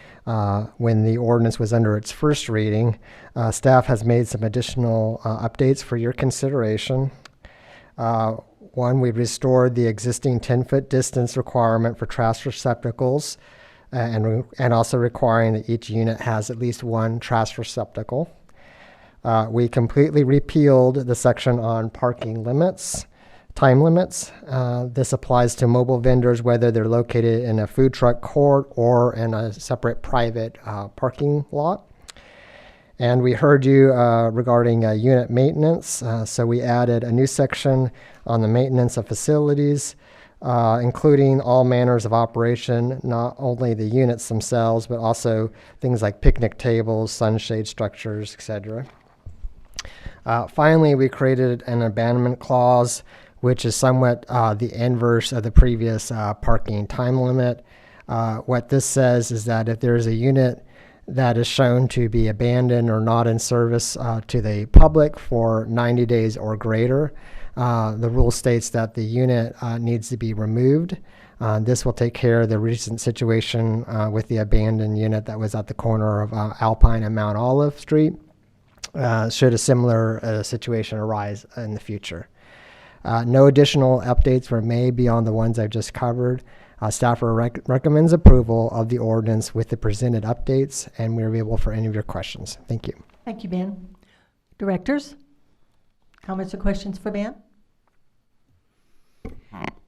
when the ordinance was under its first reading, staff has made some additional updates for your consideration. One, we restored the existing 10-foot distance requirement for trash receptacles and also requiring that each unit has at least one trash receptacle. We completely repealed the section on parking limits. Time limits. This applies to mobile vendors whether they're located in a food truck court or in a separate private parking lot. And we heard you regarding unit maintenance. So we added a new section on the maintenance of facilities, including all manners of operation, not only the units themselves, but also things like picnic tables, sunshade structures, etc. Finally, we created an abandonment clause, which is somewhat the inverse of the previous parking time limit. What this says is that if there is a unit that is shown to be abandoned or not in service to the public for 90 days or greater, the rule states that the unit needs to be removed. This will take care of the recent situation with the abandoned unit that was at the corner of Alpine and Mount Olive Street, should a similar situation arise in the future. No additional updates were made beyond the ones I've just covered. Staff recommends approval of the ordinance with the presented updates, and we're available for any of your questions. Thank you. Thank you, Ben. Directors, comments or questions for Ben?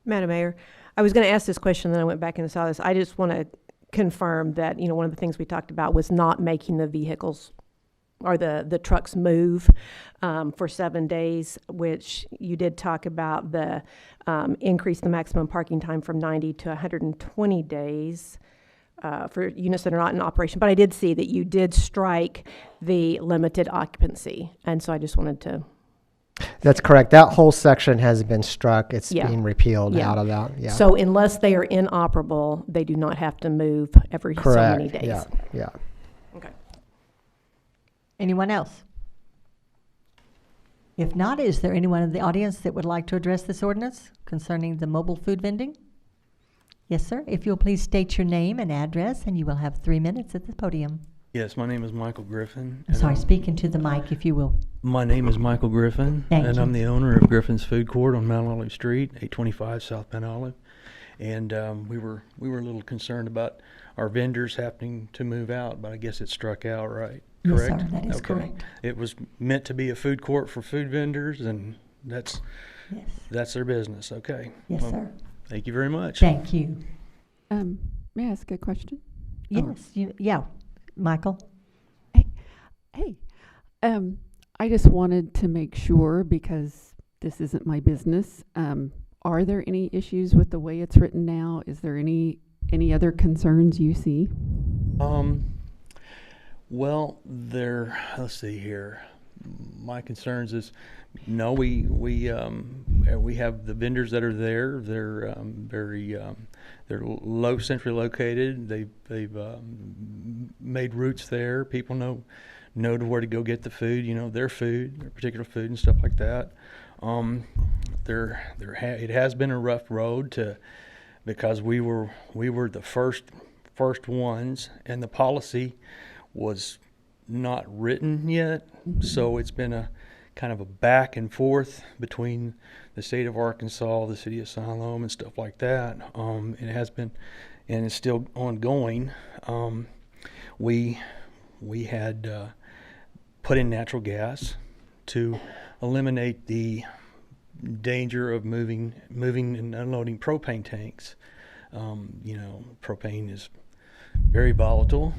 Madam Mayor, I was going to ask this question, then I went back and saw this. I just want to confirm that, one of the things we talked about was not making the vehicles or the trucks move for 7 days, which you did talk about the increase the maximum parking time from 90 to 120 days for units that are not in operation. But I did see that you did strike the limited occupancy, and so I just wanted to. That's correct. That whole section has been struck. It's Yeah. being repealed Yeah. out of that. Yeah. So unless they are inoperable, they do not have to move every so Correct. many days. Yeah. Yeah. Okay. Anyone else? If not, is there anyone in the audience that would like to address this ordinance concerning the mobile food vending? Yes, sir. If you'll please state your name and address, and you will have 3 minutes at the podium. Yes, my name is Michael Griffin. I'm sorry, speak into the mic if you will. My name is Michael Griffin, Thank and you. I'm the owner of Griffin's Food Court on Mount Olive Street, 825 South Mount Olive. And we were a little concerned about our vendors happening to move out, but I guess it struck out, right? Yes, Correct? sir, that is Okay. correct. It was meant to be a food court for food vendors, and that's their business. Okay. Yes, Well, sir. Thank you very much. Thank you. May I ask a question? Yes, yeah, Michael. Hey, I just wanted to make sure, because this isn't my business, are there any issues with the way it's written now? Is there any other concerns you see? Well, let's see here. My concerns is, no, we have the vendors that are there. They're they're centrally located. They've made routes there. People know to where to go get the food. Their food, their particular food and stuff like that. It has been a rough road because we were the first ones, and the policy was not written yet, so it's been a kind of a back and forth between the state of Arkansas, the city of Siloam, and stuff like that. It has been, and it's still ongoing. We had put in natural gas to eliminate the danger of moving and unloading propane tanks. Propane is very volatile,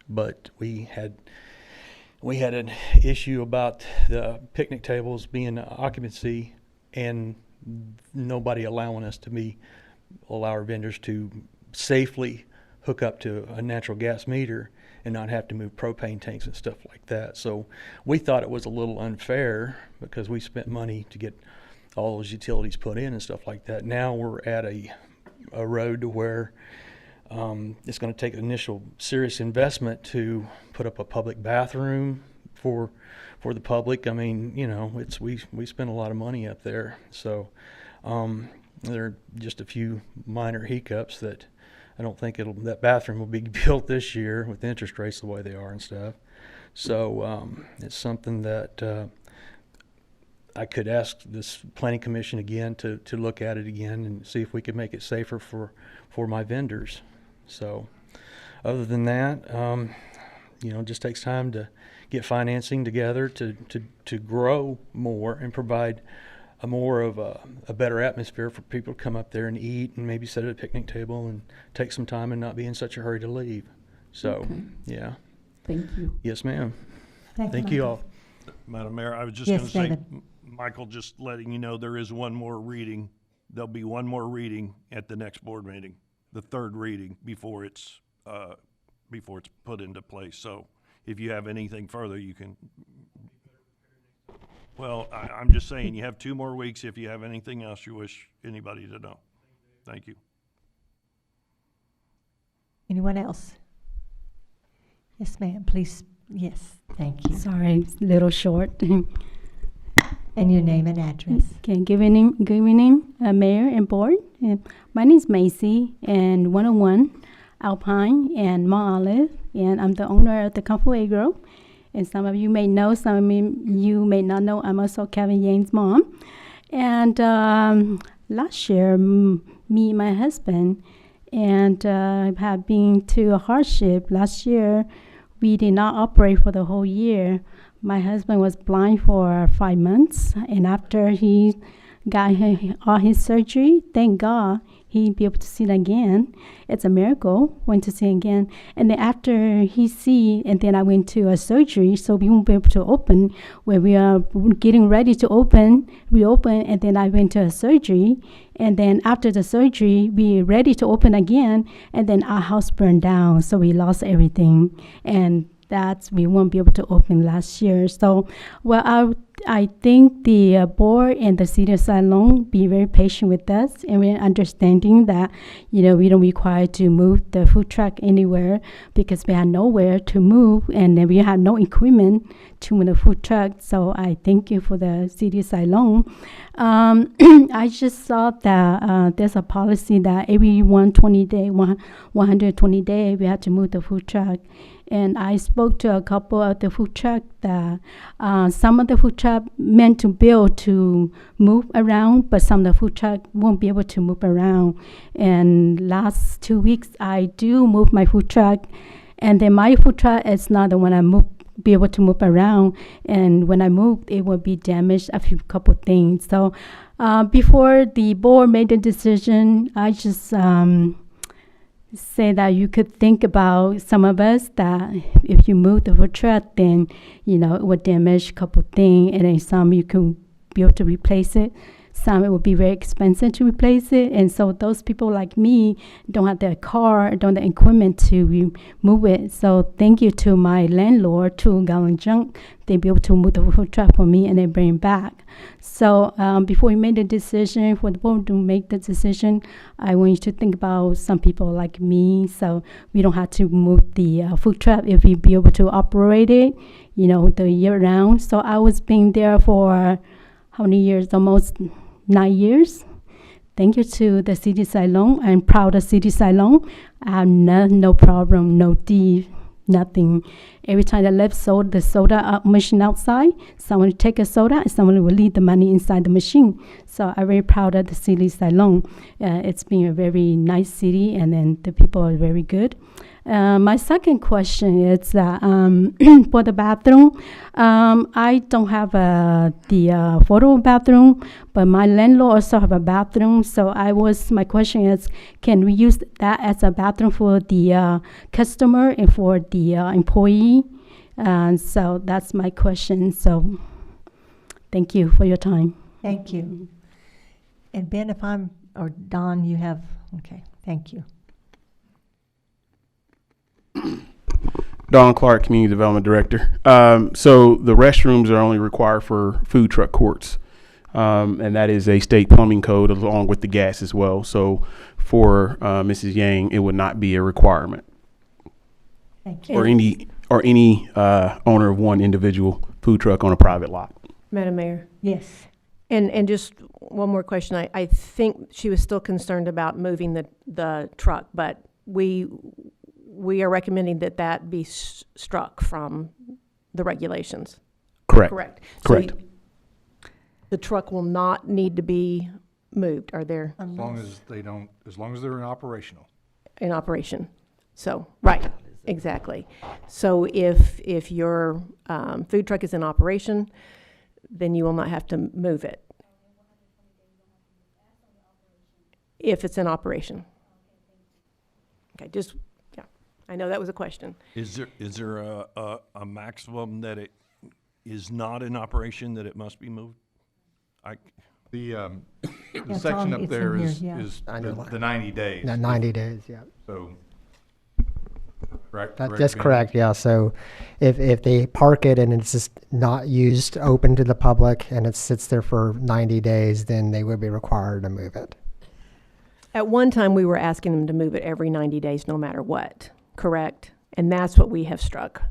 but we had an issue about the picnic tables being occupancy and nobody allowing us to allow our vendors to safely hook up to a natural gas meter and not have to move propane tanks and stuff like that. So we thought it was a little unfair because we spent money to get all those utilities put in and stuff like that. Now we're at a road to where it's going to take initial serious investment to put up a public bathroom for the public. I mean, we spend a lot of money up there. So there are just a few minor hiccups that I don't think that bathroom will be built this year with interest rates the way they are and stuff. So it's something that I could ask this planning commission again to look at it again and see if we could make it safer for my vendors. So other than that, it just takes time to get financing together to grow more and provide a better atmosphere for people to come up there and eat and maybe sit at a picnic table and take some time and not be in such a hurry to leave. So, yeah. Thank you. Yes, ma'am. Thank you all. Madam Mayor, I was just Yes, going to say, David. Michael, just letting you know there is one more reading. There'll be one more reading at the next board meeting, the third reading before it's put into place. So if you have anything further, you can. Well, I'm just saying you have 2 more weeks if you have anything else you wish anybody to know. Thank you. Anyone else? Yes, ma'am, please. Yes, thank you. Sorry, it's a little short. And your name and address. Okay, good evening, Mayor and Board. My name is Macy, and 101 Alpine and Mount Olive, and I'm the owner of the Comfort Agro. And some of you may know, some of you may not know, I'm also Kevin Yang's mom. And last year, me and my husband and have been to a hardship. Last year, we did not operate for the whole year. My husband was blind for 5 months, and after he got all his surgery, thank God, he'd be able to see again. It's a miracle, went to see again. And then after he see, and then I went to a surgery, so we won't be able to open. Where we are getting ready to reopen, and then I went to a surgery. And then after the surgery, we ready to open again, and then our house burned down, so we lost everything. And we won't be able to open last year. So, well, I think the board and the city of Siloam be very patient with us, and we're understanding that, we don't require to move the food truck anywhere because we have nowhere to move, and then we have no equipment to move the food truck. So I thank you for the city of Siloam. I just saw that there's a policy that every 120 day, we have to move the food truck. And I spoke to a couple of the food truck that some of the food truck meant to build to move around, but some of the food truck won't be able to move around. And last 2 weeks, I do move my food truck, and then my food truck is not the one I be able to move around. And when I moved, it will be damaged a couple things. So before the board made the decision, I just say that you could think about some of us that if you move the food truck, then it would damage a couple things, and then some you can be able to replace it. Some it would be very expensive to replace it, and so those people like me don't have the car, don't have the equipment to move it. So thank you to my landlord, to Gallon Junk. They be able to move the food truck for me and then bring it back. So before we made the decision, for the board to make the decision, I want you to think about some people like me, so we don't have to move the food truck if we be able to operate it, the year round. So I was being there for how many years? Almost 9 years. Thank you to the city of Siloam. I'm proud of city of Siloam. I have no problem, no thief, nothing. Every time I left the soda machine outside, someone would take a soda and someone would leave the money inside the machine. So I'm very proud of the city of Siloam. It's been a very nice city, and then the people are very good. My second question is for the bathroom. I don't have the photo bathroom, but my landlord also have a bathroom. So my question is, can we use that as a bathroom for the customer and for the employee? So that's my question. So thank you for your time. Thank you. And Ben, or Don, you have, okay, thank you. Don Clark, Community Development Director. So the restrooms are only required for food truck courts, and that is a state plumbing code along with the gas as well. So for Mrs. Yang, it would not be a requirement. Thank you. Or any owner of one individual food truck on a private lot. Madam Mayor? Yes. And just one more question. I think she was still concerned about moving the truck, but we are recommending that be struck from the regulations. Correct. Correct. Correct. So the truck will not need to be moved, are there? As long as they're operational. In operation. So, right, exactly. So if your food truck is in operation, then you will not have to move it. If it's in operation. Okay, I know that was a question. Is there a maximum that it is not in operation that it must be moved? The section up there is the 90 days. 90 days, yeah. So, correct? That's correct, yeah. So if they park it and it's just not used, open to the public, and it sits there for 90 days, then they would be required to move it. At one time, we were asking them to move it every 90 days, no matter what, correct? And that's what we have struck.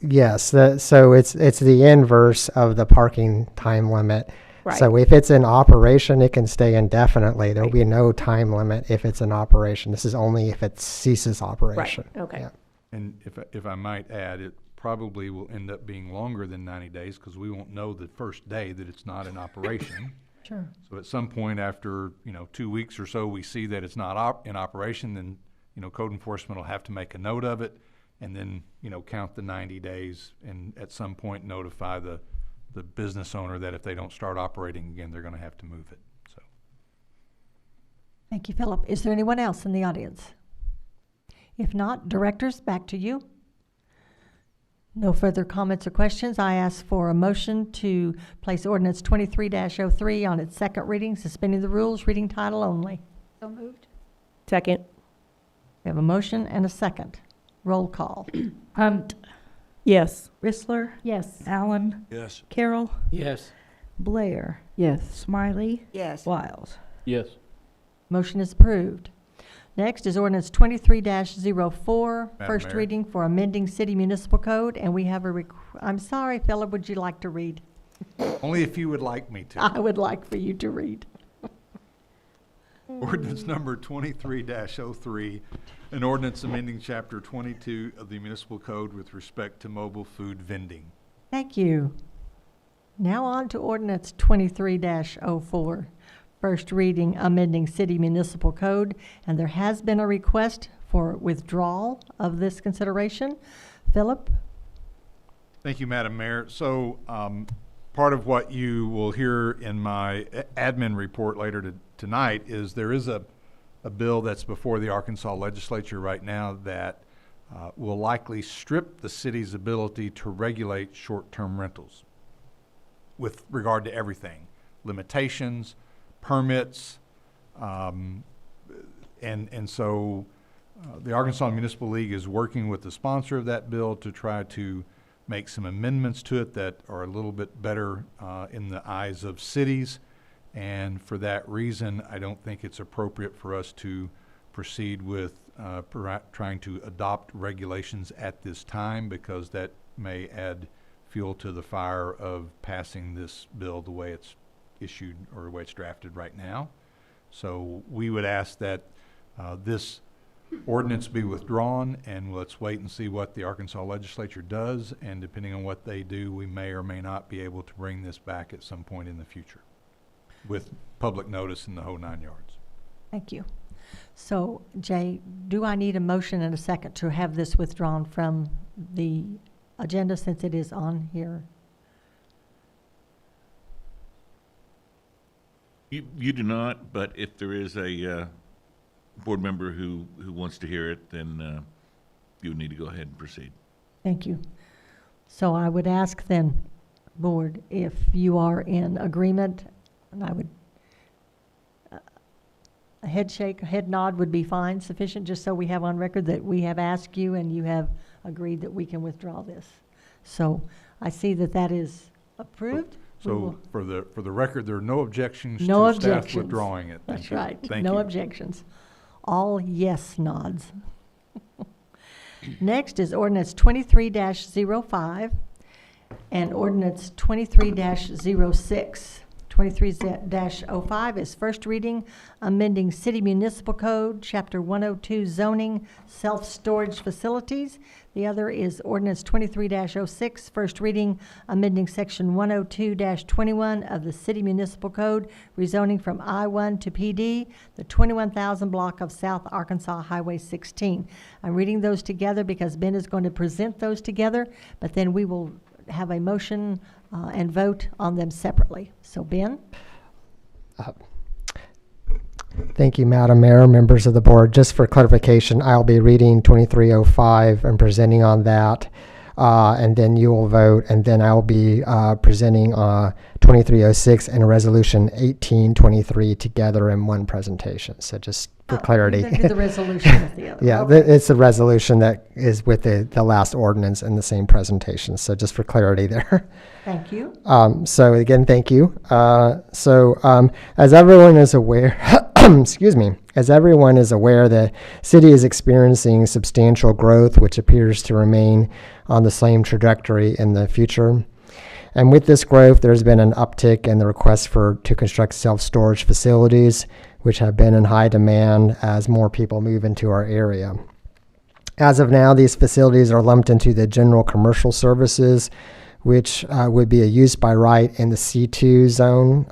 Yes, so it's the inverse of the parking time limit. Right. So if it's in operation, it can stay indefinitely. There will be no time limit if it's in operation. This is only if it ceases operation. Right, okay. Yeah. And if I might add, it probably will end up being longer than 90 days because we won't know the first day that it's not in operation. Sure. So at some point after 2 weeks or so, we see that it's not in operation, then code enforcement will have to make a note of it, and then count the 90 days, and at some point notify the business owner that if they don't start operating again, they're going to have to move it. So. Thank you, Philip. Is there anyone else in the audience? If not, directors, back to you. No further comments or questions. I ask for a motion to place ordinance 23-03 on its second reading, suspending the rules, reading title only. So moved. Second. We have a motion and a second. Roll call. Hunt. Yes. Rissler. Yes. Allen. Yes. Carroll. Yes. Blair. Yes. Smiley. Yes. Wiles. Yes. Motion is approved. Next is ordinance 23-04, Madam first Mayor. reading for amending city municipal code, and we have I'm sorry, Philip, would you like to read? Only if you would like me to. I would like for you to read. Ordinance number 23-03, an ordinance amending chapter 22 of the municipal code with respect to mobile food vending. Thank you. Now on to ordinance 23-04, first reading amending city municipal code, and there has been a request for withdrawal of this consideration. Philip? Thank you, Madam Mayor. So part of what you will hear in my admin report later tonight is there is a bill that's before the Arkansas legislature right now that will likely strip the city's ability to regulate short-term rentals with regard to everything, limitations, permits, and so the Arkansas Municipal League is working with the sponsor of that bill to try to make some amendments to it that are a little bit better in the eyes of cities. And for that reason, I don't think it's appropriate for us to proceed with trying to adopt regulations at this time, because that may add fuel to the fire of passing this bill the way it's issued or the way it's drafted right now. So we would ask that this ordinance be withdrawn, and let's wait and see what the Arkansas legislature does, and depending on what they do, we may or may not be able to bring this back at some point in the future with public notice in the whole 9 yards. Thank you. So, Jay, do I need a motion and a second to have this withdrawn from the agenda since it is on here? You do not, but if there is a board member who wants to hear it, then you would need to go ahead and proceed. Thank you. So I would ask then, board, if you are in agreement, and I would, a head shake, a head nod would be fine, sufficient, just so we have on record that we have asked you and you have agreed that we can withdraw this. So I see that that is approved. So for the record, there are no objections No to staff objections. withdrawing it. That's right. Thank No you. objections. All yes nods. Next is ordinance 23-05 and ordinance 23-06. 23-05 is first reading, amending City Municipal Code, Chapter 102, zoning, self-storage facilities. The other is ordinance 23-06, first reading, amending Section 102-21 of the City Municipal Code, rezoning from I-1 to PD, the 21,000 block of South Arkansas Highway 16. I'm reading those together because Ben is going to present those together, but then we will have a motion and vote on them separately. So, Ben? Thank you, Madam Mayor, members of the board. Just for clarification, I'll be reading 2305 and presenting on that, and then you will vote, and then I'll be presenting 2306 and Resolution 1823 together in one presentation. So just for clarity. You're gonna do the resolution with the other. Yeah, Okay. it's a resolution that is with the last ordinance in the same presentation. So just for clarity there. Thank you. So again, thank you. As everyone is aware, excuse me, as everyone is aware, the city is experiencing substantial growth, which appears to remain on the same trajectory in the future. And with this growth, there's been an uptick in the request to construct self-storage facilities, which have been in high demand as more people move into our area. As of now, these facilities are lumped into the general commercial services, which would be a use by right in the C2 zone.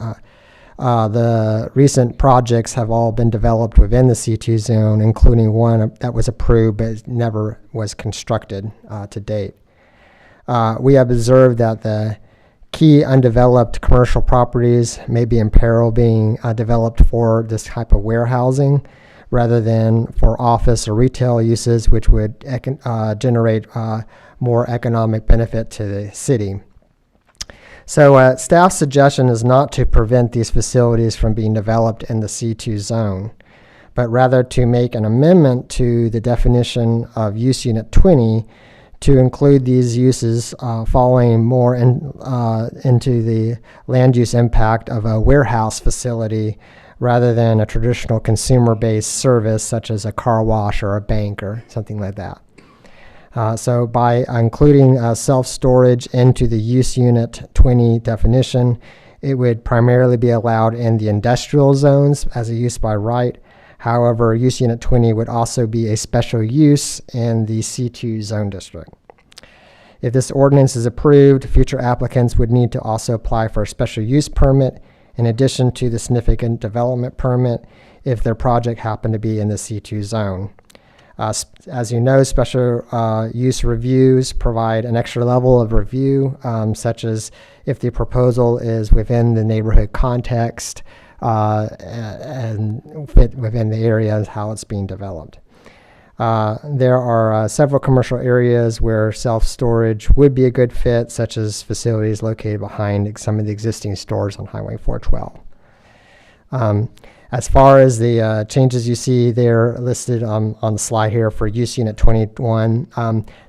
The recent projects have all been developed within the C2 zone, including one that was approved but never was constructed to date. We have observed that the key undeveloped commercial properties may be in peril being developed for this type of warehousing rather than for office or retail uses, which would generate more economic benefit to the city. So staff's suggestion is not to prevent these facilities from being developed in the C2 zone, but rather to make an amendment to the definition of use unit 20 to include these uses falling more into the land use impact of a warehouse facility rather than a traditional consumer-based service such as a car wash or a bank or something like that. So by including self-storage into the use unit 20 definition, it would primarily be allowed in the industrial zones as a use by right. However, use unit 20 would also be a special use in the C2 zone district. If this ordinance is approved, future applicants would need to also apply for a special use permit in addition to the significant development permit if their project happened to be in the C2 zone. As you know, special use reviews provide an extra level of review, such as if the proposal is within the neighborhood context and fit within the area how it's being developed. There are several commercial areas where self-storage would be a good fit, such as facilities located behind some of the existing stores on Highway 412. As far as the changes you see there listed on the slide here for use unit 21,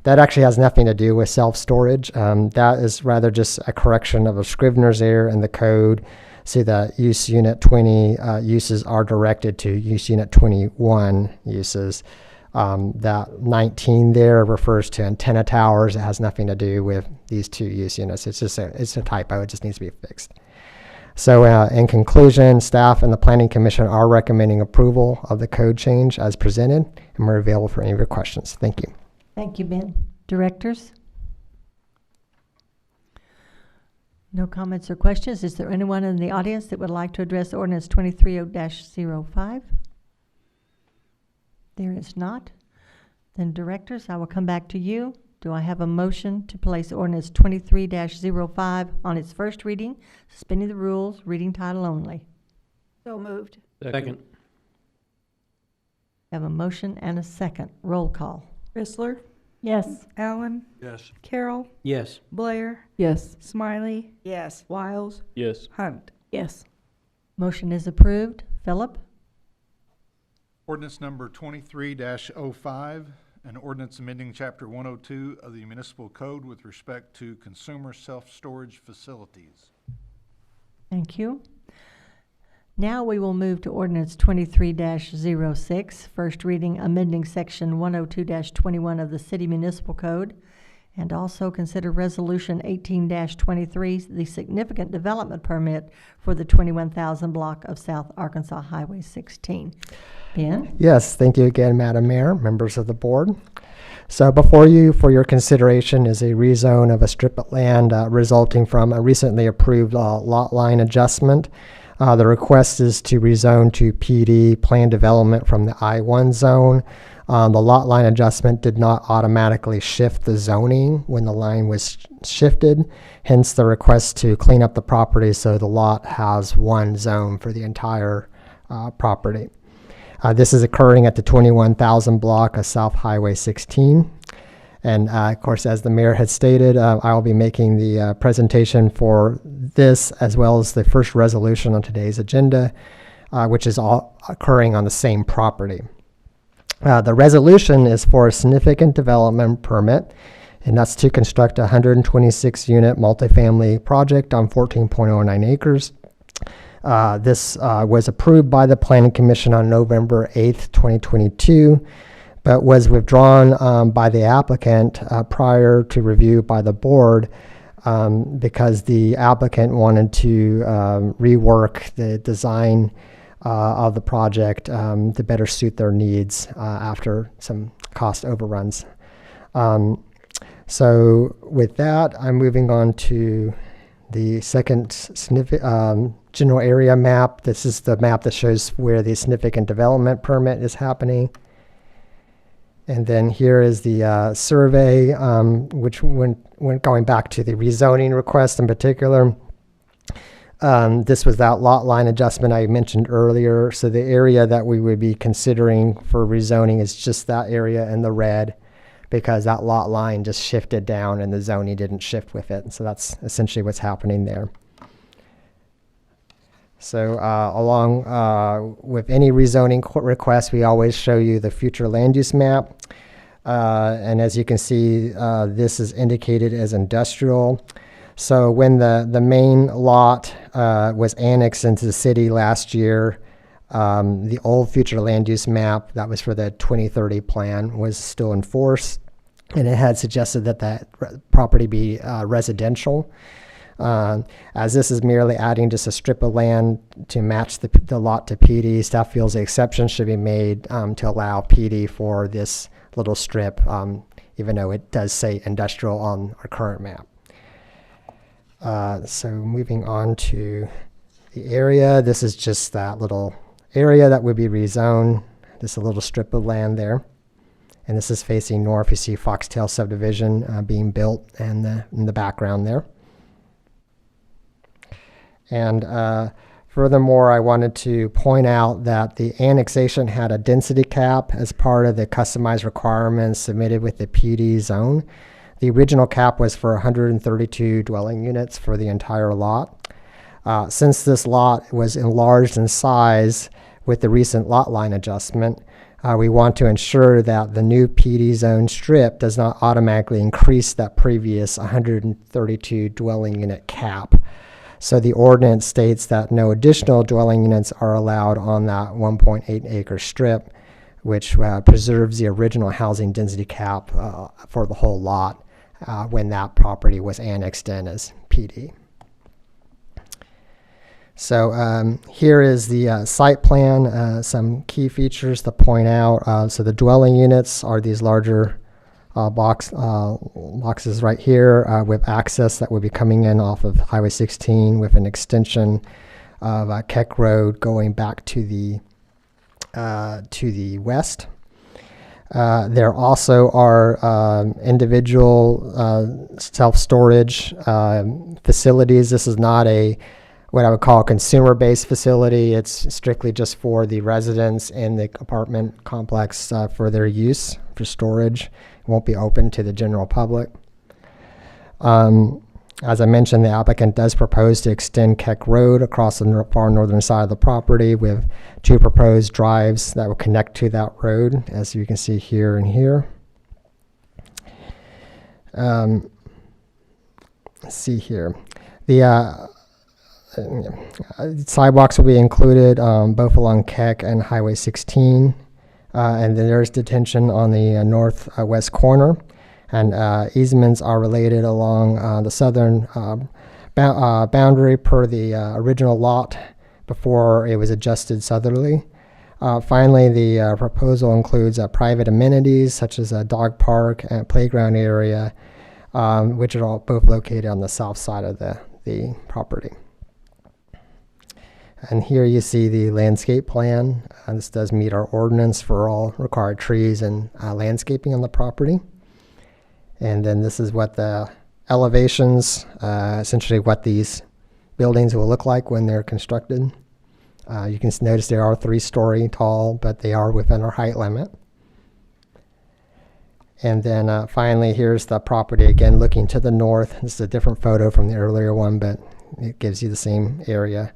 that actually has nothing to do with self-storage. That is rather just a correction of a Scrivener's error in the code, so that use unit 20 uses are directed to use unit 21 uses. That 19 there refers to antenna towers. It has nothing to do with these two use units. It's a typo. It just needs to be fixed. So in conclusion, staff and the Planning Commission are recommending approval of the code change as presented, and we're available for any of your questions. Thank you. Thank you, Ben. Directors? No comments or questions. Is there anyone in the audience that would like to address ordinance 23-05? There is not. Then directors, I will come back to you. Do I have a motion to place ordinance 23-05 on its first reading, suspending the rules, reading title only? So moved. Second. Have a motion and a second. Roll call. Chrysler, Yes. Allen, Yes. Carroll, Yes. Blair, Yes. Smiley, Yes. Wiles, Yes. Hunt. Yes. Motion is approved. Philip? Ordinance number 23-05, an ordinance amending Chapter 102 of the Municipal Code with respect to consumer self-storage facilities. Thank you. Now we will move to ordinance 23-06, first reading, amending section 102-21 of the City Municipal Code, and also consider resolution 18-23, the significant development permit for the 21,000 block of South Arkansas Highway 16. Ben? Yes, thank you again, Madam Mayor, members of the board. So before you for your consideration is a rezone of a strip of land resulting from a recently approved lot line adjustment. The request is to rezone to PD plan development from the I-1 zone. The lot line adjustment did not automatically shift the zoning when the line was shifted, hence the request to clean up the property so the lot has one zone for the entire property. This is occurring at the 21,000 block of South Highway 16. And of course, as the mayor had stated, I will be making the presentation for this as well as the first resolution on today's agenda, which is all occurring on the same property. The resolution is for a significant development permit, and that's to construct a 126-unit multifamily project on 14.09 acres. This was approved by the Planning Commission on November 8th, 2022, but was withdrawn by the applicant prior to review by the board because the applicant wanted to rework the design of the project to better suit their needs after some cost overruns. So with that, I'm moving on to the second general area map. This is the map that shows where the significant development permit is happening. And then here is the survey, which went going back to the rezoning request in particular. This was that lot line adjustment I mentioned earlier. So the area that we would be considering for rezoning is just that area in the red, because that lot line just shifted down and the zoning didn't shift with it. And so that's essentially what's happening there. So along with any rezoning request, we always show you the future land use map. And as you can see, this is indicated as industrial. So when the main lot was annexed into the city last year, the old future land use map that was for the 2030 plan was still in force, and it had suggested that that property be residential. As this is merely adding just a strip of land to match the lot to PD, staff feels the exception should be made to allow PD for this little strip, even though it does say industrial on our current map. So moving on to the area, this is just that little area that would be rezoned, just a little strip of land there. And this is facing north. You see Foxtail subdivision being built and in the background there. And furthermore, I wanted to point out that the annexation had a density cap as part of the customized requirements submitted with the PD zone. The original cap was for 132 dwelling units for the entire lot. Since this lot was enlarged in size with the recent lot line adjustment, we want to ensure that the new PD zone strip does not automatically increase that previous 132 dwelling unit cap. So the ordinance states that no additional dwelling units are allowed on that 1.8 acre strip, which preserves the original housing density cap for the whole lot when that property was annexed in as PD. So here is the site plan, some key features to point out. So the dwelling units are these larger boxes right here with access that would be coming in off of Highway 16 with an extension of Keck Road going back to the west. There also are individual self-storage facilities. This is not what I would call a consumer-based facility. It's strictly just for the residents in the apartment complex for their use for storage. It won't be open to the general public. As I mentioned, the applicant does propose to extend Keck Road across the far northern side of the property with 2 proposed drives that will connect to that road, as you can see here and here. Let's see here. The sidewalks will be included both along Keck and Highway 16, and then there's detention on the northwest corner. And easements are related along the southern boundary per the original lot before it was adjusted southerly. Finally, the proposal includes private amenities such as a dog park and playground area, which are all both located on the south side of the property. And here you see the landscape plan. This does meet our ordinance for all required trees and landscaping on the property. And then this is what the elevations, essentially what these buildings will look like when they're constructed. You can notice they are 3-story tall, but they are within our height limit. And then finally, here's the property again looking to the north. This is a different photo from the earlier one, but it gives you the same area.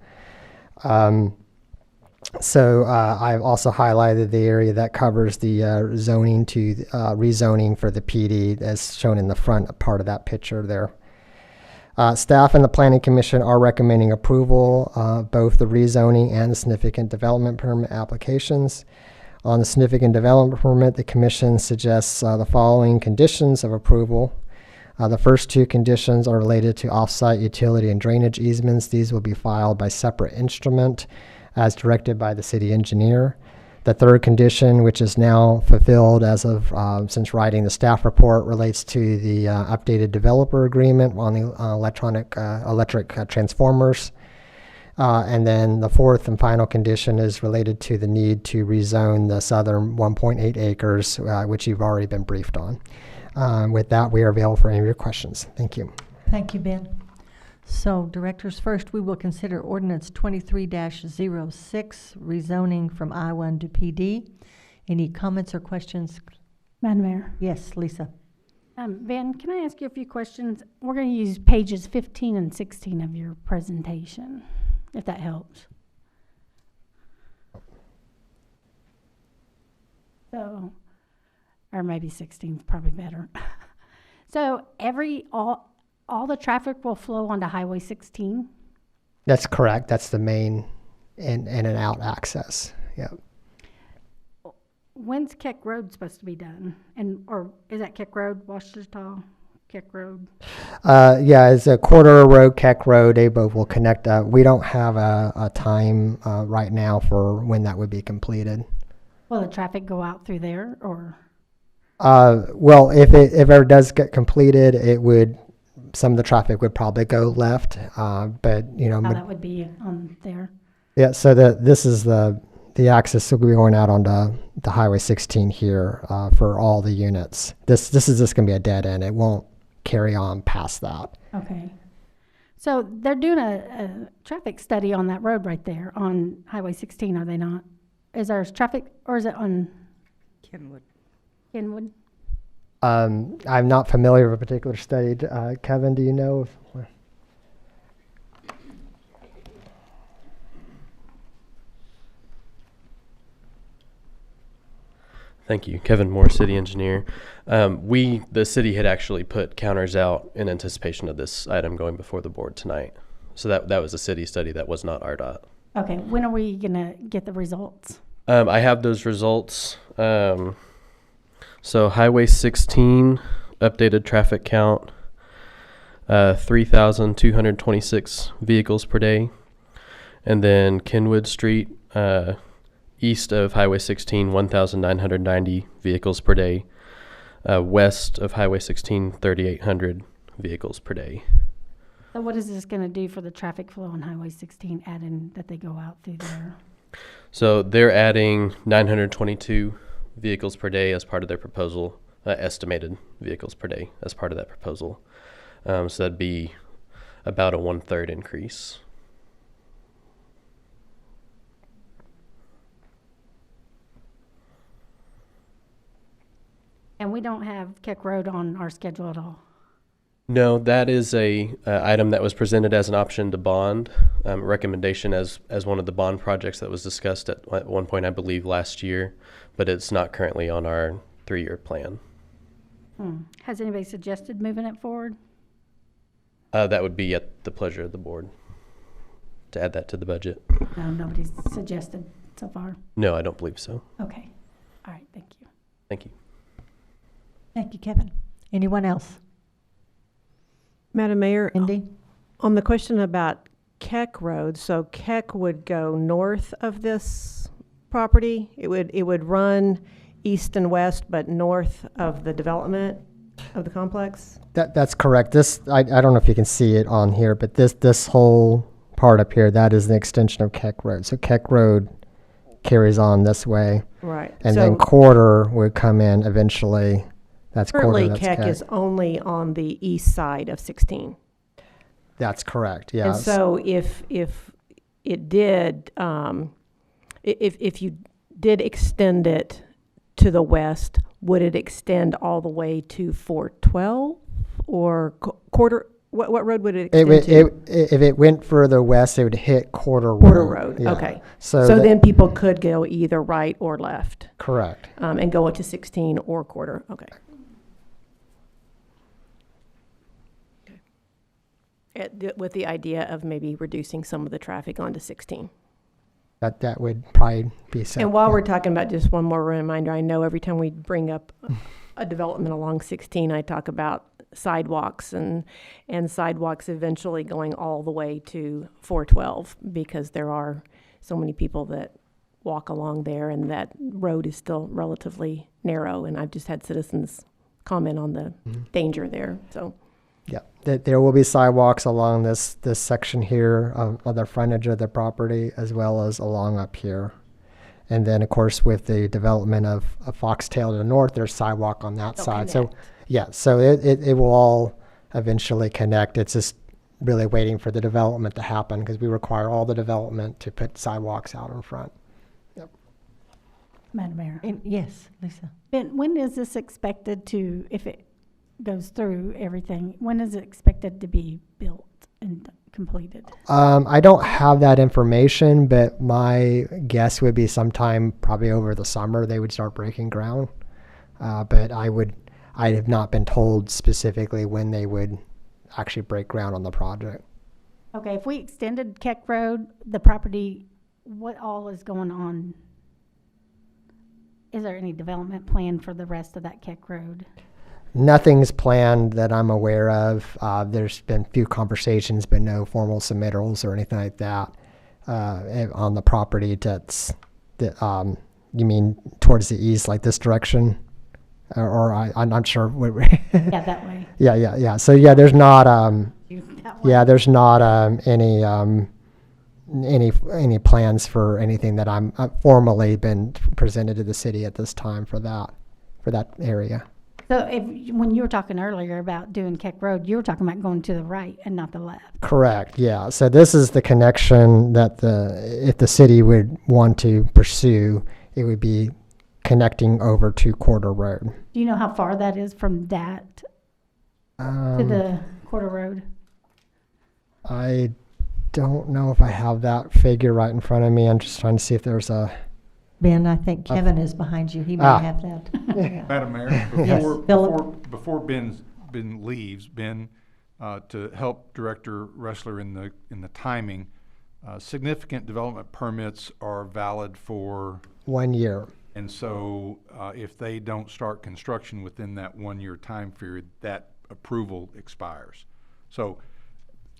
So I've also highlighted the area that covers the zoning to rezoning for the PD as shown in the front part of that picture there. Staff and the Planning Commission are recommending approval of both the rezoning and the significant development permit applications. On the significant development permit, the Commission suggests the following conditions of approval. The first 2 conditions are related to off-site utility and drainage easements. These will be filed by separate instrument as directed by the city engineer. The third condition, which is now fulfilled as of since writing the staff report, relates to the updated developer agreement on the electric transformers. And then the fourth and final condition is related to the need to rezone the southern 1.8 acres, which you've already been briefed on. With that, we are available for any of your questions. Thank you. Thank you, Ben. So, directors, first we will consider ordinance 23-06, rezoning from I-1 to PD. Any comments or questions? Madam Mayor. Yes, Lisa. Ben, can I ask you a few questions? We're going to use pages 15 and 16 of your presentation, if that helps. So, or maybe 16 is probably better. So, all the traffic will flow onto Highway 16? That's correct. That's the main in and out access. Yeah. When's Keck Road supposed to be done? Or is that Keck Road, Washita, Keck Road? Yeah, it's a corridor road, Keck Road. They both will connect. We don't have a time right now for when that would be completed. Will the traffic go out through there, or? Well, if it ever does get completed, some of the traffic would probably go left, but you know. How that would be on there? Yeah, so this is the access will be going out onto the Highway 16 here for all the units. This is just going to be a dead end. It won't carry on past that. Okay. So they're doing a traffic study on that road right there on Highway 16, are they not? Is there traffic, or is it on? Kenwood. Kenwood? I'm not familiar with a particular study. Kevin, do you know? Thank you. Kevin Moore, city engineer. The city had actually put counters out in anticipation of this item going before the board tonight. So that was a city study. That was not RDOT. Okay. When are we going to get the results? I have those results. So Highway 16, updated traffic count, 3,226 vehicles per day. And then Kenwood Street, east of Highway 16, 1,990 vehicles per day. West of Highway 16, 3,800 vehicles per day. So what is this gonna do for the traffic flow on Highway 16, adding that they go out through there? So they're adding 922 vehicles per day as part of their proposal, estimated vehicles per day as part of that proposal. So that'd be about a 1/3 increase. And we don't have Keck Road on our schedule at all. No, that is a item that was presented as an option to bond, recommendation as one of the bond projects that was discussed at one point, I believe, last year, but it's not currently on our 3-year plan. Has anybody suggested moving it forward? That would be at the pleasure of the board to add that to the budget. No, nobody's suggested so far. No, I don't believe so. Okay. All right, thank you. Thank you. Thank you, Kevin. Anyone else? Madam Mayor, Indy? on the question about Keck Road, so Keck would go north of this property. It would run east and west, but north of the development of the complex. That's correct. This, I don't know if you can see it on here, but this whole part up here, that is an extension of Keck Road. So Keck Road carries on this way. Right. And So then Quarter would come in eventually. That's Quarter, currently that's Keck is only on the east side of 16. That's correct, And yes. so if it did, if you did extend it to the west, would it extend all the way to 412 or Quarter? What road would it extend to? If it went further west, it would hit Quarter Road. Quarter Road, Yeah. okay. So So then people could go either right or left. Correct. And go into 16 or Quarter, okay. With the idea of maybe reducing some of the traffic onto 16. That would probably be so. And while we're talking about, just one more reminder, I know every time we bring up a development along 16, I talk about sidewalks and sidewalks eventually going all the way to 412 because there are so many people that walk along there and that road is still relatively narrow. And I've just had citizens comment on the danger there, so. Yeah, there will be sidewalks along this section here of the frontage of the property as well as along up here. And then, of course, with the development of Foxtail to the north, there's sidewalk on that side. Connect. So, yeah, so it will all eventually connect. It's just really waiting for the development to happen because we require all the development to put sidewalks out in front. Yep. Madam Mayor. Yes, Lisa. Ben, when is this expected to, if it goes through everything, when is it expected to be built and completed? I don't have that information, but my guess would be sometime probably over the summer they would start breaking ground. But I have not been told specifically when they would actually break ground on the project. Okay, if we extended Keck Road, the property, what all is going on? Is there any development plan for the rest of that Keck Road? Nothing's planned that I'm aware of. There's been a few conversations, but no formal submittals or anything like that on the property. You mean towards the east, like this direction? I'm not sure. Yeah, that way. Yeah. So yeah, there's not there's not any plans for anything that I'm formally been presented to the city at this time for that area. So when you were talking earlier about doing Keck Road, you were talking about going to the right and not the left. Correct. Yeah. So this is the connection that if the city would want to pursue, it would be connecting over to Quarter Road. Do you know how far that is from that to the Quarter Road? I don't know if I have that figure right in front of me. I'm just trying to see if there's a... Ben, I think Kevin is behind you. He may have that. Yeah. Madam Mayor, before Ben leaves, to help Director Ressler in the timing, significant development permits are valid for 1 year. And so if they don't start construction within that 1 year time period, that approval expires. So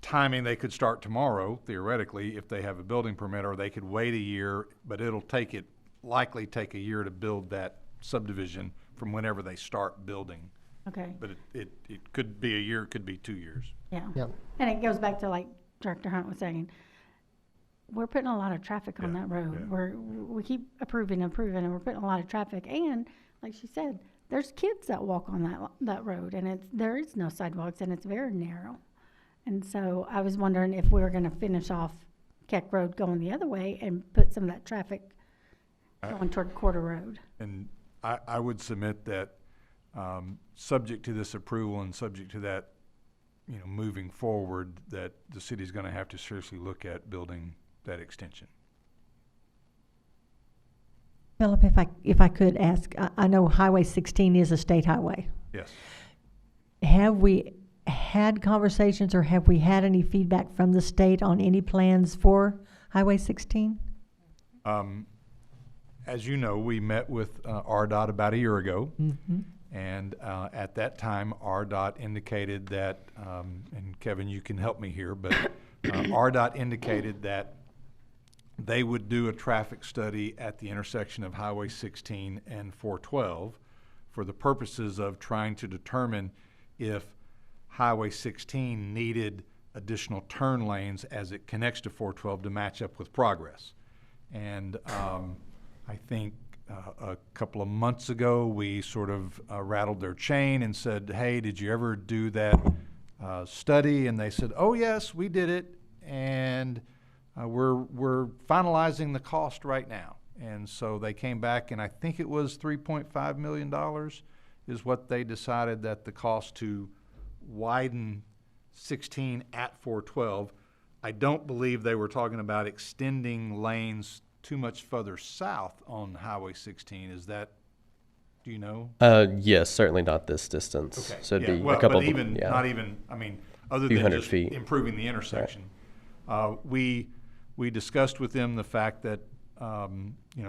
timing, they could start tomorrow, theoretically, if they have a building permit, or they could wait a year, but it'll likely take a year to build that subdivision from whenever they start building. Okay. But it could be a year, it could be 2 years. Yeah. Yep. And it goes back to like Director Hunt was saying, we're putting a lot of traffic on that road. We keep approving, and we're putting a lot of traffic. And like she said, there's kids that walk on that road, and there is no sidewalks, and it's very narrow. And so I was wondering if we were going to finish off Keck Road going the other way and put some of that traffic going toward Quarter Road. And I would submit that, subject to this approval and subject to that, moving forward, that the city's going to have to seriously look at building that extension. Philip, if I could ask, I know Highway 16 is a state highway. Yes. Have we had conversations, or have we had any feedback from the state on any plans for Highway 16? As you know, we met with RDOT about a year ago. Mm-hmm. And at that time, RDOT indicated that, and Kevin, you can help me here, but RDOT indicated that they would do a traffic study at the intersection of Highway 16 and 412 for the purposes of trying to determine if Highway 16 needed additional turn lanes as it connects to 412 to match up with progress. And I think a couple of months ago, we sort of rattled their chain and said, hey, did you ever do that study? And they said, oh, yes, we did it, and we're finalizing the cost right now. And so they came back, and I think it was $3.5 million is what they decided that the cost to widen 16 at 412. I don't believe they were talking about extending lanes too much further south on Highway 16. Is that, do you know? Yes, certainly not this distance. Okay. So it'd Yeah, be well, a couple but even, yeah. not even, I mean, other Few than hundred just feet. improving the intersection. We discussed with them the fact that,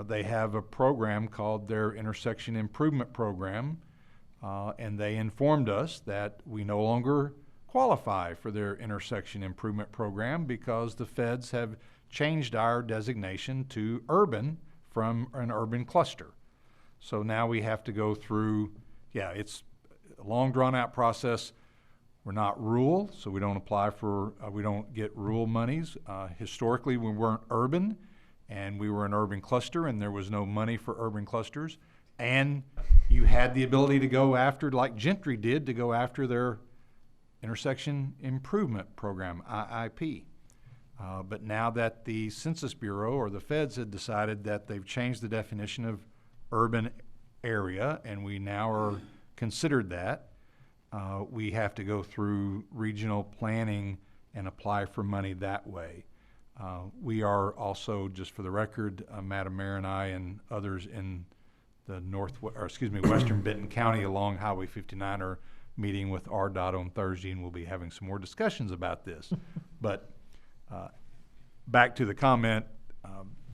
they have a program called their Intersection Improvement Program, and they informed us that we no longer qualify for their Intersection Improvement Program because the feds have changed our designation to urban from an urban cluster. So now we have to go through, it's a long drawn-out process. We're not rural, so we don't apply for, we don't get rural monies. Historically, we weren't urban, and we were an urban cluster, and there was no money for urban clusters. And you had the ability to go after, like Gentry did, to go after their Intersection Improvement Program, IIP. But now that the Census Bureau or the feds had decided that they've changed the definition of urban area, and we now are considered that, we have to go through regional planning and apply for money that way. We are also, just for the record, Madam Mayor and I and others in the Western Benton County along Highway 59 are meeting with RDOT on Thursday, and we'll be having some more discussions about this. But back to the comment,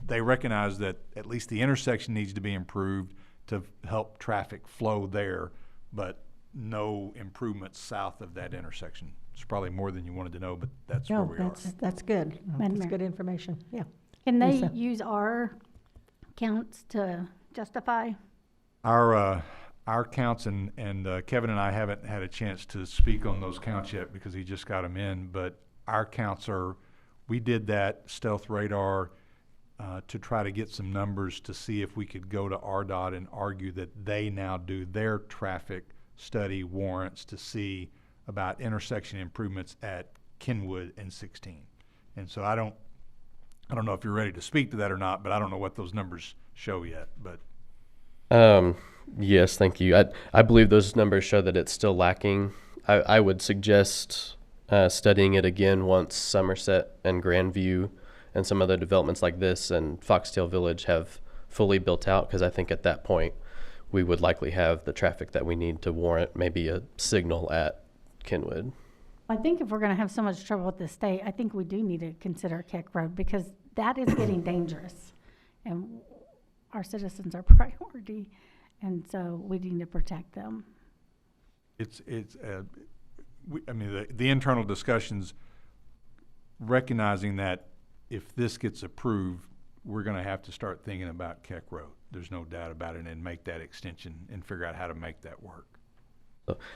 they recognize that at least the intersection needs to be improved to help traffic flow there, but no improvements south of that intersection. It's probably more than you wanted to know, but that's where we are. That's good. Madam That's Mayor. good information. Yeah. Can they Lisa. use our counts to justify? Our counts, and Kevin and I haven't had a chance to speak on those counts yet because he just got them in, but our counts are, we did that stealth radar to try to get some numbers to see if we could go to RDOT and argue that they now do their traffic study warrants to see about intersection improvements at Kenwood and 16. And so I don't know if you're ready to speak to that or not, but I don't know what those numbers show yet, but. Yes, thank you. I believe those numbers show that it's still lacking. I would suggest studying it again once Somerset and Grandview and some other developments like this and Foxtail Village have fully built out, because I think at that point we would likely have the traffic that we need to warrant maybe a signal at Kenwood. I think if we're going to have so much trouble with the state, I think we do need to consider Keck Road, because that is getting dangerous, and our citizens are priority, and so we need to protect them. The internal discussions recognizing that if this gets approved, we're gonna have to start thinking about Keck Road. There's no doubt about it, and make that extension and figure out how to make that work.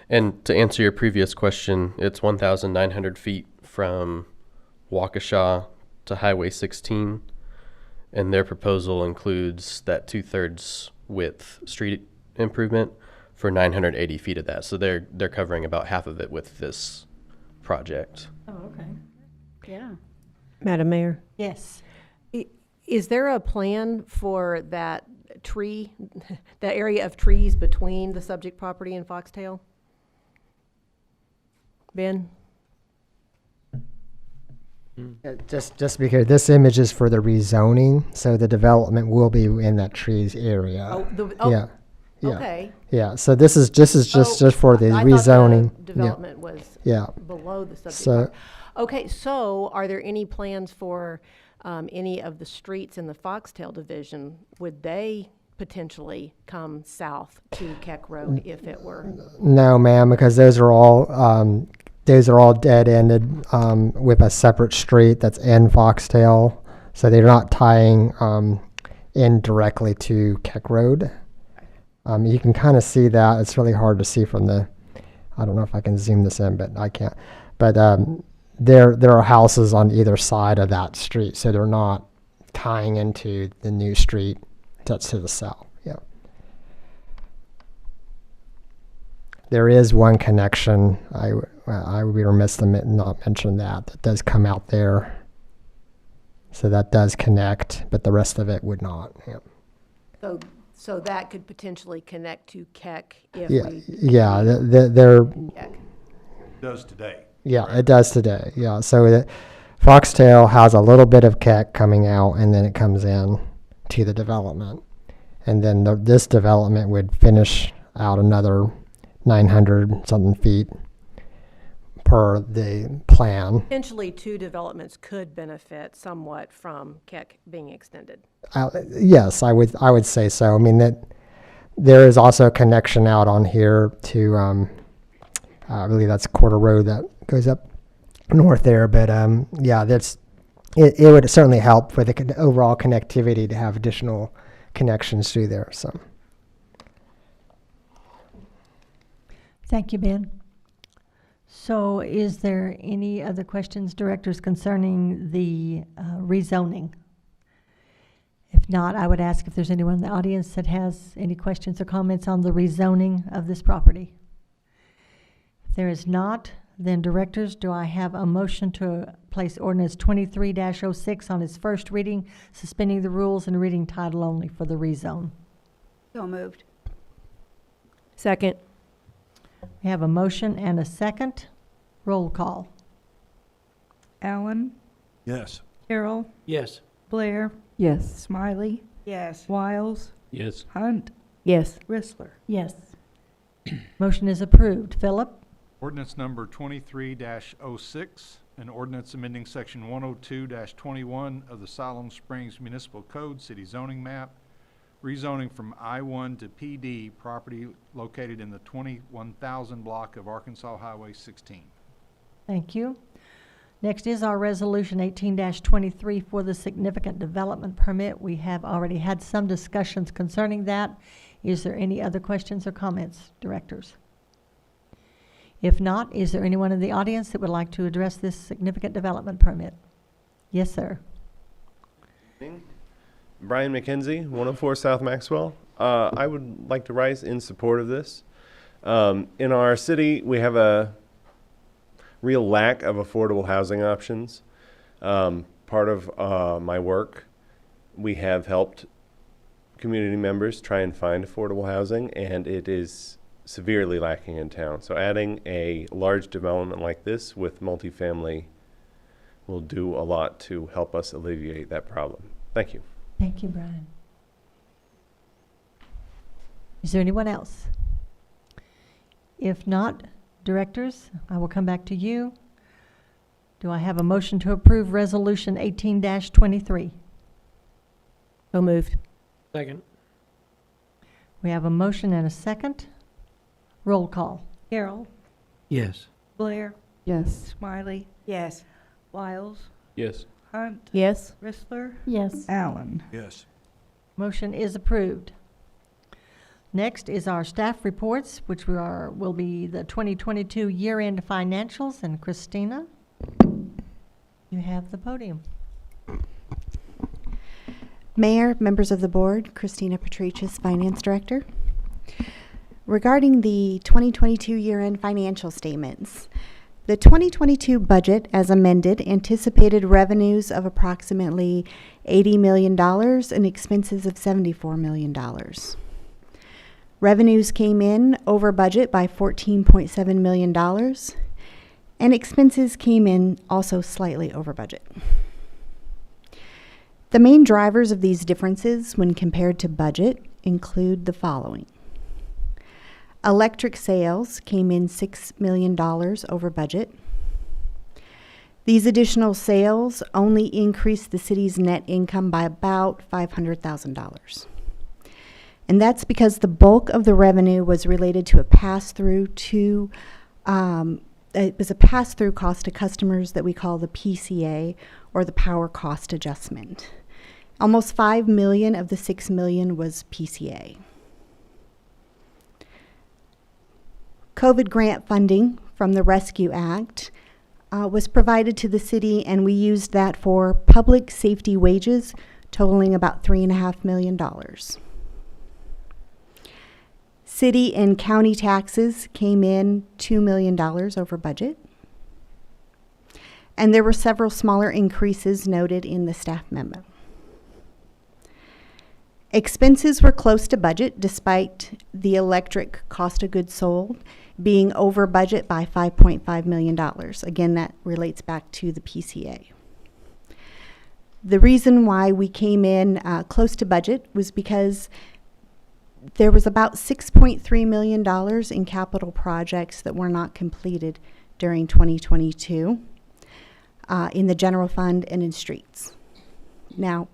And to answer your previous question, it's 1,900 feet from Waukesha to Highway 16, and their proposal includes that 2/3 width street improvement for 980 feet of that. So they're covering about half of it with this project. Oh, okay. Yeah. Madam Mayor, Yes. is there a plan for that tree, that area of trees between the subject property and Foxtail? Ben? Just because this image is for the rezoning, so the development will be in that trees area. Yeah. Yeah. Okay. Yeah, so this is just for the I thought rezoning. the development was Yeah. below the subject So- property. Okay, so are there any plans for any of the streets in the Foxtail division? Would they potentially come south to Keck Road if it were? No, ma'am, because those are all dead-ended with a separate street that's in Foxtail, so they're not tying in directly to Keck Road. You can kind of see that. It's really hard to see from the, I don't know if I can zoom this in, but I can't. But there are houses on either side of that street, so they're not tying into the new street that's to the south. Yeah. There is one connection. I would be remiss to not mention that does come out there. So that does connect, but the rest of it would not. Yeah. So that could potentially connect to Keck if Yeah, we. yeah, they're. Keck. Does today. Yeah, it does today. Yeah, so Foxtail has a little bit of Keck coming out, and then it comes in to the development, and then this development would finish out another 900 something feet per the plan. Potentially, two developments could benefit somewhat from Keck being extended. Yes, I would say so. I mean that there is also a connection out on here to I believe that's Quarter Road that goes up north there. But yeah, it would certainly help for the overall connectivity to have additional connections through there. So. Thank you, Ben. So is there any other questions, directors, concerning the rezoning? If not, I would ask if there's anyone in the audience that has any questions or comments on the rezoning of this property. If there is not, then directors, do I have a motion to place ordinance 23-06 on its first reading, suspending the rules and reading title only for the rezone? So moved. Second. We have a motion and a second. Roll call. Allen, Yes. Carroll, Yes. Blair, Yes. Smiley, Yes. Wiles, Yes. Hunt, Yes. Rissler. Yes. Motion is approved. Philip? Ordinance number 23-06, an ordinance amending section 102-21 of the Siloam Springs Municipal Code, City Zoning Map, rezoning from I-1 to PD property located in the 21,000 block of Arkansas Highway 16. Thank you. Next is our resolution 18-23 for the significant development permit. We have already had some discussions concerning that. Is there any other questions or comments, directors? If not, is there anyone in the audience that would like to address this significant development permit? Yes, sir. Brian McKenzie, 104 South Maxwell. I would like to rise in support of this. In our city, we have a real lack of affordable housing options. Part of my work, we have helped community members try and find affordable housing, and it is severely lacking in town. So adding a large development like this with multifamily will do a lot to help us alleviate that problem. Thank you. Thank you, Brian. Is there anyone else? If not, directors, I will come back to you. Do I have a motion to approve resolution 18-23? So moved. Second. We have a motion and a second. Roll call. Carroll, Yes. Blair, Yes. Smiley, Yes. Wiles, Yes. Hunt. Yes. Rissler. Yes. Allen. Yes. Motion is approved. Next is our staff reports, which will be the 2022 year-end financials, and Christina, you have the podium. Mayor, members of the board, Christina Patricius, Finance Director. Regarding the 2022 year-end financial statements, the 2022 budget, as amended, anticipated revenues of approximately $80 million and expenses of $74 million. Revenues came in over budget by $14.7 million, and expenses came in also slightly over budget. The main drivers of these differences when compared to budget include the following. Electric sales came in $6 million over budget. These additional sales only increased the city's net income by about $500,000. And that's because the bulk of the revenue was related to a pass-through to, it was a pass-through cost to customers that we call the PCA, or the power cost adjustment. Almost $5 million of the $6 million was PCA. COVID grant funding from the Rescue Act was provided to the city, and we used that for public safety wages totaling about $3.5 million. City and county taxes came in $2 million over budget. And there were several smaller increases noted in the staff memo. Expenses were close to budget despite the electric cost of goods sold being over budget by $5.5 million. Again, that relates back to the PCA. The reason why we came in close to budget was because there was about $6.3 million in capital projects that were not completed during 2022 in the general fund and in streets. Now,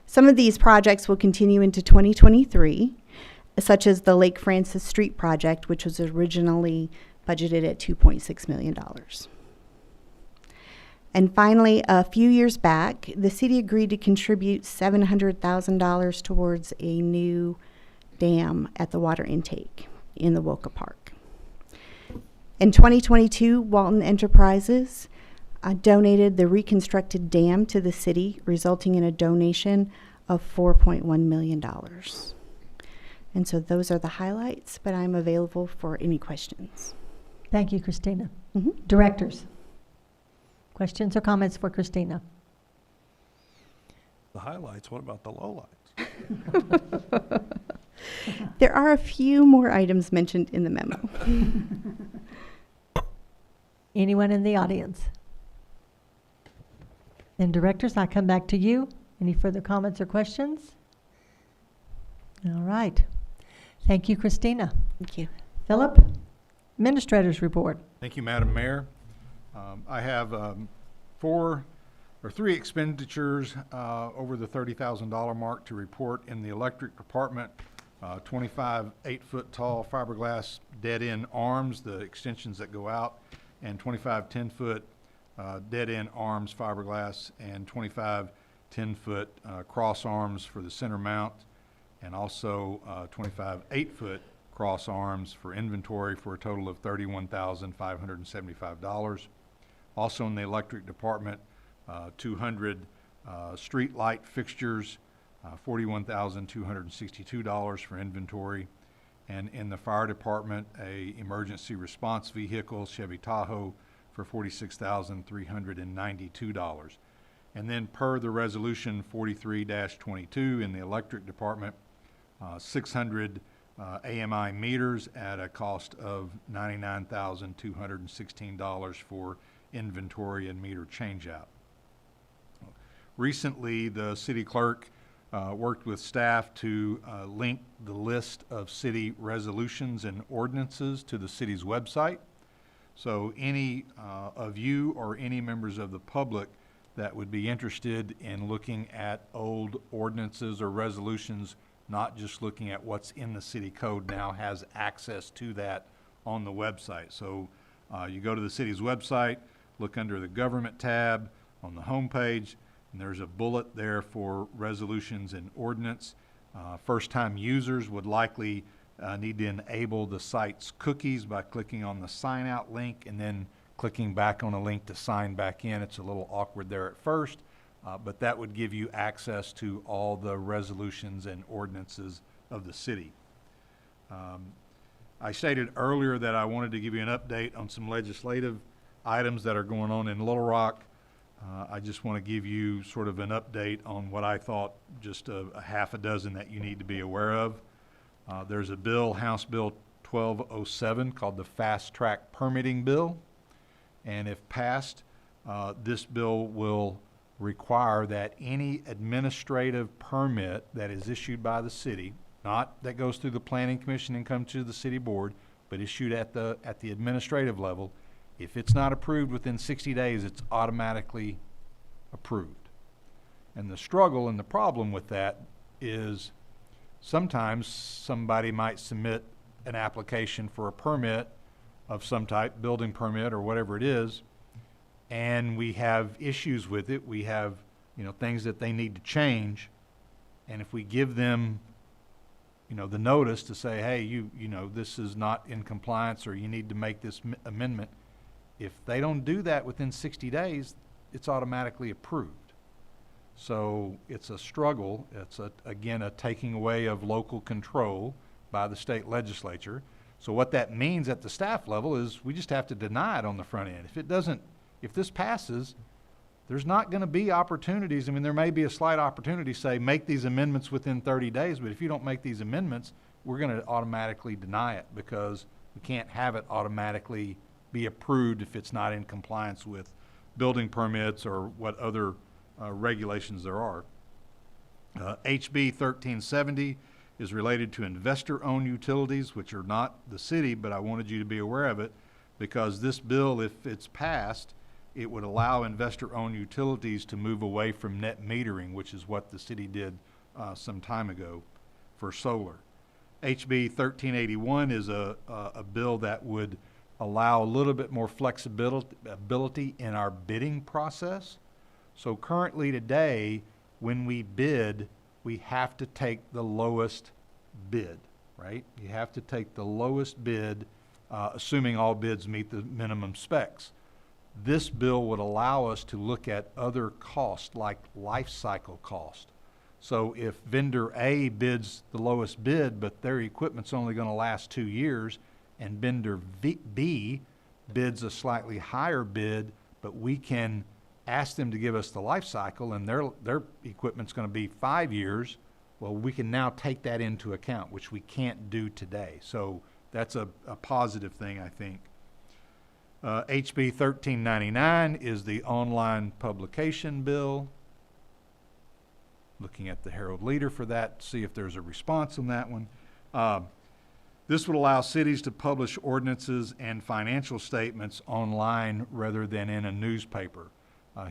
some of these projects will continue into 2023, such as the Lake Francis Street project, which was originally budgeted at $2.6 million. And finally, a few years back, the city agreed to contribute $700,000 towards a new dam at the water intake in the Woka Park. In 2022, Walton Enterprises donated the reconstructed dam to the city, resulting in a donation of $4.1 million. And so those are the highlights, but I'm available for any questions. Thank you, Christina. Directors, questions or comments for Christina? The highlights, what about the lowlights? There are a few more items mentioned in the memo. Anyone in the audience? Then directors, I come back to you. Any further comments or questions? All right. Thank you, Christina. Thank you. Philip, Administrator's report. Thank you, Madam Mayor. I have three expenditures over the $30,000 mark to report in the electric department. 25 8-foot tall fiberglass dead-end arms, the extensions that go out, and 25 10-foot dead-end arms fiberglass, and 25 10-foot cross arms for the center mount, and also 25 8-foot cross arms for inventory, for a total of $31,575. Also in the electric department, 200 street light fixtures, $41,262 for inventory. And in the fire department, a emergency response vehicle, Chevy Tahoe, for $46,392. And then per the resolution 43-22 in the electric department, 600 AMI meters at a cost of $99,216 for inventory and meter changeout. Recently, the city clerk worked with staff to link the list of city resolutions and ordinances to the city's website. So any of you or any members of the public that would be interested in looking at old ordinances or resolutions, not just looking at what's in the city code, now has access to that on the website. So you go to the city's website, look under the government tab. on the homepage, and there's a bullet there for resolutions and ordinance. First-time users would likely need to enable the site's cookies by clicking on the sign out link and then clicking back on a link to sign back in. It's a little awkward there at first, but that would give you access to all the resolutions and ordinances of the city. I stated earlier that I wanted to give you an update on some legislative items that are going on in Little Rock. I just want to give you sort of an update on what I thought, just a half a dozen that you need to be aware of. There's a bill, House Bill 1207, called the Fast Track Permitting Bill. And if passed, this bill will require that any administrative permit that is issued by the city, not that goes through the Planning Commission and comes to the city board, but issued at the administrative level, if it's not approved within 60 days, it's automatically approved. And the struggle and the problem with that is sometimes somebody might submit an application for a permit of some type, building permit or whatever it is, and we have issues with it. We have, things that they need to change. And if we give them, the notice to say, hey, this is not in compliance or you need to make this amendment, if they don't do that within 60 days, it's automatically approved. So it's a struggle. It's, again, a taking away of local control by the state legislature. So what that means at the staff level is we just have to deny it on the front end. If this passes, there's not going to be opportunities. I mean, there may be a slight opportunity, say, make these amendments within 30 days, but if you don't make these amendments, we're going to automatically deny it because we can't have it automatically be approved if it's not in compliance with building permits or what other regulations there are. HB 1370 is related to investor-owned utilities, which are not the city, but I wanted you to be aware of it because this bill, if it's passed, it would allow investor-owned utilities to move away from net metering, which is what the city did some time ago for solar. HB 1381 is a bill that would allow a little bit more flexibility in our bidding process. So currently today, when we bid, we have to take the lowest bid, right? You have to take the lowest bid, assuming all bids meet the minimum specs. This bill would allow us to look at other costs like life cycle cost. So if vendor A bids the lowest bid, but their equipment's only going to last 2 years, and vendor B bids a slightly higher bid, but we can ask them to give us the life cycle and their equipment's going to be 5 years, well, we can now take that into account, which we can't do today. So that's a positive thing, I think. HB 1399 is the online publication bill. Looking at the Herald Leader for that, see if there's a response on that one. This would allow cities to publish ordinances and financial statements online rather than in a newspaper.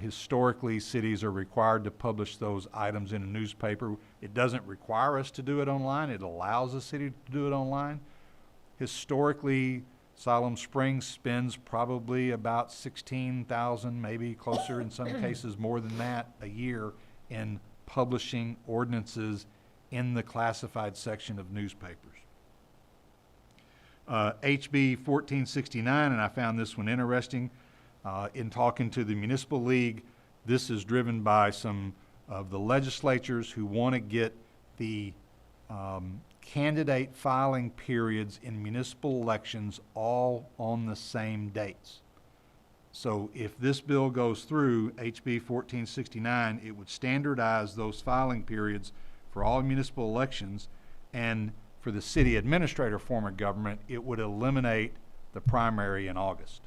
Historically, cities are required to publish those items in a newspaper. It doesn't require us to do it online. It allows a city to do it online. Historically, Siloam Springs spends probably about $16,000, maybe closer in some cases more than that, a year in publishing ordinances in the classified section of newspapers. HB 1469, and I found this one interesting. In talking to the Municipal League, this is driven by some of the legislatures who want to get the candidate filing periods in municipal elections all on the same dates. So if this bill goes through, HB 1469, it would standardize those filing periods for all municipal elections, and for the city administrator form of government, it would eliminate the primary in August.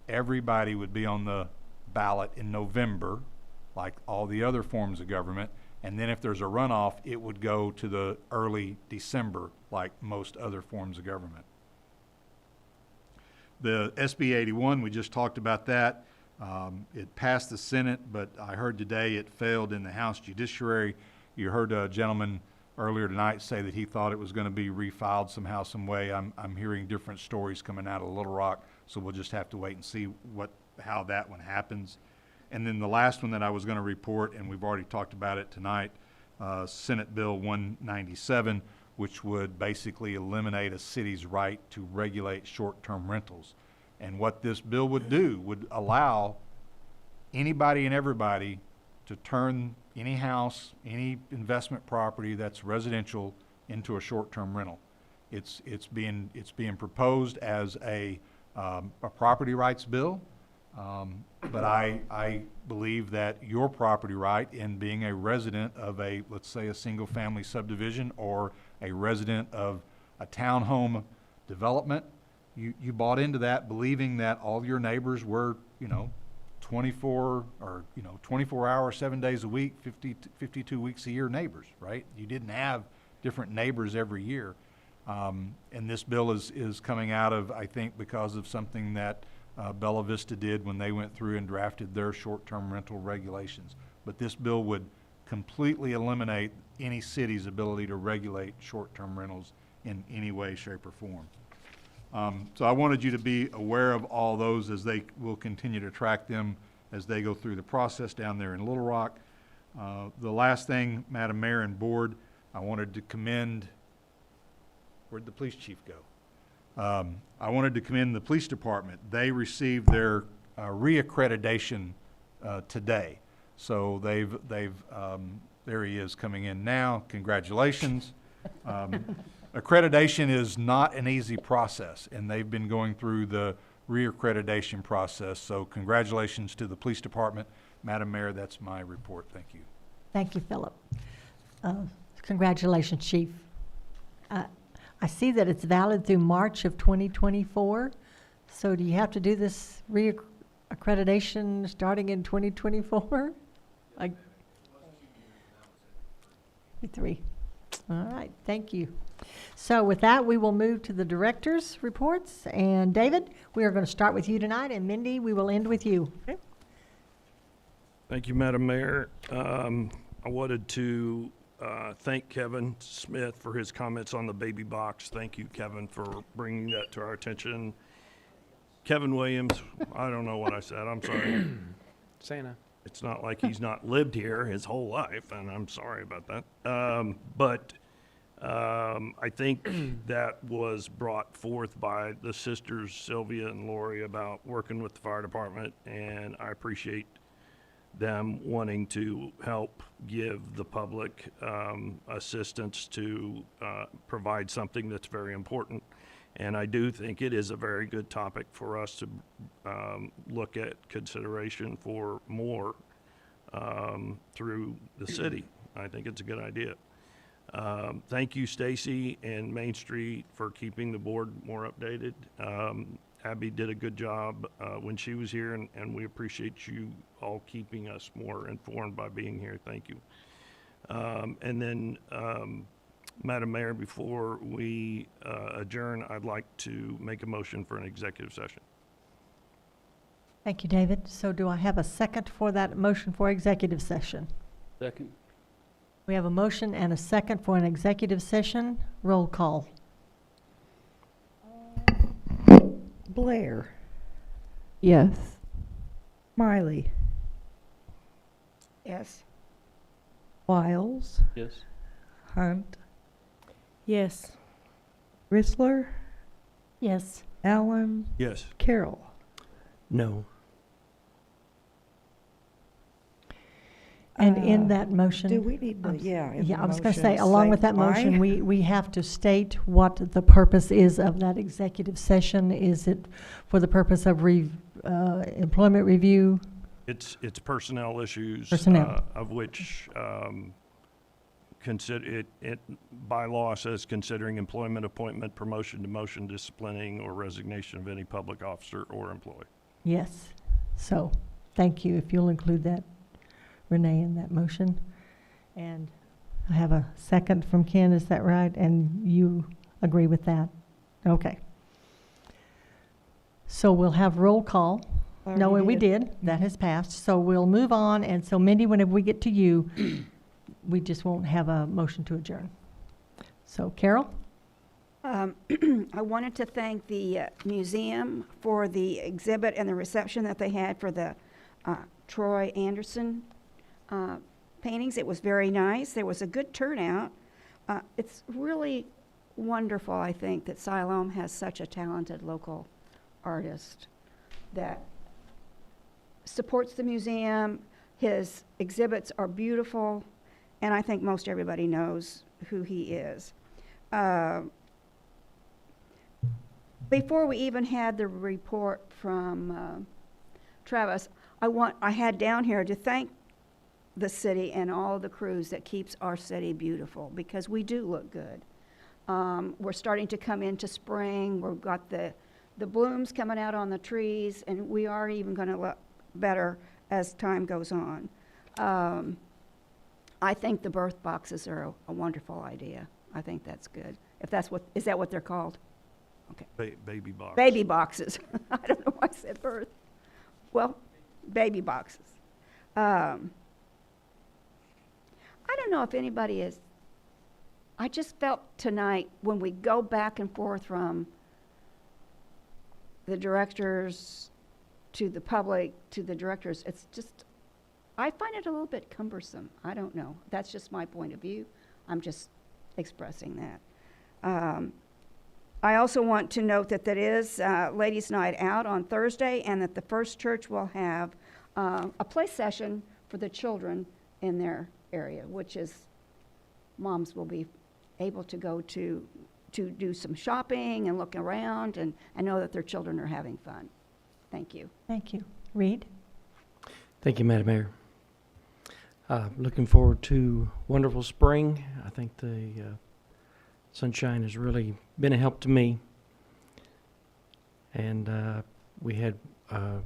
Everybody would be on the ballot in November, like all the other forms of government, and then if there's a runoff, it would go to the early December, like most other forms of government. The SB 81, we just talked about that. It passed the Senate, but I heard today it failed in the House Judiciary. You heard a gentleman earlier tonight say that he thought it was going to be refiled somehow, some way. I'm hearing different stories coming out of Little Rock, so we'll just have to wait and see how that one happens. And then the last one that I was going to report, and we've already talked about it tonight, Senate Bill 197, which would basically eliminate a city's right to regulate short-term rentals. And what this bill would do would allow anybody and everybody to turn any house, any investment property that's residential into a short-term rental. It's being proposed as a property rights bill, but I believe that your property right in being a resident of a, let's say, a single-family subdivision or a resident of a townhome development, you bought into that believing that all your neighbors were, 24 hours, 7 days a week, 52 weeks a year neighbors, right? You didn't have different neighbors every year. And this bill is coming out of, I think, because of something that Bella Vista did when they went through and drafted their short-term rental regulations. But this bill would completely eliminate any city's ability to regulate short-term rentals in any way, shape, or form. So I wanted you to be aware of all those as they will continue to track them as they go through the process down there in Little Rock. The last thing, Madam Mayor and Board, I wanted to commend, where'd the police chief go? I wanted to commend the police department. They received their reaccreditation today. So they've there he is coming in now. Congratulations. Accreditation is not an easy process, and they've been going through the reaccreditation process. So congratulations to the police department. Madam Mayor, that's my report. Thank you. Thank you, Philip. Congratulations, Chief. I see that it's valid through March of 2024. So do you have to do this reaccreditation starting in 2024? Three. All right, thank you. So with that, we will move to the director's reports. And David, we are going to start with you tonight, and Mindy, we will end with you. Okay. Thank you, Madam Mayor. I wanted to thank Kevin Smith for his comments on the baby box. Thank you, Kevin, for bringing that to our attention. Kevin Williams, I don't know what I said. I'm sorry. Santa. It's not like he's not lived here his whole life, and I'm sorry about that. But I think that was brought forth by the sisters, Sylvia and Lori, about working with the fire department, and I appreciate them wanting to help give the public assistance to provide something that's very important. And I do think it is a very good topic for us to look at consideration for more through the city. I think it's a good idea. Thank you, Stacy and Main Street, for keeping the board more updated. Abby did a good job when she was here, and we appreciate you all keeping us more informed by being here. Thank you. And then, Madam Mayor, before we adjourn, I'd like to make a motion for an executive session. Thank you, David. So do I have a second for that motion for executive session? Second. We have a motion and a second for an executive session. Roll call. Blair. Yes. Miley. Yes. Wiles. Yes. Hunt. Yes. Risler. Yes. Allen. Yes. Carroll. No. And in that motion. Do we need to, Yeah, I was going to say, along with that why? motion, we have to state what the purpose is of that executive session. Is it for the purpose of employment review? It's personnel issues. Personnel. Of which consider it by law says considering employment, appointment, promotion, demotion, disciplining, or resignation of any public officer or employee. Yes. So, thank you. If you'll include that, Renee, in that motion. And I have a second from Ken, is that right? And you agree with that? Okay. So we'll have roll call. No, we did. That has passed. So we'll move on. And so, Mindy, whenever we get to you, we just won't have a motion to adjourn. So, Carol? I wanted to thank the museum for the exhibit and the reception that they had for the Troy Anderson paintings. It was very nice. There was a good turnout. It's really wonderful, I think, that Siloam has such a talented local artist that supports the museum. His exhibits are beautiful, and I think most everybody knows who he is. Before we even had the report from Travis, I had down here to thank the city and all the crews that keeps our city beautiful, because we do look good. We're starting to come into spring. We've got the blooms coming out on the trees, and we are even going to look better as time goes on. I think the birth boxes are a wonderful idea. I think that's good. If that's is that what they're called? Okay. Baby box. Baby boxes. I don't know why I said birth. Well, baby boxes. I don't know if anybody is. I just felt tonight when we go back and forth from the directors to the public to the directors, it's just, I find it a little bit cumbersome. I don't know. That's just my point of view. I'm just expressing that. I also want to note that that is Ladies' Night Out on Thursday, and that the First Church will have a play session for the children in their area, which is moms will be able to go to do some shopping and look around and know that their children are having fun. Thank you. Thank you. Reed? Thank you, Madam Mayor. Looking forward to wonderful spring. I think the sunshine has really been a help to me. And we had a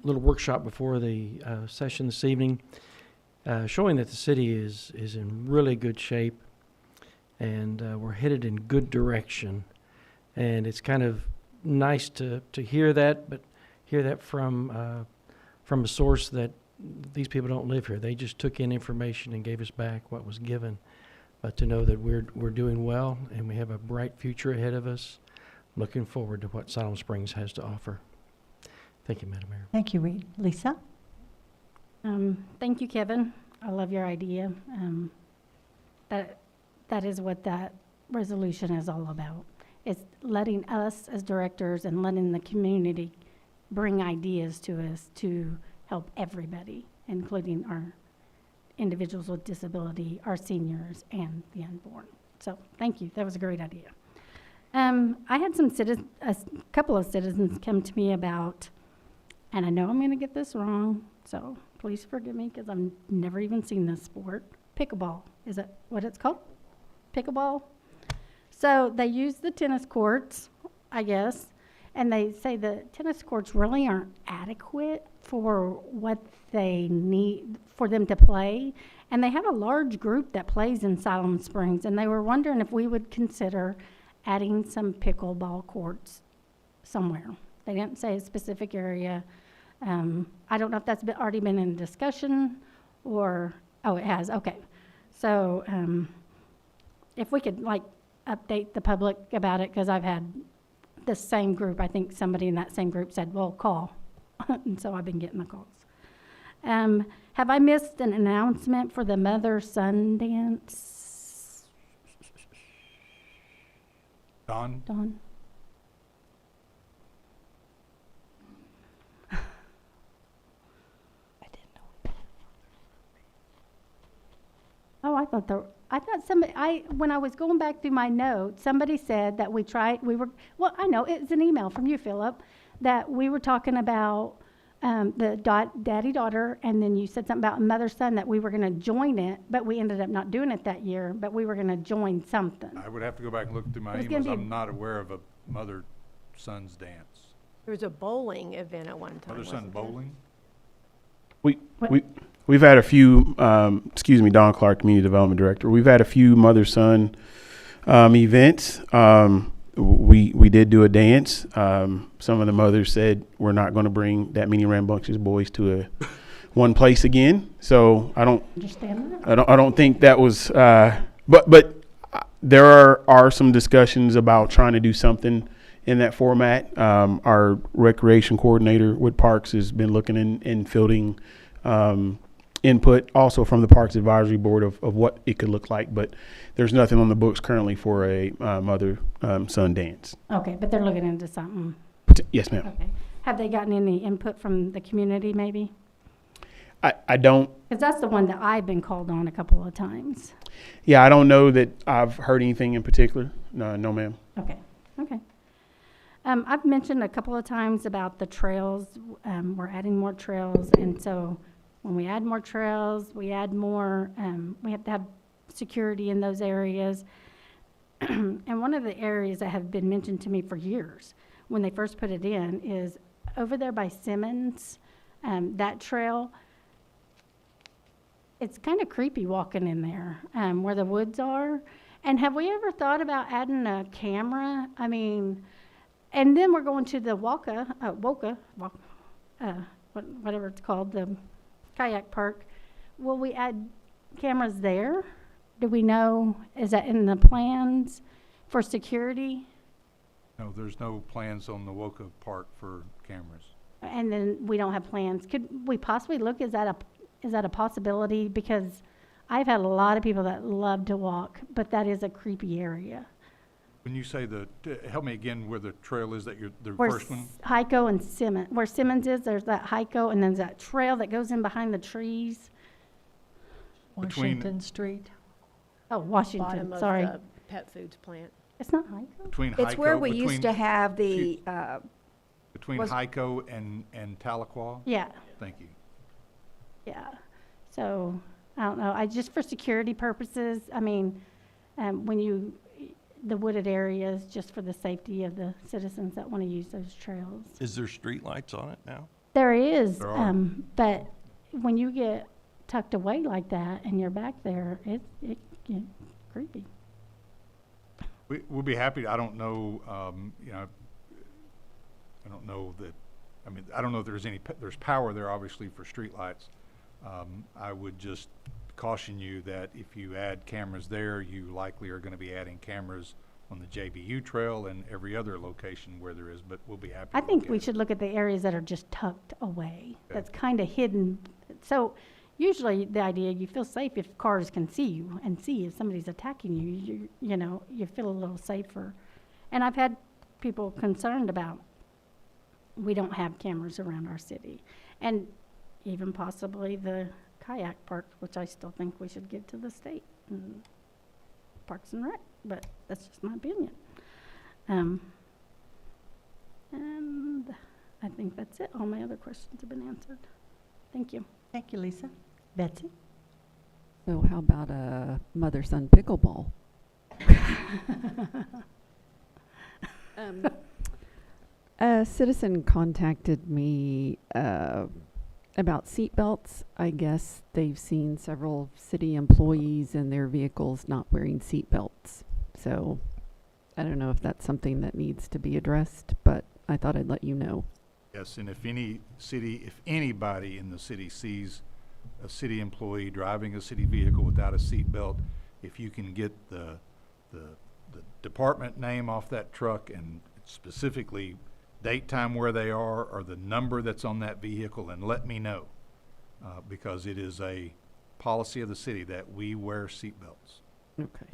little workshop before the session this evening showing that the city is in really good shape, and we're headed in good direction. And it's kind of nice to hear that, but hear that from a source that these people don't live here. They just took in information and gave us back what was given. But to know that we're doing well and we have a bright future ahead of us, looking forward to what Siloam Springs has to offer. Thank you, Madam Mayor. Thank you, Reed. Lisa? Thank you, Kevin. I love your idea. That is what that resolution is all about. It's letting us as directors and letting the community bring ideas to us to help everybody, including our individuals with disability, our seniors, and the unborn. So thank you. That was a great idea. I had a couple of citizens come to me about, and I know I'm going to get this wrong, so please forgive me because I've never even seen this sport. Pickleball. Is that what it's called? Pickleball? So they use the tennis courts, I guess, and they say the tennis courts really aren't adequate for what they need for them to play. And they have a large group that plays in Siloam Springs, and they were wondering if we would consider adding some pickleball courts somewhere. They didn't say a specific area. I don't know if that's already been in discussion or, oh, it has, okay. So if we could like update the public about it, because I've had the same group, I think somebody in that same group said, well, call. And so I've been getting the calls. Have I missed an announcement for the mother-son dance? Don? Dawn? Oh, I thought somebody, when I was going back through my notes, somebody said that well, I know, it's an email from you, Philip, that we were talking about the daddy-daughter, and then you said something about mother-son, that we were going to join it, but we ended up not doing it that year, but we were going to join something. I would have to go back and look through my emails. I'm not aware of a mother-son's dance. There was a bowling event at one time. Mother-son bowling? We've had a few, Don Clark, Community Development Director. We've had a few mother-son events. We did do a dance. Some of the mothers said we're not going to bring that many rambunctious boys to one place again. So I don't think that was. But there are some discussions about trying to do something in that format. Our recreation coordinator with Parks has been looking and fielding input also from the Parks Advisory Board of what it could look like, but there's nothing on the books currently for a mother-son dance. Okay, but they're looking into something. Yes, ma'am. Okay. Have they gotten any input from the community, maybe? I don't, Because that's the one that I've been called on a couple of times. yeah, I don't know that I've heard anything in particular. No, ma'am. Okay, okay. I've mentioned a couple of times about the trails. We're adding more trails, and so when we add more trails, we add more, we have to have security in those areas. And one of the areas that have been mentioned to me for years, when they first put it in, is over there by Simmons, that trail. It's kind of creepy walking in there, where the woods are. And have we ever thought about adding a camera? I mean, and then we're going to the whatever it's called, the kayak park. Will we add cameras there? Do we know, is that in the plans for security? No, there's no plans on the Woka Park for cameras. And then we don't have plans. Could we possibly look, is that a possibility? Because I've had a lot of people that love to walk, but that is a creepy area. When you say help me again where the trail is that the Where first one? Heiko and Simmons, where Simmons is, there's that Heiko, and then there's that trail that goes in behind the trees. Washington Street. Oh, Washington, Bottom of sorry. the pet foods plant. It's not Heiko? Between It's Heiko, where we used to have the, between was- Heiko and Tahlequah? Yeah, Thank you. yeah. So, I don't know, just for security purposes, I mean, the wooded areas, just for the safety of the citizens that want to use those trails. Is there street lights on it now? There is, There are. but when you get tucked away like that and you're back there, it gets creepy. We'll be happy. I don't know, I don't know that, I don't know if there's power there, obviously, for streetlights. I would just caution you that if you add cameras there, you likely are going to be adding cameras on the JBU trail and every other location where there is, but we'll be happy. I think we should look at the areas that are just tucked away, that's kind of hidden. So usually the idea, you feel safe if cars can see you and see if somebody's attacking you, you feel a little safer. And I've had people concerned about, we don't have cameras around our city. And even possibly the kayak park, which I still think we should give to the state, Parks and Rec, but that's just my opinion. And I think that's it. All my other questions have been answered. Thank you. Thank you, Lisa. Betsy? So how about a mother-son pickleball? A citizen contacted me about seat belts. I guess they've seen several city employees in their vehicles not wearing seat belts. So I don't know if that's something that needs to be addressed, but I thought I'd let you know. Yes, and if anybody in the city sees a city employee driving a city vehicle without a seat belt, if you can get the department name off that truck and specifically date, time where they are, or the number that's on that vehicle, and let me know, because it is a policy of the city that we wear seat belts. Okay.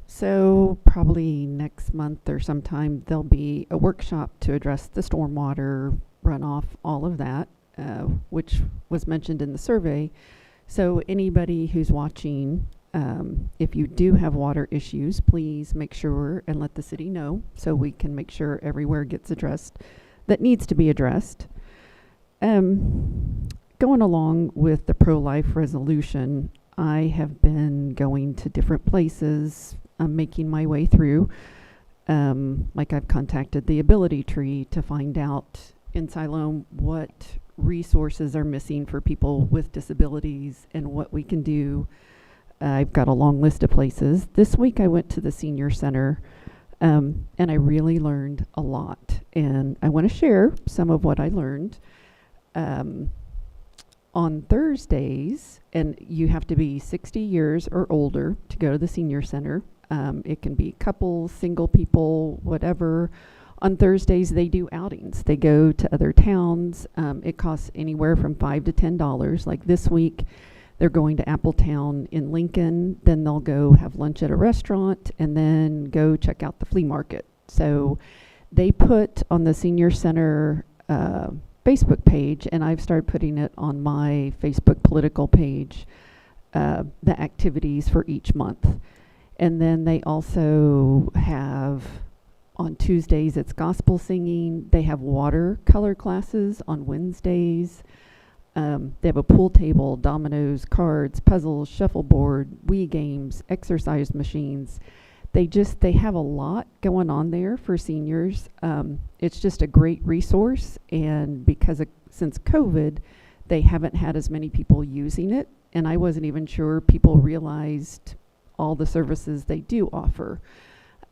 So probably next month or sometime there'll be a workshop to address the stormwater runoff, all of that, which was mentioned in the survey. So anybody who's watching, if you do have water issues, please make sure and let the city know so we can make sure everywhere gets addressed that needs to be addressed. Going along with the pro-life resolution, I have been going to different places. I'm making my way through. Like I've contacted the Ability Tree to find out in Siloam what resources are missing for people with disabilities and what we can do. I've got a long list of places. This week I went to the senior center and I really learned a lot. And I want to share some of what I learned. On Thursdays, and you have to be 60 years or older to go to the senior center. It can be couples, single people, whatever. On Thursdays, they do outings. They go to other towns. It costs anywhere from $5 to $10. Like this week, they're going to Appletown in Lincoln. Then they'll go have lunch at a restaurant and then go check out the flea market. So they put on the Senior Center Facebook page, and I've started putting it on my Facebook political page, the activities for each month. And then they also have, on Tuesdays, it's gospel singing. They have watercolor classes on Wednesdays. They have a pool table, dominoes, cards, puzzles, shuffleboard, Wii games, exercise machines. They have a lot going on there for seniors. It's just a great resource, and since COVID, they haven't had as many people using it, and I wasn't even sure people realized all the services they do offer.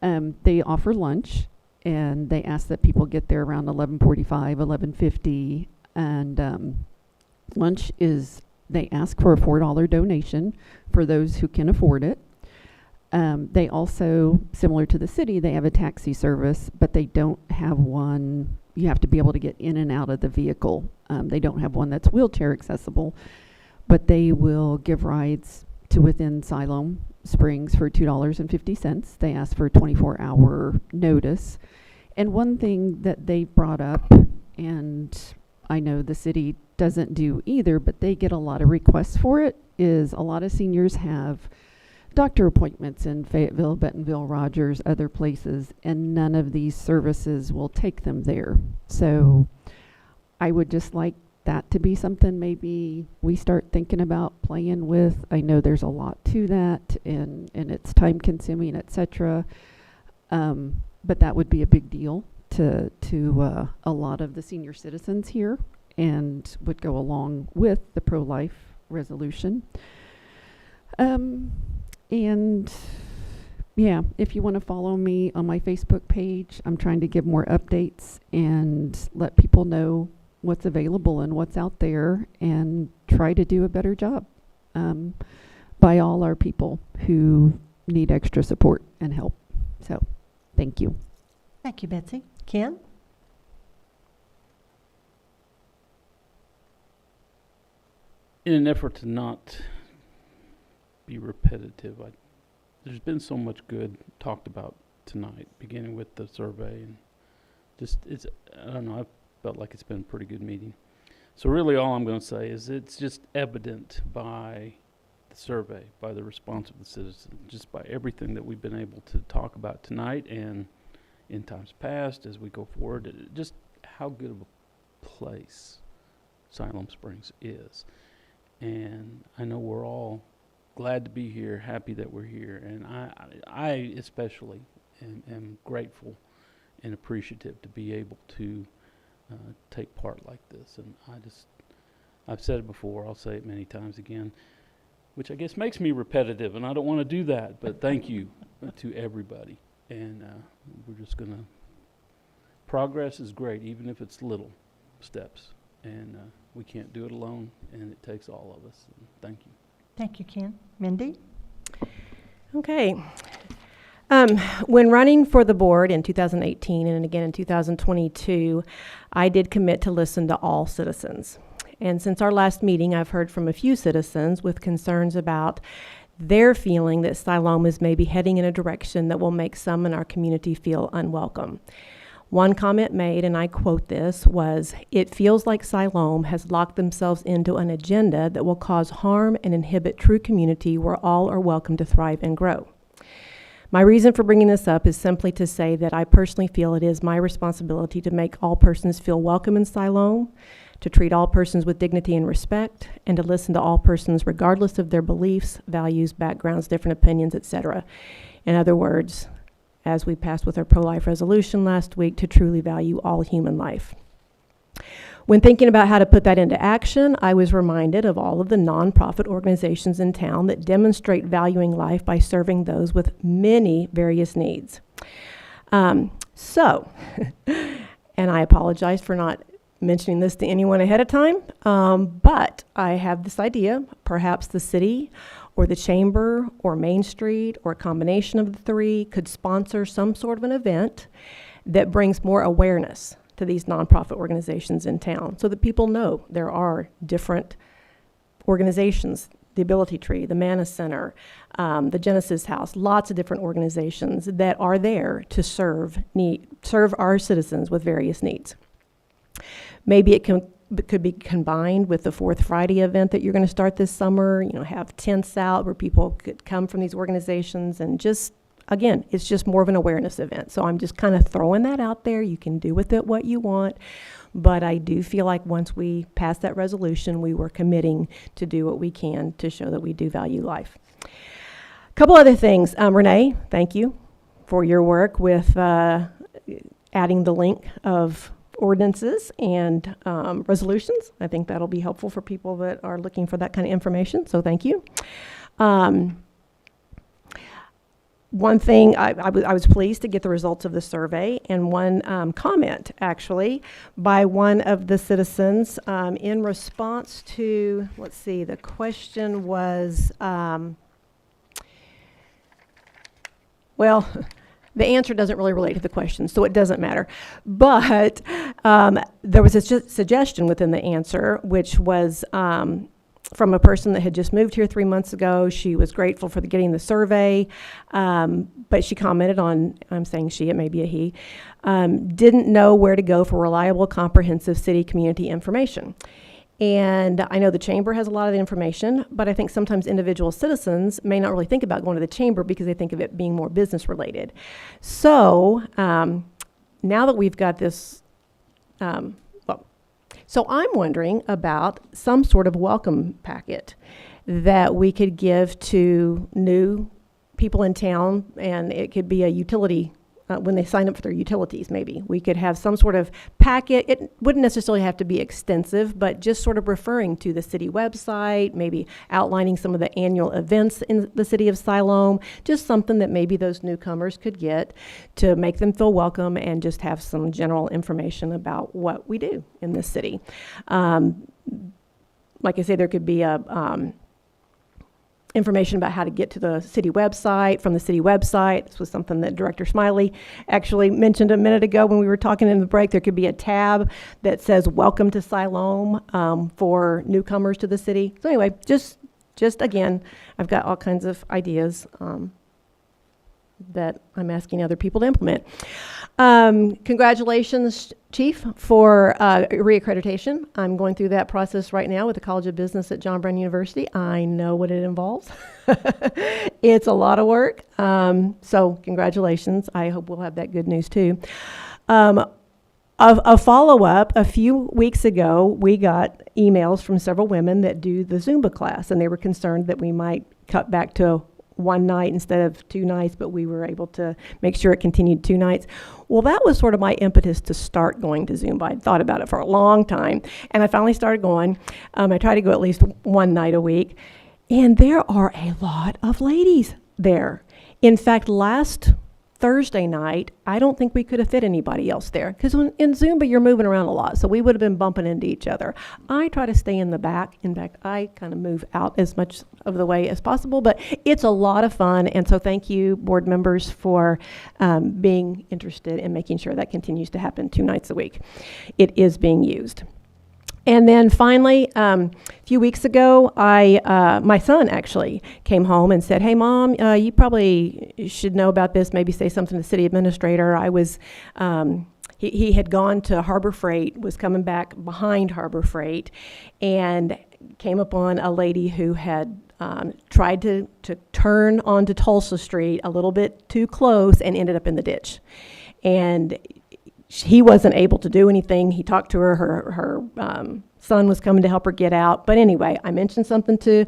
They offer lunch, and they ask that people get there around 11:45, 11:50, and lunch is, they ask for a $4 donation for those who can afford it. They also, similar to the city, they have a taxi service, but they don't have one. You have to be able to get in and out of the vehicle. They don't have one that's wheelchair accessible, but they will give rides to within Siloam Springs for $2.50. They ask for a 24-hour notice. And one thing that they brought up, and I know the city doesn't do either, but they get a lot of requests for it, is a lot of seniors have doctor appointments in Fayetteville, Bentonville, Rogers, other places, and none of these services will take them there. So I would just like that to be something maybe we start thinking about playing with. I know there's a lot to that, and it's time consuming, etc. But that would be a big deal to a lot of the senior citizens here, and would go along with the pro-life resolution. And yeah, if you want to follow me on my Facebook page, I'm trying to give more updates and let people know what's available and what's out there, and try to do a better job by all our people who need extra support and help. So, thank you. Thank you, Betsy. Ken? In an effort to not be repetitive, there's been so much good talked about tonight, beginning with the survey, and I don't know, I felt like it's been a pretty good meeting. So really all I'm going to say is it's just evident by the survey, by the response of the citizens, just by everything that we've been able to talk about tonight and in times past as we go forward, just how good of a place Siloam Springs is. And I know we're all glad to be here, happy that we're here, and I especially am grateful and appreciative to be able to take part like this. And I've said it before, I'll say it many times again, which I guess makes me repetitive, and I don't want to do that, but thank you to everybody. And we're just going to, progress is great, even if it's little steps, and we can't do it alone, and it takes all of us. And thank you. Thank you, Ken. Mindy? Okay. When running for the board in 2018 and again in 2022, I did commit to listen to all citizens. And since our last meeting, I've heard from a few citizens with concerns about their feeling that Siloam is maybe heading in a direction that will make some in our community feel unwelcome. One comment made, and I quote this, was, "It feels like Siloam has locked themselves into an agenda that will cause harm and inhibit true community where all are welcome to thrive and grow." My reason for bringing this up is simply to say that I personally feel it is my responsibility to make all persons feel welcome in Siloam, to treat all persons with dignity and respect, and to listen to all persons regardless of their beliefs, values, backgrounds, different opinions, etc. In other words, as we passed with our pro-life resolution last week, to truly value all human life. When thinking about how to put that into action, I was reminded of all of the nonprofit organizations in town that demonstrate valuing life by serving those with many various needs. And I apologize for not mentioning this to anyone ahead of time, but I have this idea, perhaps the city or the chamber or Main Street or a combination of the three could sponsor some sort of an event that brings more awareness to these nonprofit organizations in town so that people know there are different organizations, the Ability Tree, the Manna Center, the Genesis House, lots of different organizations that are there to serve our citizens with various needs. Maybe it could be combined with the Fourth Friday event that you're going to start this summer, have tents out where people could come from these organizations and just, again, it's just more of an awareness event. So I'm just kind of throwing that out there. You can do with it what you want. But I do feel like once we pass that resolution, we were committing to do what we can to show that we do value life. A couple other things. Renee, thank you for your work with adding the link of ordinances and resolutions. I think that'll be helpful for people that are looking for that kind of information. So thank you. One thing, I was pleased to get the results of the survey, and one comment, actually, by one of the citizens in response to, let's see, the question was, well, the answer doesn't really relate to the question, so it doesn't matter. But there was a suggestion within the answer, which was from a person that had just moved here 3 months ago. She was grateful for getting the survey, but she commented on, I'm saying she, it may be a he, didn't know where to go for reliable, comprehensive city community information. And I know the chamber has a lot of the information, but I think sometimes individual citizens may not really think about going to the chamber because they think of it being more business related. So now that we've got this, so I'm wondering about some sort of welcome packet that we could give to new people in town, and it could be a utility, when they sign up for their utilities, maybe. We could have some sort of packet. It wouldn't necessarily have to be extensive, but just sort of referring to the city website, maybe outlining some of the annual events in the city of Siloam, just something that maybe those newcomers could get to make them feel welcome and just have some general information about what we do in this city. Like I say, there could be a information about how to get to the city website, from the city website. This was something that Director Smiley actually mentioned a minute ago when we were talking in the break. There could be a tab that says welcome to Siloam for newcomers to the city. So anyway, just again, I've got all kinds of ideas that I'm asking other people to implement. Congratulations, Chief, for reaccreditation. I'm going through that process right now with the College of Business at John Brown University. I know what it involves. It's a lot of work. So congratulations. I hope we'll have that good news too. A follow-up, a few weeks ago, we got emails from several women that do the Zumba class, and they were concerned that we might cut back to one night instead of 2 nights, but we were able to make sure it continued 2 nights. Well, that was sort of my impetus to start going to Zumba. I'd thought about it for a long time, and I finally started going. I try to go at least 1 night a week, and there are a lot of ladies there. In fact, last Thursday night, I don't think we could have fit anybody else there, because in Zumba, you're moving around a lot, so we would have been bumping into each other. I try to stay in the back. In fact, I kind of move out as much of the way as possible, but it's a lot of fun, and so thank you, board members, for being interested in making sure that continues to happen 2 nights a week. It is being used. And then finally, a few weeks ago, my son actually came home and said, "Hey, Mom, you probably should know about this, maybe say something to the city administrator." He had gone to Harbor Freight, was coming back behind Harbor Freight, and came upon a lady who had tried to turn onto Tulsa Street a little bit too close and ended up in the ditch. And he wasn't able to do anything. He talked to her. Her son was coming to help her get out. But anyway, I mentioned something to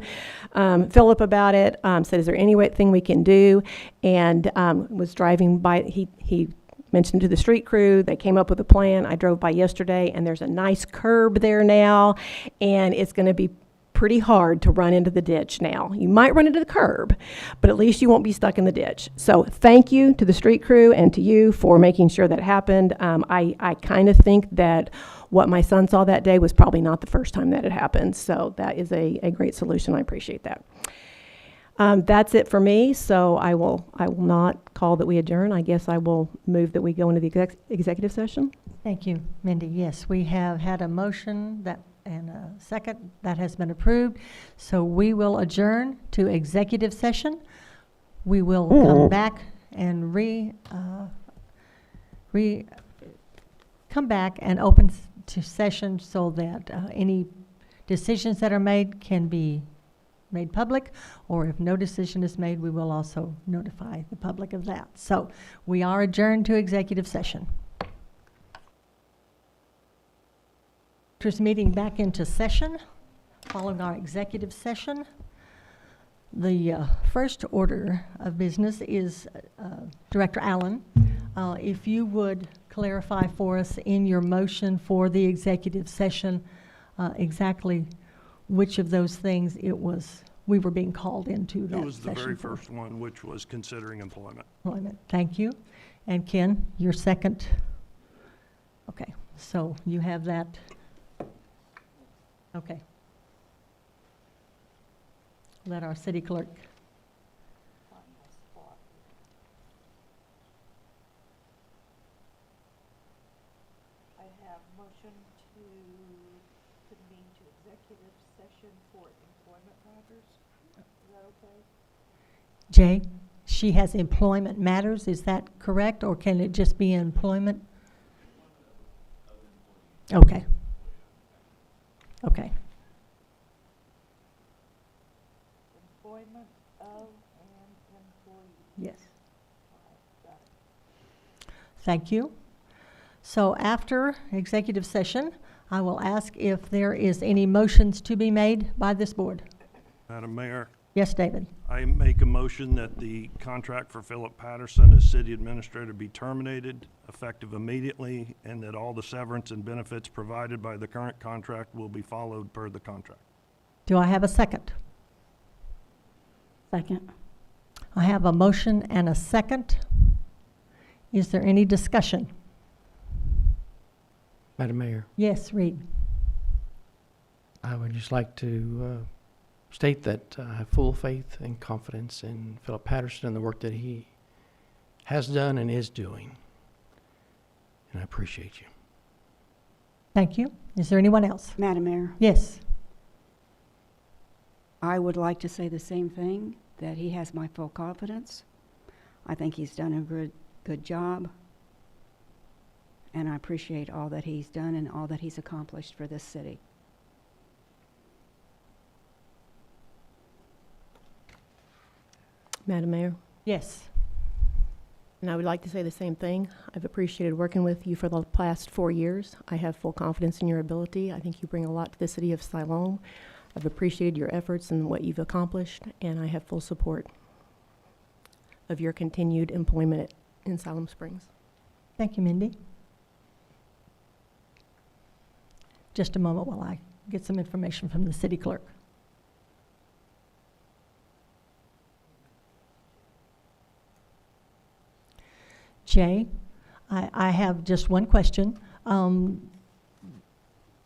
Philip about it, said, "Is there anything we can do?" And was driving by. He mentioned to the street crew. They came up with a plan. I drove by yesterday, and there's a nice curb there now, and it's going to be pretty hard to run into the ditch now. You might run into the curb, but at least you won't be stuck in the ditch. So thank you to the street crew and to you for making sure that happened. I kind of think that what my son saw that day was probably not the first time that it happened. So that is a great solution. I appreciate that. That's it for me, so I will not call that we adjourn. I guess I will move that we go into the executive session. Thank you, Mindy. Yes, we have had a motion and a second that has been approved. So we will adjourn to executive session. We will come back and come back and open to session so that any decisions that are made can be made public, or if no decision is made, we will also notify the public of that. So we are adjourned to executive session. Meeting back into session following our executive session. The first order of business is Director Allen. If you would clarify for us in your motion for the executive session exactly which of those things it was we were being called into that It was the session very for. first one, which was considering employment. Employment. Thank you. And Ken, your second. Okay, so you have that. Okay. Let our city clerk. I have motion to convene to executive session for employment matters. Is that okay? Jay, she has employment matters, is that correct, or can it just be employment? Okay. Okay. Employment of an employee. Yes. All right, got it. Thank you. So after executive session, I will ask if there is any motions to be made by this board. Madam Mayor, Yes, David. I make a motion that the contract for Philip Patterson as city administrator be terminated, effective immediately, and that all the severance and benefits provided by the current contract will be followed per the contract. Do I have a second? Second. I have a motion and a second. Is there any discussion? Madam Mayor, Yes, Reed. I would just like to state that I have full faith and confidence in Philip Patterson and the work that he has done and is doing. And I appreciate you. Thank you. Is there anyone else? Madam Mayor, Yes. I would like to say the same thing, that he has my full confidence. I think he's done a good job. And I appreciate all that he's done and all that he's accomplished for this city. Madam Mayor, Yes. and I would like to say the same thing. I've appreciated working with you for the past 4 years. I have full confidence in your ability. I think you bring a lot to the city of Siloam. I've appreciated your efforts and what you've accomplished, and I have full support of your continued employment in Siloam Springs. Thank you, Mindy. Just a moment while I get some information from the city clerk. Jay, I have just one question.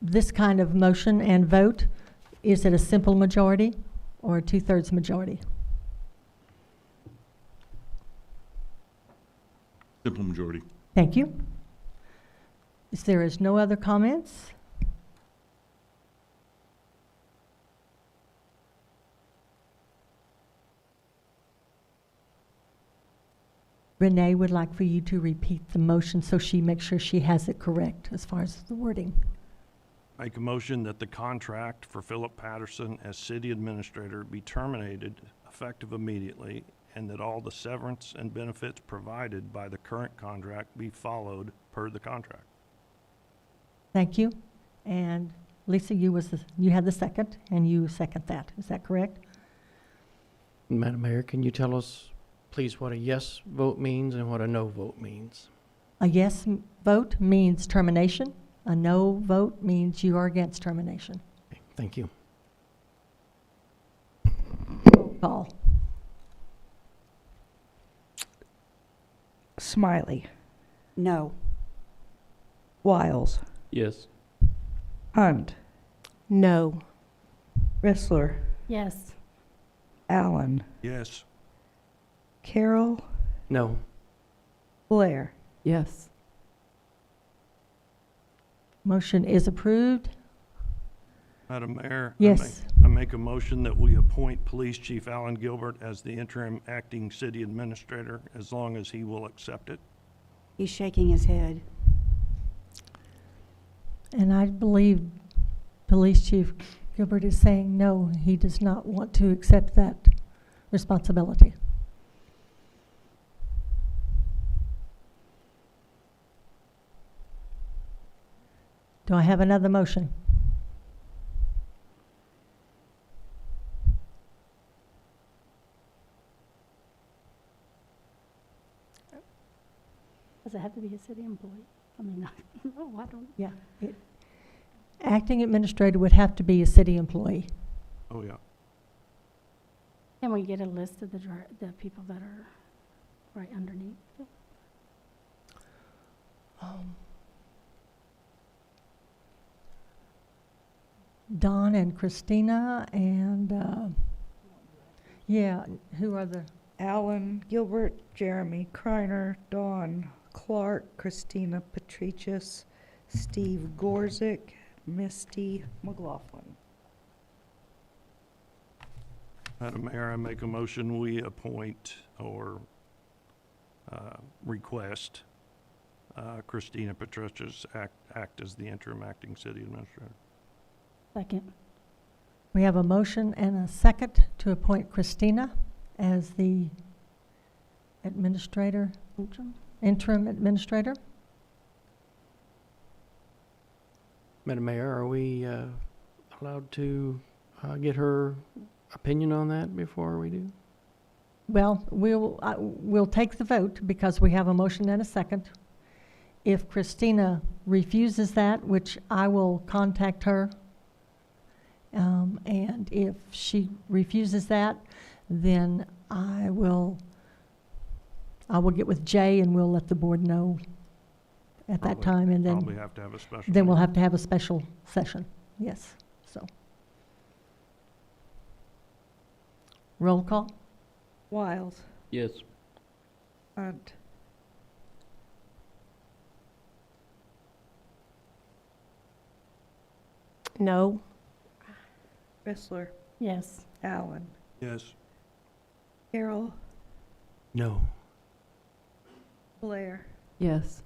This kind of motion and vote, is it a simple majority or a 2/3 majority? Simple majority. Thank you. If there is no other comments, Renee would like for you to repeat the motion so she makes sure she has it correct as far as the wording. Make a motion that the contract for Philip Patterson as city administrator be terminated, effective immediately, and that all the severance and benefits provided by the current contract be followed per the contract. Thank you. And Lisa, you had the second, and you second that. Is that correct? Madam Mayor, can you tell us, please, what a yes vote means and what a no vote means? A yes vote means termination. A no vote means you are against termination. Okay, thank you. Roll call. Smiley, No. Wiles, Yes. Hunt, No. Rissler, Yes. Allen, Yes. Carol, No. Blair. Yes. Motion is approved. Madam Mayor? Yes. I make a motion that we appoint Police Chief Alan Gilbert as the interim acting city administrator as long as he will accept it. He's shaking his head. And I believe Police Chief Gilbert is saying no, he does not want to accept that responsibility. Do I have another motion? Does it have to be a city employee? I mean, no, I don't. Yeah. Acting administrator would have to be a city employee. Oh, yeah. Can we get a list of the people that are right underneath? Don and Christina and, yeah, who are the? Allen, Gilbert, Jeremy, Kreiner, Dawn, Clark, Christina Patricius, Steve Gorzik, Misty McLaughlin. Madam Mayor, I make a motion we appoint or request Christina Patricius act as the interim acting city administrator. Second. We have a motion and a second to appoint Christina as the administrator, interim administrator. Madam Mayor, are we allowed to get her opinion on that before we do? Well, we'll take the vote because we have a motion and a second. If Christina refuses that, which I will contact her, and if she refuses that, then I will get with Jay and we'll let the board know at that time, and then Probably have to have a special. then we'll have to have a special session. Yes. So roll call. Wiles, Yes. Hunt, No. Rissler, Yes. Allen, Yes. Carol, No. Blair, Yes.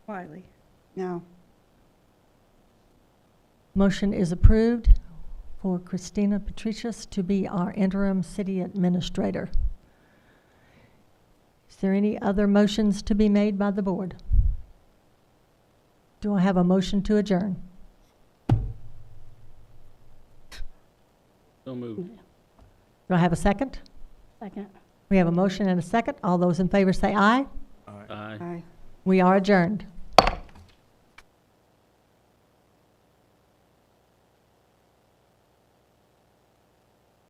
Wiley. No. Motion is approved for Christina Patricius to be our interim city administrator. Is there any other motions to be made by the board? Do I have a motion to adjourn? So moved. Do I have a second? Second. We have a motion and a second. All those in favor say aye. Aye. Aye. Aye. We are adjourned.